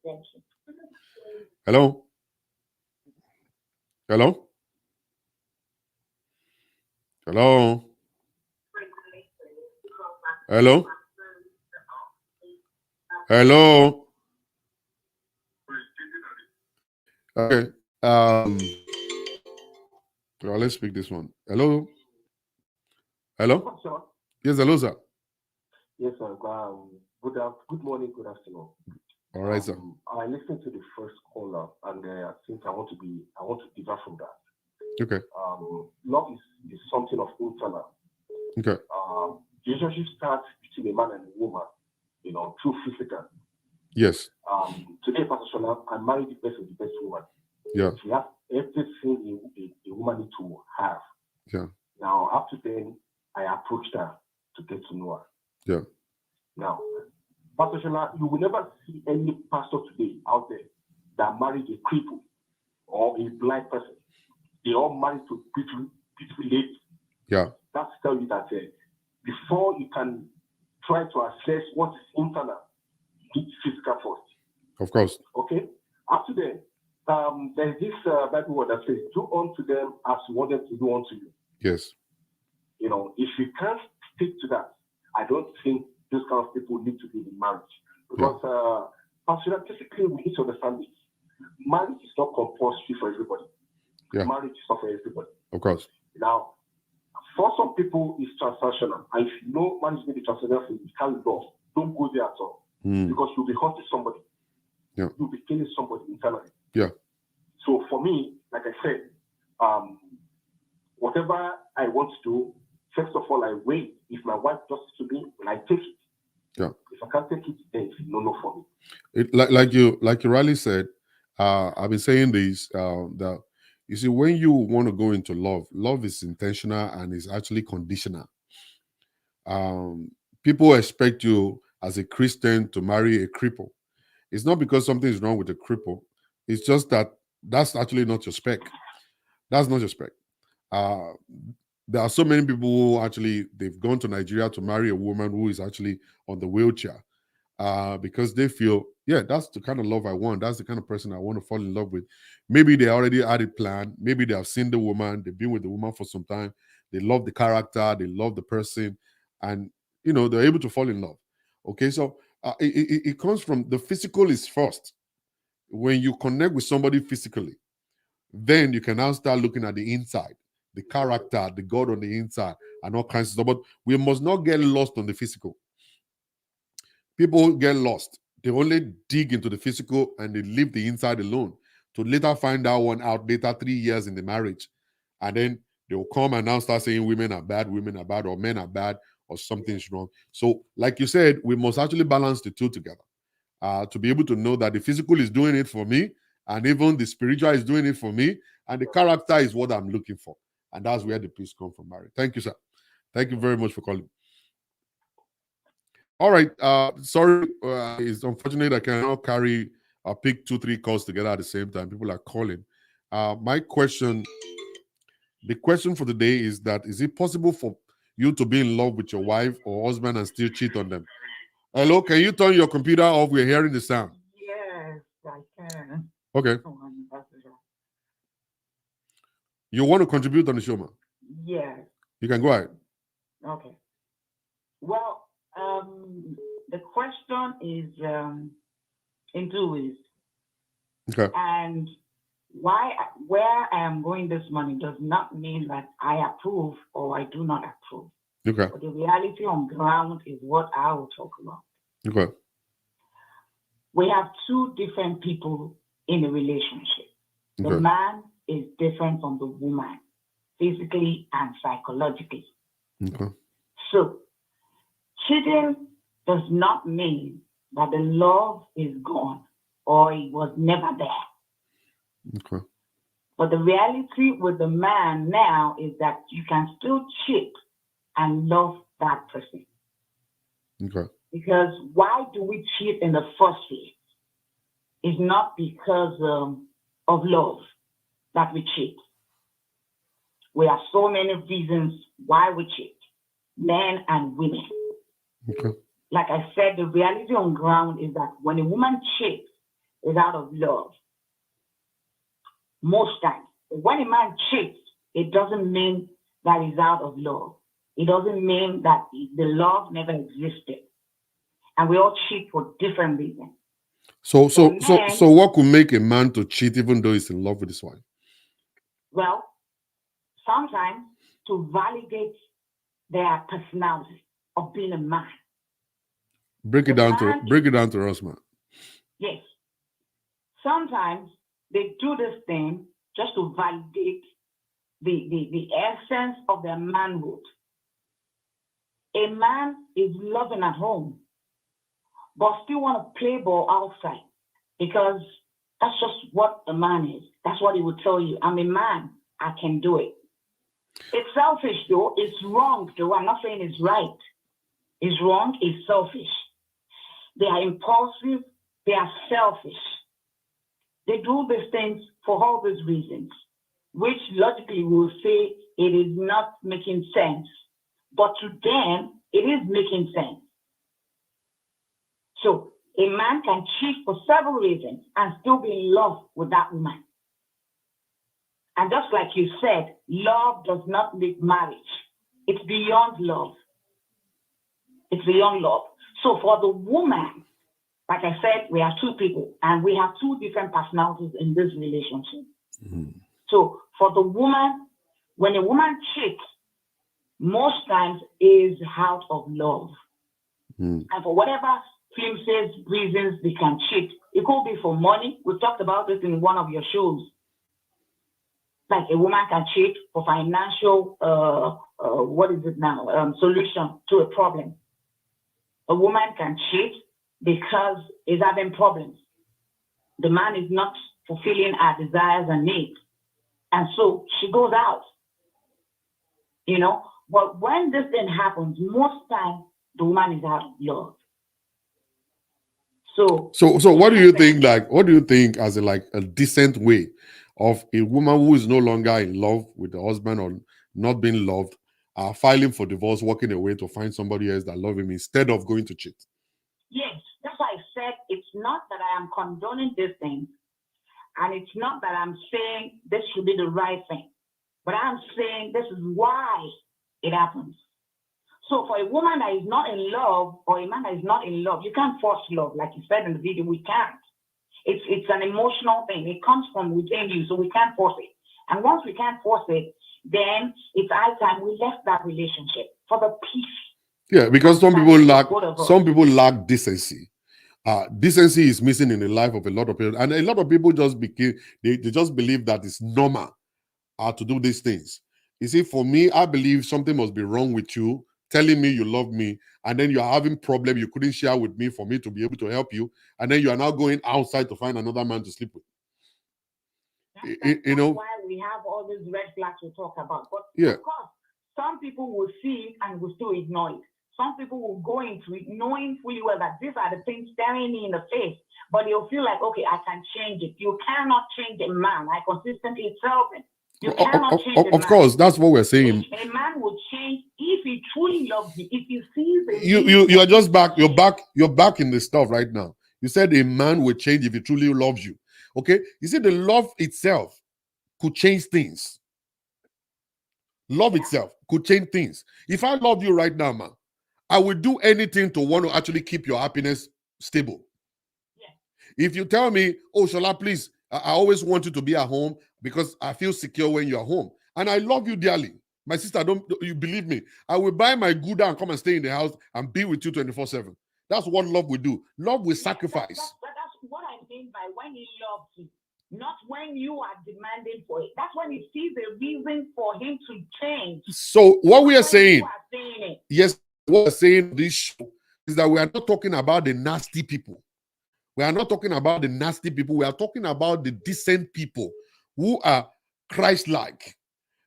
thank you. Hello. Hello. Hello. Hello? Hello? Okay. Well, let's pick this one. Hello? Hello? Sir. Yes, hello, sir. Yes, sir. Good morning, good afternoon. All right, sir. I listened to the first caller, and I think I want to differ from that. Okay. Love is something of internal. Okay. Relationship starts between a man and a woman, through physical. Yes. Today, Pastor Shola, I married the best of the best woman. Yeah. She has everything a woman needs to have. Yeah. Now, after then, I approached her to get to know her. Yeah. Now, Pastor Shola, you will never see any pastor today out there that married a cripple or a blind person. They all married to beautiful ladies. Yeah. That's to tell you that before you can try to assess what is internal, you need physical first. Of course. Okay? After then, there's this Bible word that says, do unto them as you want them to do unto you. Yes. If you can't stick to that, I don't think those kind of people need to be in marriage. Because, basically, we need to understand this. Marriage is not compulsory for everybody. Yeah. Marriage is not for everybody. Of course. Now, for some people, it's transactional. And if you know marriage may be transactional, you can't go. Don't go there at all. Because you'll be hurting somebody. Yeah. You'll be killing somebody internally. Yeah. So for me, like I said, whatever I want to do, first of all, I wait. If my wife does it to me, I take it. Yeah. If I can't take it, then it's no for me. It like you rightly said, I've been saying this, that you see, when you want to go into love is intentional and is actually conditional. People expect you as a Christian to marry a cripple. It's not because something is wrong with a cripple. It's just that that's actually not your spec. That's not your spec. There are so many people who actually, they've gone to Nigeria to marry a woman who is actually on the wheelchair, because they feel, yeah, that's the kind of love I want. That's the kind of person I want to fall in love with. Maybe they already had it planned. Maybe they have seen the woman. They've been with the woman for some time. They love the character. They love the person. And, they're able to fall in love. Okay, so it comes from the physical is first. When you connect with somebody physically, then you can now start looking at the inside, the character, the God on the inside, and all kinds of stuff. But we must not get lost on the physical. People get lost. They only dig into the physical and they leave the inside alone to later find out later 3 years in the marriage. And then they will come and now start saying women are bad, or men are bad, or something's wrong. So, like you said, we must actually balance the two together, to be able to know that the physical is doing it for me, and even the spiritual is doing it for me, and the character is what I'm looking for. And that's where the peace comes from marriage. Thank you, sir. Thank you very much for calling. All right. Sorry, it's unfortunate I cannot pick 2-3 calls together at the same time. People are calling. The question for the day is that, is it possible for you to be in love with your wife or husband and still cheat on them? Hello, can you turn your computer off? We're hearing the sound. Yes, I can. Okay. You want to contribute on the show, man? Yes. You can go ahead. Okay. Well, the question is in two ways. Okay. And where I am going this morning does not mean that I approve or I do not approve. Okay. But the reality on ground is what I will talk about. Okay. We have two different people in a relationship. Okay. The man is different from the woman, physically and psychologically. Okay. So, cheating does not mean that the love is gone or it was never there. Okay. But the reality with the man now is that you can still cheat and love that person. Okay. Because why do we cheat in the first place? It's not because of love that we cheat. We have so many reasons why we cheat, men and women. Okay. Like I said, the reality on ground is that when a woman cheats, it's out of love. Most times. When a man cheats, it doesn't mean that he's out of love. it doesn't mean that the love never existed. And we all cheat for different reasons. So men, what could make a man to cheat even though he's in love with his wife? Well, sometimes to validate their personality of being a man. Break it down to us, man. Yes. Sometimes they do this thing just to validate the essence of their manhood. A man is loving at home, but still want to play ball outside because that's just what a man is. That's what he would tell you. I'm a man. I can do it. It's selfish, though. It's wrong, though. I'm not saying it's right. It's wrong. It's selfish. They are impulsive. They are selfish. They do these things for all these reasons, which logically will say it is not making sense. But to them, it is making sense. So a man can cheat for several reasons and still be in love with that woman. And just like you said, love does not make marriage. It's beyond love. It's beyond love. So for the woman, like I said, we are two people and we have two different personalities in this relationship. Mm-hmm. So for the woman, when a woman cheats, most times is out of love. Mm-hmm. And for whatever film says reasons they can cheat, it could be for money. We talked about this in one of your shows. Like a woman can cheat for financial, solution to a problem. A woman can cheat because he's having problems. The man is not fulfilling her desires and needs. And so she goes out. But when this thing happens, most times the woman is out of love. So what do you think? What do you think as a decent way of a woman who is no longer in love with the husband or not being loved, filing for divorce, walking away to find somebody else that loves him instead of going to cheat? Yes, that's why I said it's not that I am condoning this thing, and it's not that I'm saying this should be the right thing, but I'm saying this is why it happens. So for a woman that is not in love or a man that is not in love, you can't force love. Like you said in the video, we can't. It's an emotional thing. It comes from within you, so we can't force it. And once we can't force it, then it's high time we left that relationship for the peace. Yeah, because some people lack decency. Decency is missing in the life of a lot of people, and a lot of people just they just believe that it's normal to do these things. You see, for me, I believe something must be wrong with you, telling me you love me, and then you're having problem you couldn't share with me for me to be able to help you, and then you are now going outside to find another man to sleep with. That's why we have all these red flags we talk about. But yeah, of course, some people will see it and will still ignore it. Some people will go into it knowing fully well that these are the things staring me in the face, but they'll feel like, okay, I can change it. You cannot change a man. I consistently tell them. You cannot change a man. Of course, that's what we're saying. A man will change if he truly loves you. If he sees you are just back. You're back in the stuff right now. You said a man will change if he truly loves you. Okay, you see, the love itself could change things. Love itself could change things. If I love you right now, man, I will do anything to want to actually keep your happiness stable. Yeah. If you tell me, oh, Shola, please, I always want you to be at home because I feel secure when you're home. And I love you dearly. My sister, you believe me. I will buy my Gouda and come and stay in the house and be with you 24/7. That's what love will do. Love will sacrifice. That's what I mean by when he loves you. Not when you are demanding for it. That's when he sees a reason for him to change. So what we are saying, yes, what we're saying this show is that we are not talking about the nasty people. We are not talking about the nasty people. We are talking about the decent people who are Christ-like,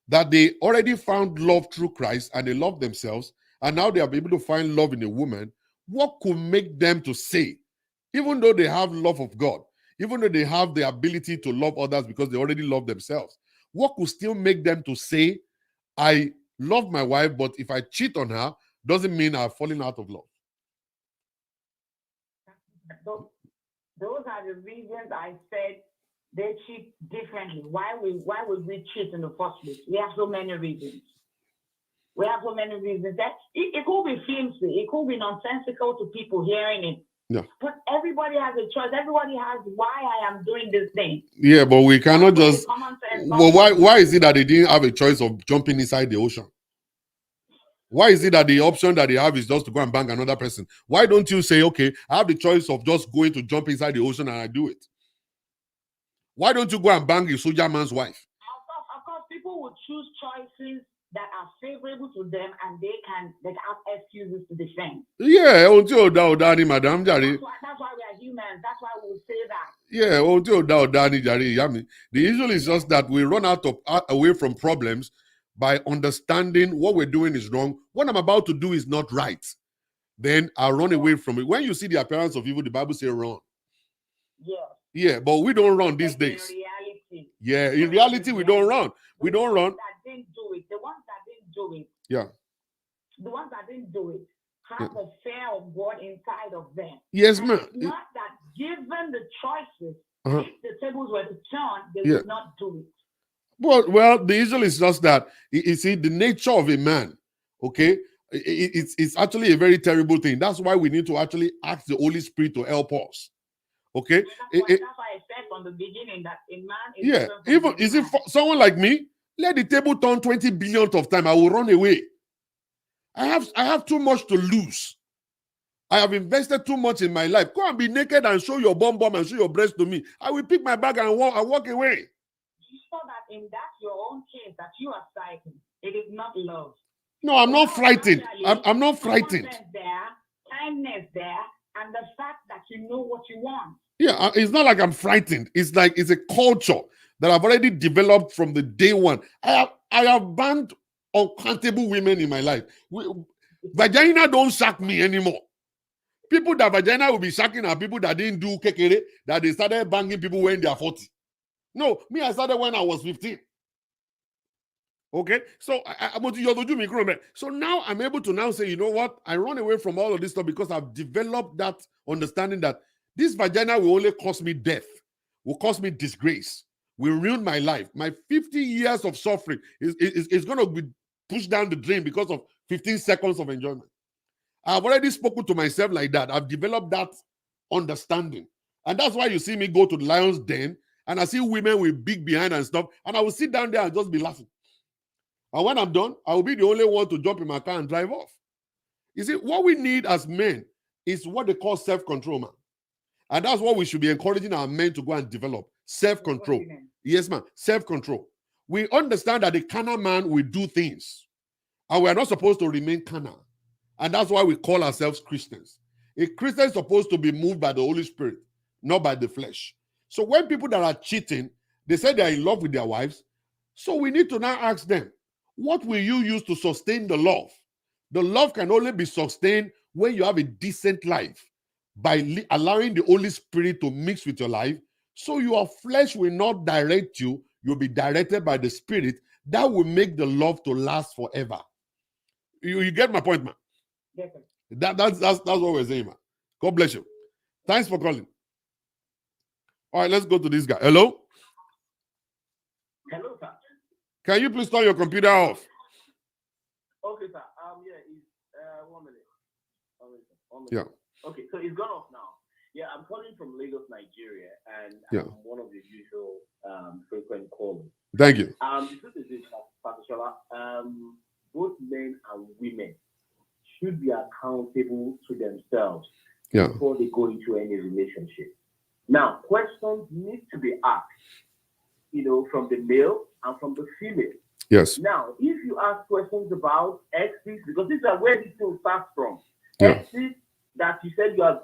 that they already found love through Christ and they love themselves, and now they are able to find love in a woman. What could make them to say, even though they have love of God, even though they have the ability to love others because they already love themselves, what could still make them to say, I love my wife, but if I cheat on her, doesn't mean I've fallen out of love? Those are the reasons I said they cheat differently. Why would we cheat in the first place? We have so many reasons. We have so many reasons. That it could be flimsy, it could be nonsensical to people hearing it. Yeah. But everybody has a choice. Everybody has why I am doing this thing. Yeah, but we cannot just. Well, why is it that they didn't have a choice of jumping inside the ocean? Why is it that the option that they have is just to go and bang another person? Why don't you say, okay, I have the choice of just going to jump inside the ocean and I do it? Why don't you go and bang a soldier man's wife? Of course, people will choose choices that are favorable to them and they have excuses to defend. Yeah, madam. That's why we are humans. That's why we'll say that. Yeah, the issue is just that we run away from problems by understanding what we're doing is wrong. What I'm about to do is not right. Then I run away from it. When you see the appearance of evil, the Bible says run. Yeah. Yeah, but we don't run these days. In reality. Yeah, in reality, we don't run. We don't run. That didn't do it. The ones that didn't do it. Yeah. The ones that didn't do it have the fear of God inside of them. Yes, ma'am. It's not that given the choices, if the tables were to turn, they would not do it. Well, the issue is just that you see the nature of a man. Okay, it's actually a very terrible thing. That's why we need to actually ask the Holy Spirit to help us. Okay, that's why I said from the beginning that a man is even is it for someone like me? Let the table turn 20 billionth of time, I will run away. I have too much to lose. I have invested too much in my life. Go and be naked and show your bum and show your breast to me. I will pick my bag and walk away. You saw that in that your own case that you are frightened. It is not love. No, I'm not frightened. I'm not frightened. There, kindness there, and the fact that you know what you want. Yeah, it's not like I'm frightened. It's like it's a culture that I've already developed from the day one. I have banned uncountable women in my life. Vagina don't shock me anymore. People that vagina will be shocking are people that didn't do kekere, that they started banging people when they are 40. No, me, I started when I was 15. Okay, so so now I'm able to now say, you know what? I run away from all of this stuff because I've developed that understanding that this vagina will only cost me death, will cost me disgrace, will ruin my life. My 50 years of suffering is going to be pushed down the drain because of 15 seconds of enjoyment. I've already spoken to myself like that. I've developed that understanding. And that's why you see me go to the lion's den and I see women with big behind and stuff, and I will sit down there and just be laughing. And when I'm done, I will be the only one to jump in my car and drive off. You see, what we need as men is what they call self-control, man. And that's what we should be encouraging our men to go and develop. Self-control. Yes, man. Self-control. We understand that the carnal man will do things. And we are not supposed to remain carnal. And that's why we call ourselves Christians. A Christian is supposed to be moved by the Holy Spirit, not by the flesh. So when people that are cheating, they say they are in love with their wives. So we need to now ask them, what will you use to sustain the love? The love can only be sustained when you have a decent life by allowing the Holy Spirit to mix with your life. So your flesh will not direct you. You'll be directed by the Spirit. That will make the love to last forever. You get my point, man? Yes, That's what we're saying, man. God bless you. Thanks for calling. All right, let's go to this guy. Hello? Hello, sir. Can you please turn your computer off? Okay, sir. It's 1 minute. 1 minute. Yeah. Okay, so it's gone off now. Yeah, I'm calling from Lagos, Nigeria, and I'm one of the usual frequent callers. Thank you. The truth is this, Pastoral, both men and women should be accountable to themselves before they go into any relationship. Now, questions need to be asked, from the male and from the female. Yes. Now, if you ask questions about exes, because this is where this thing starts from. Exes that you said you're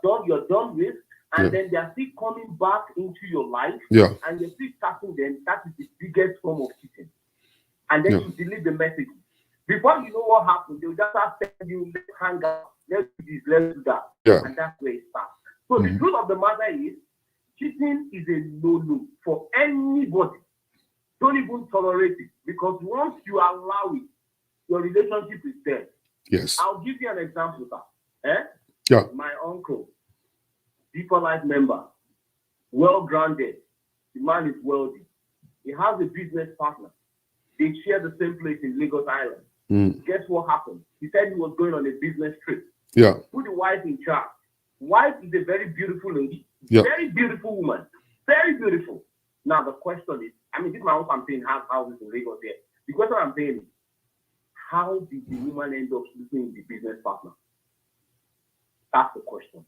done with, and then they're still coming back into your life, and you're still starting them, that is the biggest form of cheating. And then you delete the messages. Before you know what happened, they'll just start telling you, let's hang out, let's do this, let's do that. And that's where it starts. So the truth of the matter is, cheating is a no-no for anybody. Don't even tolerate it, because once you allow it, your relationship is dead. Yes. I'll give you an example, sir. My uncle, Deeper Life member, well-grounded. The man is wealthy. He has a business partner. They share the same place in Lagos Island. Guess what happened? He said he was going on a business trip. Yeah. Put the wife in charge. Wife is a very beautiful lady. Yeah. Very beautiful woman. Very beautiful. Now the question is, I mean, this is my own campaign, houses in Lagos there. The question I'm saying is, how did the woman end up sleeping with the business partner? That's the question.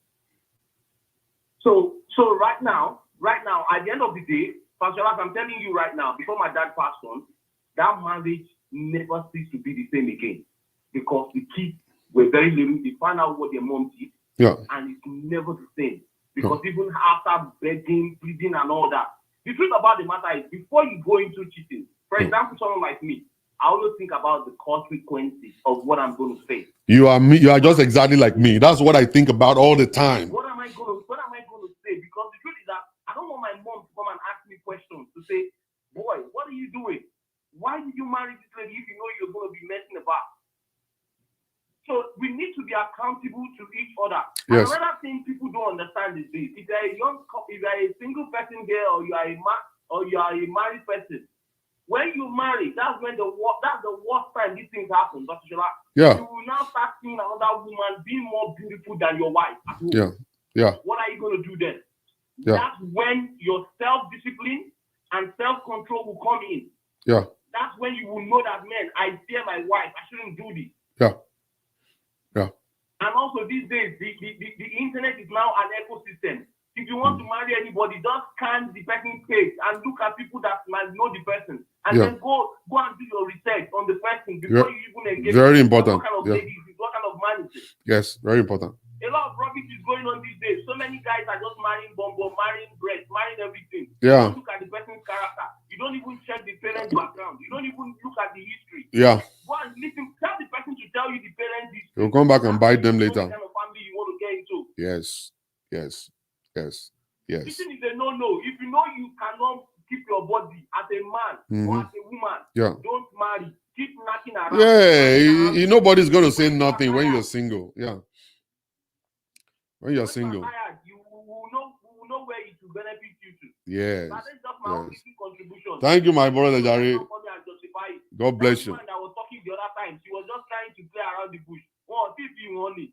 So right now, at the end of the day, Pastoral, I'm telling you right now, before my dad passed on, that marriage never ceased to be the same again. Because the kids were very little, they found out what their mom did, and it's never the same. Because even after begging, pleading, and all that, the truth about the matter is, before you go into cheating, for example, someone like me, I always think about the consequences of what I'm going to face. You are just exactly like me. That's what I think about all the time. What am I going to say? Because the truth is that I don't want my mom to come and ask me questions to say, boy, what are you doing? Why did you marry this lady if you know you're going to be messing about? So we need to be accountable to each other. Yes. And another thing people don't understand is this: if you're a single person here, or you are a married person, when you marry, that's the worst time these things happen. Dr. Shola. Yeah. You will now start seeing another woman being more beautiful than your wife at home. Yeah. Yeah. What are you going to do then? Yeah. That's when your self-discipline and self-control will come in. Yeah. That's when you will know that, man, I fear my wife. I shouldn't do this. Yeah. Yeah. And also these days, the internet is now an ecosystem. If you want to marry anybody, just scan the person's page and look at people that might know the person, and then go and do your research on the person before you even engage. Very important. What kind of lady is it? What kind of man is it? Yes, very important. A lot of rubbish is going on these days. So many guys are just marrying bongo, marrying bread, marrying everything. Yeah. You don't look at the person's character. You don't even check the parents' background. You don't even look at the history. Yeah. Go and listen. Tell the person to tell you the parents' history. You'll come back and bite them later. What kind of family you want to get into? Yes. Yes. Yes. Yes. Cheating is a no-no. If you know you cannot keep your body as a man or as a woman, don't marry. Keep knocking around. Yeah, nobody's going to say nothing when you're single. Yeah. When you're single. You will know where it will benefit you to. Yes. That is just my own contribution. Thank you, my brother Jare. God bless you. I was talking the other time. She was just trying to play around the bush. Oh, if you want it.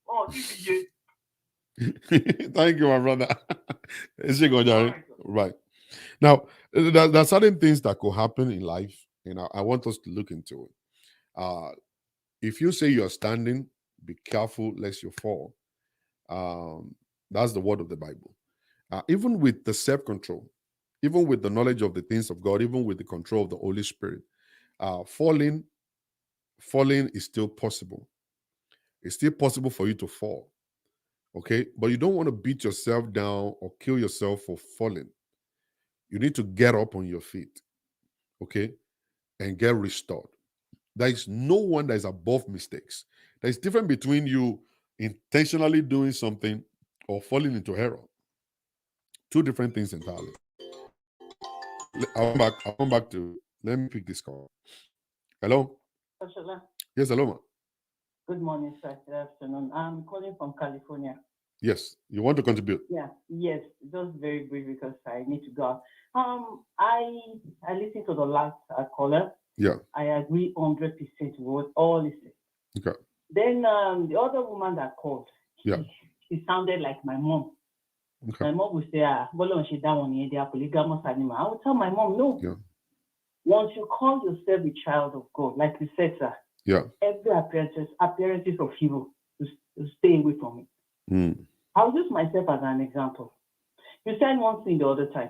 Oh, if you Thank you, my brother. Right. Now, there are certain things that could happen in life, and I want us to look into it. If you say you're standing, be careful lest you fall. That's the word of the Bible. Even with the self-control, even with the knowledge of the things of God, even with the control of the Holy Spirit, falling is still possible. It's still possible for you to fall. Okay, but you don't want to beat yourself down or kill yourself for falling. You need to get up on your feet, okay, and get restored. There is no one that is above mistakes. There is difference between you intentionally doing something or falling into error. Two different things entirely. I'll come back to, let me pick this call. Hello? Shola. Yes, hello, ma. Good morning, sir. Good afternoon. I'm calling from California. Yes, you want to contribute? Yeah, yes, just very brief because I need to go. I listened to the last caller. Yeah. I agree 100% with all he said. Okay. Then the other woman that called, she sounded like my mom. Okay. My mom would say, they are polygamous animal. I would tell my mom, no. Yeah. Once you call yourself a child of God, like you said, sir, every appearances of evil, to stay away from it. I'll use myself as an example. You said one thing the other time,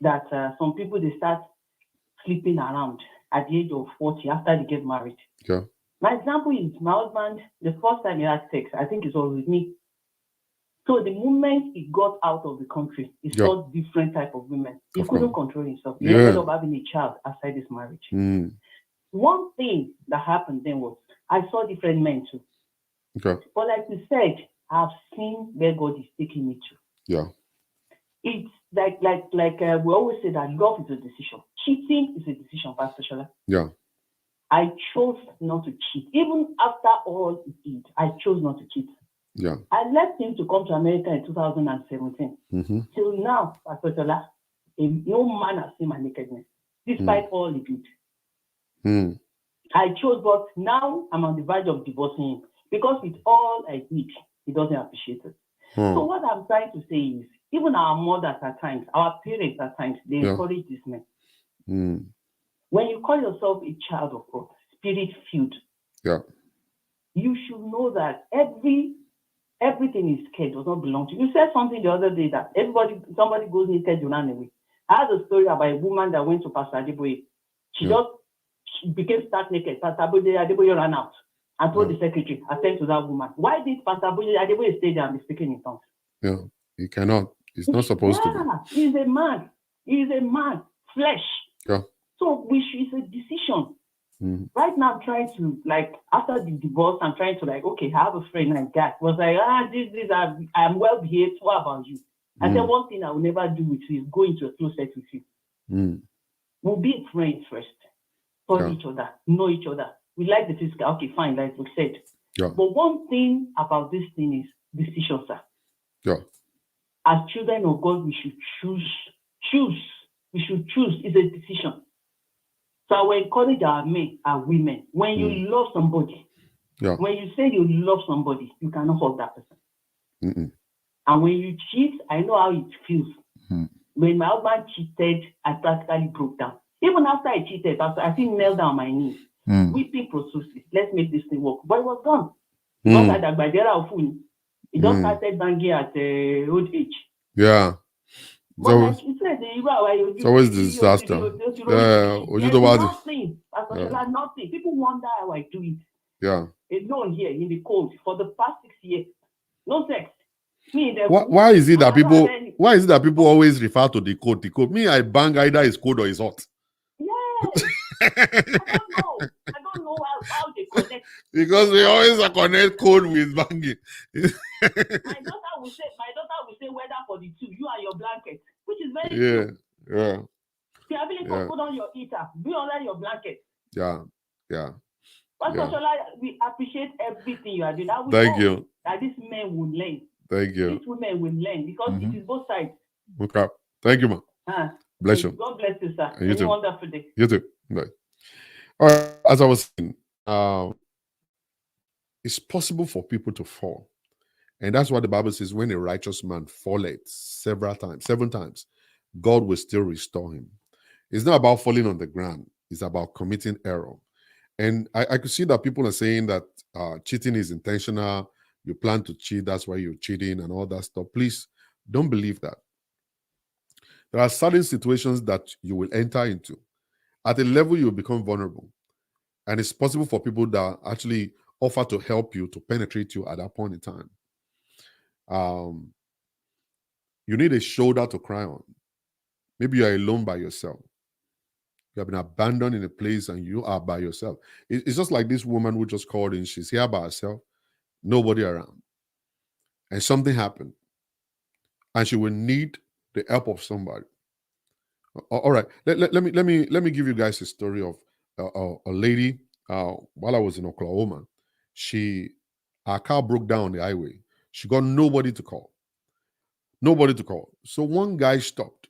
that some people, they start sleeping around at the age of 40 after they get married. Yeah. My example is my husband, the first time he had sex, I think it was with me. So the moment he got out of the country, he saw different type of women. He couldn't control himself. He ended up having a child outside this marriage. One thing that happened then was I saw different men too. Okay. But like you said, I've seen where God is taking me to. Yeah. It's like we always say that love is a decision. Cheating is a decision, Pastor Shola. Yeah. I chose not to cheat. Even after all he did, I chose not to cheat. Yeah. I left him to come to America in 2017. Till now, Pastor Shola, no man has seen my nakedness, despite all he did. I chose, but now I'm on the verge of divorcing him because with all I did, he doesn't appreciate it. So what I'm trying to say is, even our mothers at times, our parents at times, they encourage this man. When you call yourself a child of God, spirit-filled, you should know that everything is scared does not belong to you. You said something the other day that somebody goes naked, you run away. I had a story about a woman that went to Pastor Adeboye. She became stark naked. Pastor Adeboye ran out and told the secretary, attend to that woman. Why did Pastor Adeboye stay there and be speaking in tongues? Yeah, he cannot. He's not supposed to be. He's a man. He's a man. Flesh. Yeah. So it's a decision. Right now, I'm trying to, like, after the divorce, I'm trying to, like, okay, I have a friend like that. Was like, I'm well behaved. What about you? I said, one thing I will never do with you is go into a closet with you. We'll be friends first. Follow each other. Know each other. We like the physical. Okay, fine, like we said. Yeah. But one thing about this thing is decision, sir. Yeah. As children of God, we should choose. We should choose. It's a decision. So I will encourage our men, our women. When you love somebody, when you say you love somebody, you cannot hurt that person. And when you cheat, I know how it feels. When my husband cheated, I practically broke down. Even after I cheated, I think knelt down on my knees, weeping profusely. Let's make this thing work. But it was gone. Because I it just started banging at old age. Yeah. But like you said, it's always disaster. Nothing. Nothing. People wonder how I do it. Yeah. Alone here in the cold for the past 6 years. No sex. Why is it that people always refer to the code? The code. Me, I bang either it's cold or it's hot. Yes. I don't know how they connect. Because we always connect code with banging. My daughter will say weather for the two, you and your blanket, which is very true. Yeah. The ability to put on your heater, be under your blanket. Yeah. Pastor Shola, we appreciate everything you are doing. Thank you. That these men will learn. Thank you. These women will learn because it is both sides. Okay. Thank you, man. Bless you. God bless you, sir. You too. Wonderful day. You too. Bye. All right. As I was saying, it's possible for people to fall. And that's what the Bible says, when a righteous man falleth seven times, God will still restore him. It's not about falling on the ground. It's about committing error. And I could see that people are saying that cheating is intentional. You plan to cheat. That's why you're cheating and all that stuff. Please don't believe that. There are certain situations that you will enter into. At a level, you'll become vulnerable. And it's possible for people that actually offer to help you, to penetrate you at that point in time. You need a shoulder to cry on. Maybe you're alone by yourself. You have been abandoned in a place and you are by yourself. It's just like this woman who just called in. She's here by herself, nobody around. And something happened. And she will need the help of somebody. All right. Let me give you guys a story of a lady while I was in Oklahoma. Her car broke down on the highway. She got nobody to call. So one guy stopped.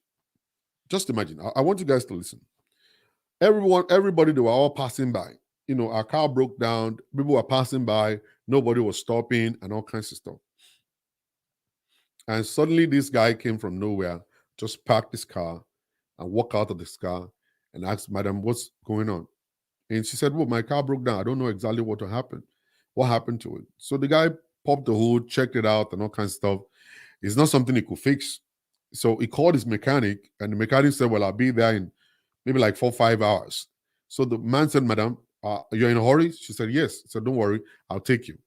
Just imagine. I want you guys to listen. Everybody, they were all passing by. Our car broke down. People were passing by. Nobody was stopping and all kinds of stuff. And suddenly this guy came from nowhere, just parked his car and walked out of this car and asked, "Madam, what's going on?" And she said, "Well, my car broke down. I don't know exactly what happened. What happened to it?" So the guy popped the hood, checked it out and all kinds of stuff. It's not something he could fix. So he called his mechanic and the mechanic said, "Well, I'll be there in maybe like 4 or 5 hours." So the man said, "Madam, you're in a hurry?" She said, "Yes." He said, "Don't worry, I'll take you.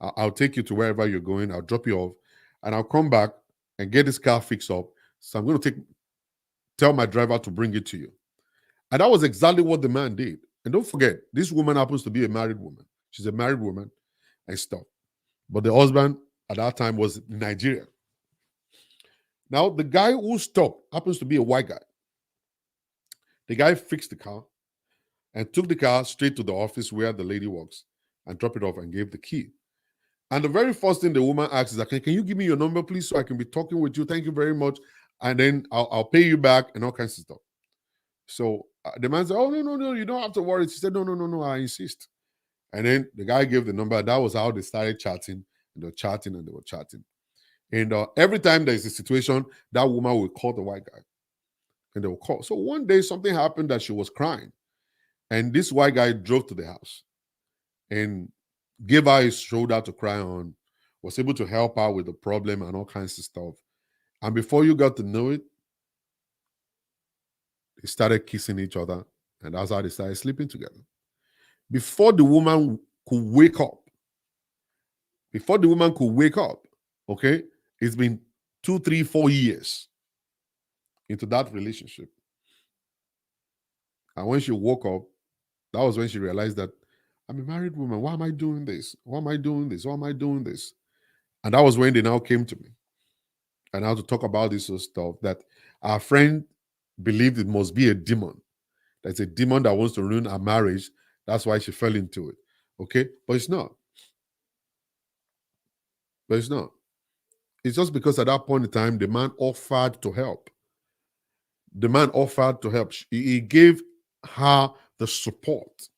I'll take you to wherever you're going. I'll drop you off and I'll come back and get this car fixed up. So I'm going to tell my driver to bring it to you." And that was exactly what the man did. And don't forget, this woman happens to be a married woman. She's a married woman and stuff. But the husband at that time was in Nigeria. Now, the guy who stopped happens to be a white guy. The guy fixed the car and took the car straight to the office where the lady works and dropped it off and gave the key. And the very first thing the woman asks is, "Can you give me your number, please, so I can be talking with you? Thank you very much. And then I'll pay you back," and all kinds of stuff. So The man said, oh, no, you don't have to worry. She said, no, I insist. And then the guy gave the number. That was how they started chatting. And they were chatting and they were chatting. And every time there's a situation, that woman will call the white guy. And they will call. So one day something happened that she was crying. And this white guy drove to the house and gave her his shoulder to cry on, was able to help her with the problem and all kinds of stuff. And before you got to know it, they started kissing each other. And that's how they started sleeping together. Before the woman could wake up, okay, it's been 2, 3, 4 years into that relationship. And when she woke up, that was when she realized that I'm a married woman. Why am I doing this? Why am I doing this? Why am I doing this? And that was when they now came to me and how to talk about this sort of stuff, that our friend believed it must be a demon. That's a demon that wants to ruin our marriage. That's why she fell into it. Okay? But it's not. It's just because at that point in time, the man offered to help. He gave her the support.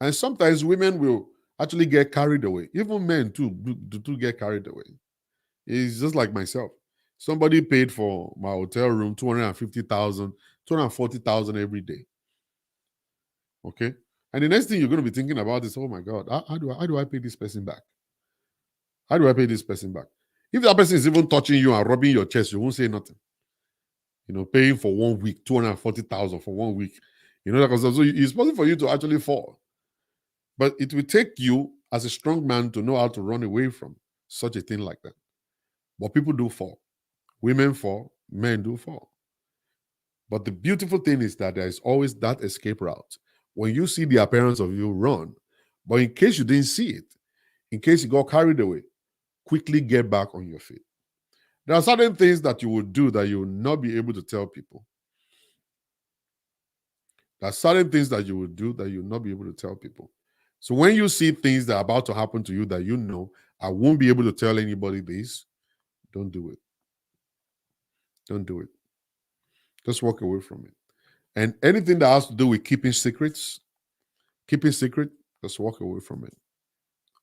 And sometimes women will actually get carried away. Even men too do get carried away. It's just like myself. Somebody paid for my hotel room 250,000, 240,000 every day. Okay? And the next thing you're going to be thinking about is, oh my God, how do I pay this person back? How do I pay this person back? If that person is even touching you and rubbing your chest, you won't say nothing. Paying for 1 week, 240,000 for 1 week. So it's possible for you to actually fall. But it will take you as a strong man to know how to run away from such a thing like that. But people do fall. Women fall, men do fall. But the beautiful thing is that there is always that escape route. When you see the appearance of you, run. But in case you didn't see it, in case you got carried away, quickly get back on your feet. There are certain things that you will do that you will not be able to tell people. There are certain things that you will do that you will not be able to tell people. So when you see things that are about to happen to you that I won't be able to tell anybody this, don't do it. Don't do it. Just walk away from it. And anything that has to do with keeping secret, just walk away from it.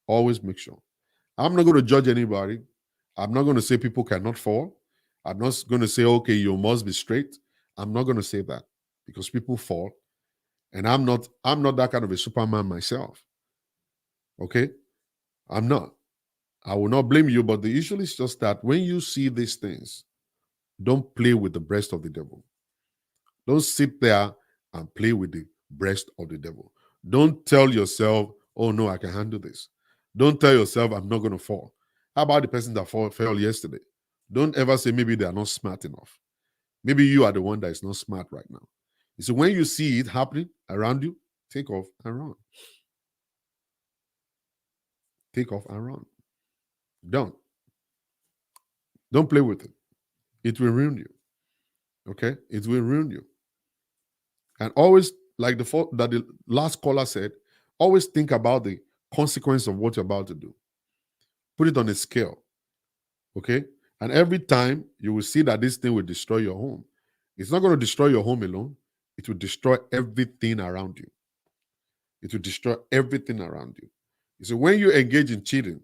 Always make sure. I'm not going to judge anybody. I'm not going to say people cannot fall. I'm not going to say, okay, you must be straight. I'm not going to say that because people fall. And I'm not that kind of a Superman myself. Okay? I'm not. I will not blame you, but the issue is just that when you see these things, don't play with the breast of the devil. Don't sit there and play with the breast of the devil. Don't tell yourself, oh no, I can handle this. Don't tell yourself, I'm not going to fall. How about the person that fell yesterday? Don't ever say maybe they are not smart enough. Maybe you are the one that is not smart right now. So when you see it happening around you, take off and run. Take off and run. Don't play with it. It will ruin you. Okay? It will ruin you. And always, like the last caller said, always think about the consequence of what you're about to do. Put it on a scale. Okay? And every time you will see that this thing will destroy your home. It's not going to destroy your home alone. It will destroy everything around you. It will destroy everything around you. So when you engage in cheating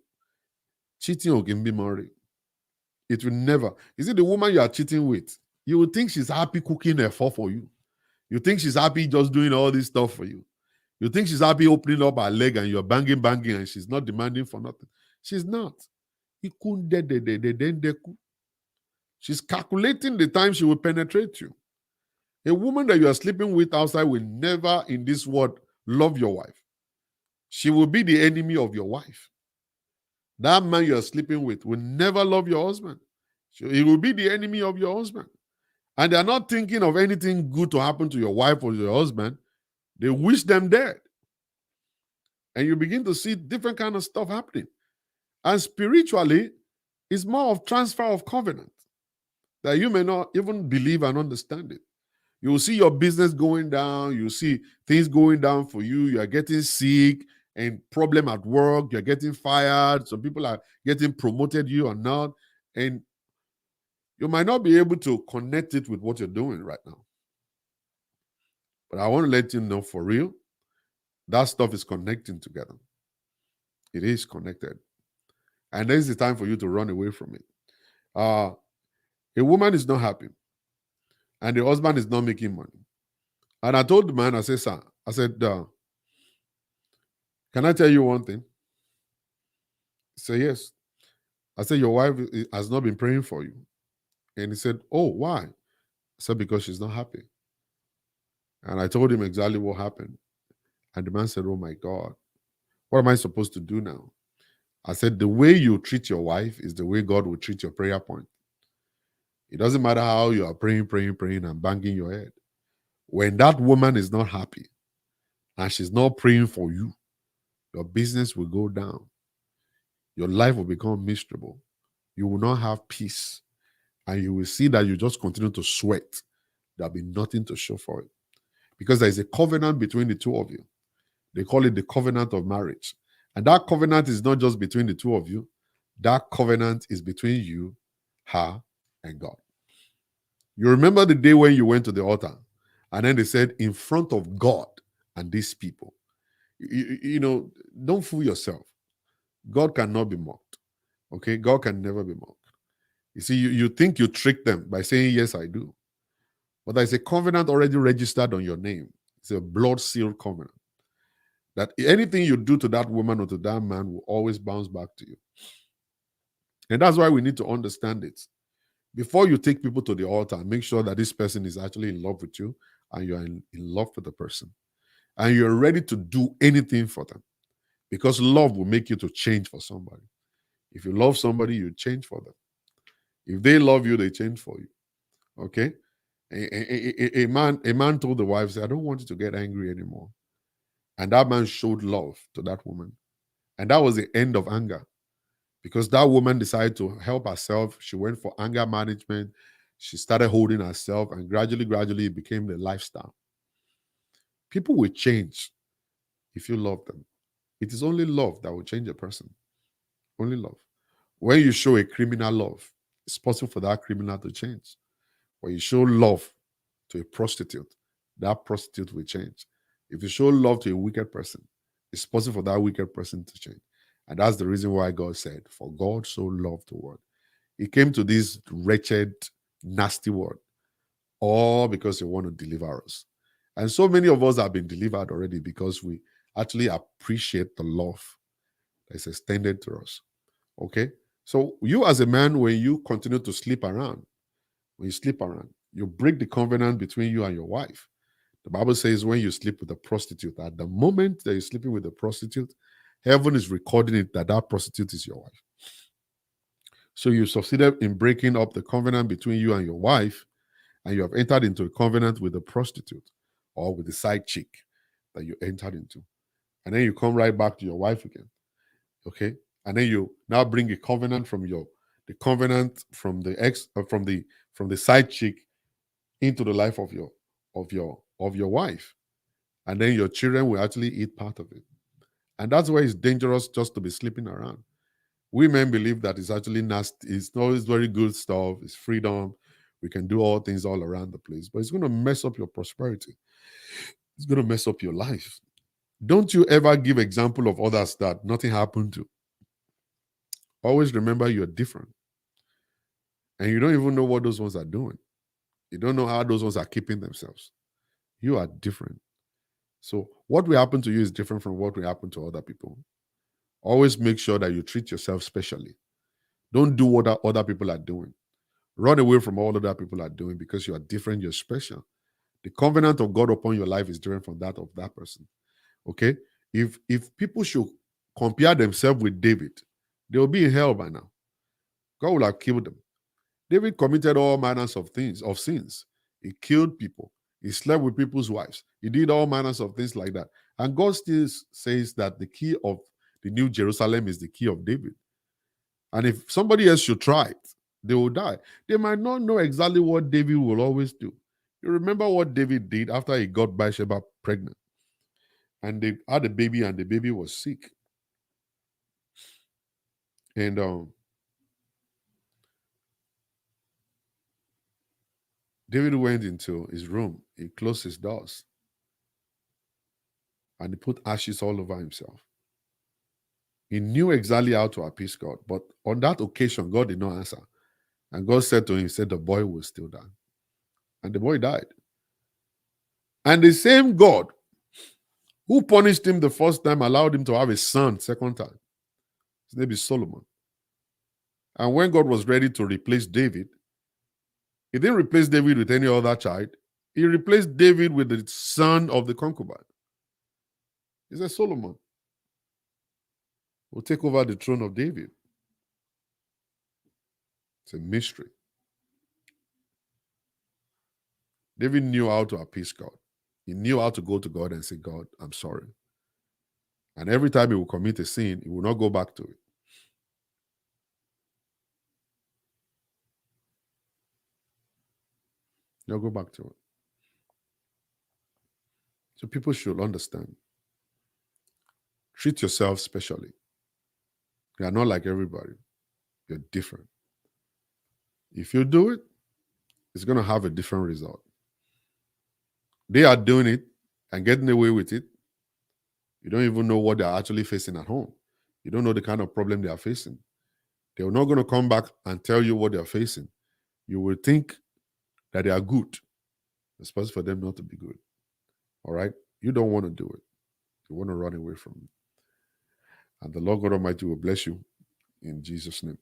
will give memory. It will never. Is it the woman you are cheating with? You will think she's happy cooking a for you. You think she's happy just doing all this stuff for you. You think she's happy opening up her leg and you're banging, and she's not demanding for nothing. She's not. She's calculating the time she will penetrate you. A woman that you are sleeping with outside will never in this world love your wife. She will be the enemy of your wife. That man you are sleeping with will never love your husband. He will be the enemy of your husband. And they are not thinking of anything good to happen to your wife or your husband. They wish them dead. And you begin to see different kind of stuff happening. And spiritually, it's more of transfer of covenant that you may not even believe and understand it. You will see your business going down. You see things going down for you. You are getting sick and problem at work. You're getting fired. Some people are getting promoted, you are not. And you might not be able to connect it with what you're doing right now. But I want to let you know for real, that stuff is connecting together. It is connected. And there's the time for you to run away from it. A woman is not happy, and the husband is not making money. And I told the man, I said, sir, I said, can I tell you one thing? He said, yes. I said, your wife has not been praying for you. And he said, oh, why? I said, because she's not happy. And I told him exactly what happened. And the man said, oh my God, what am I supposed to do now? I said, the way you treat your wife is the way God will treat your prayer point. It doesn't matter how you are praying, and banging your head. When that woman is not happy and she's not praying for you, your business will go down. Your life will become miserable. You will not have peace. And you will see that you just continue to sweat. There'll be nothing to show for it. Because there is a covenant between the two of you. They call it the covenant of marriage. And that covenant is not just between the two of you. That covenant is between you, her, and God. You remember the day when you went to the altar and then they said, in front of God and these people. You know, don't fool yourself. God cannot be mocked. Okay? God can never be mocked. You see, you think you trick them by saying, yes, I do. But there's a covenant already registered on your name. It's a blood sealed covenant. That anything you do to that woman or to that man will always bounce back to you. And that's why we need to understand it. Before you take people to the altar, make sure that this person is actually in love with you and you're in love with the person. And you're ready to do anything for them. Because love will make you to change for somebody. If you love somebody, you change for them. If they love you, they change for you. Okay? A man told the wife, say, I don't want you to get angry anymore. And that man showed love to that woman. And that was the end of anger. Because that woman decided to help herself. She went for anger management. She started holding herself, and gradually, it became the lifestyle. People will change if you love them. It is only love that will change a person. Only love. When you show a criminal love, it's possible for that criminal to change. When you show love to a prostitute, that prostitute will change. If you show love to a wicked person, it's possible for that wicked person to change. And that's the reason why God said, for God so loved the world. He came to this wretched, nasty world, all because he wanted to deliver us. And so many of us have been delivered already because we actually appreciate the love that's extended to us. Okay? So you as a man, when you continue to sleep around, you break the covenant between you and your wife. The Bible says when you sleep with a prostitute, at the moment that you're sleeping with a prostitute, heaven is recording it that that prostitute is your wife. So you succeeded in breaking up the covenant between you and your wife, and you have entered into a covenant with a prostitute or with the side chick that you entered into. And then you come right back to your wife again. Okay? And then you now bring a covenant from the covenant from the from the side chick into the life of your wife. And then your children will actually eat part of it. And that's why it's dangerous just to be sleeping around. We men believe that it's actually nasty. It's always very good stuff. It's freedom. We can do all things all around the place. But it's going to mess up your prosperity. It's going to mess up your life. Don't you ever give example of others that nothing happened to. Always remember you're different. And you don't even know what those ones are doing. You don't know how those ones are keeping themselves. You are different. So what will happen to you is different from what will happen to other people. Always make sure that you treat yourself specially. Don't do what other people are doing. Run away from all other people are doing because you are different, you're special. The covenant of God upon your life is different from that of that person. Okay? If people should compare themselves with David, they will be in hell by now. God will have killed them. David committed all manners of sins. He killed people. He slept with people's wives. He did all manners of things like that. And God still says that the key of the New Jerusalem is the key of David. And if somebody else should try it, they will die. They might not know exactly what David will always do. You remember what David did after he got Bathsheba pregnant? And they had a baby, and the baby was sick. And David went into his room. He closed his doors. and he put ashes all over himself. He knew exactly how to appease God, but on that occasion, God did not answer. And God said to him, he said, the boy will still die. And the boy died. And the same God who punished him the first time allowed him to have a son second time. His name is Solomon. And when God was ready to replace David, he didn't replace David with any other child. He replaced David with the son of the concubine. He said, Solomon will take over the throne of David. It's a mystery. David knew how to appease God. He knew how to go to God and say, God, I'm sorry. And every time he will commit a sin, he will not go back to it. He'll go back to it. So people should understand. Treat yourself specially. You are not like everybody. You're different. If you do it, it's going to have a different result. They are doing it and getting away with it. You don't even know what they're actually facing at home. You don't know the kind of problem they are facing. They're not going to come back and tell you what they're facing. You will think that they are good. It's possible for them not to be good. All right? You don't want to do it. You want to run away from it. And the Lord God Almighty will bless you in Jesus' name.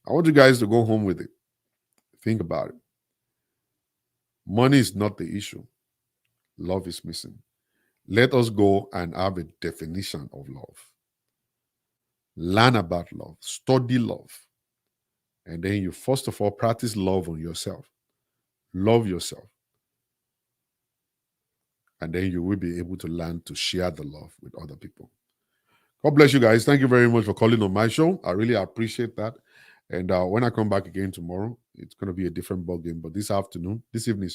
I want you guys to go home with it. Think about it. Money is not the issue. Love is missing. Let us go and have a definition of love. Learn about love. Study love. And then you first of all practice love on yourself. Love yourself. And then you will be able to learn to share the love with other people. God bless you guys. Thank you very much for calling on my show. I really appreciate that. And when I come back again tomorrow, it's going to be a different ball game. But this evening,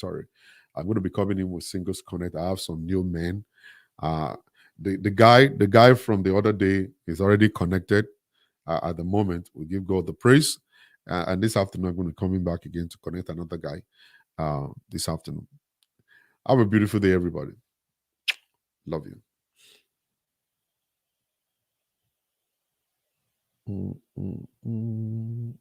I'm going to be coming in with Singles Connect. I have some new men. The guy from the other day is already connected at the moment. We give God the praise. And this afternoon, I'm going to be coming back again to connect another guy this afternoon. Have a beautiful day, everybody. Love you. Mm, mm, mm.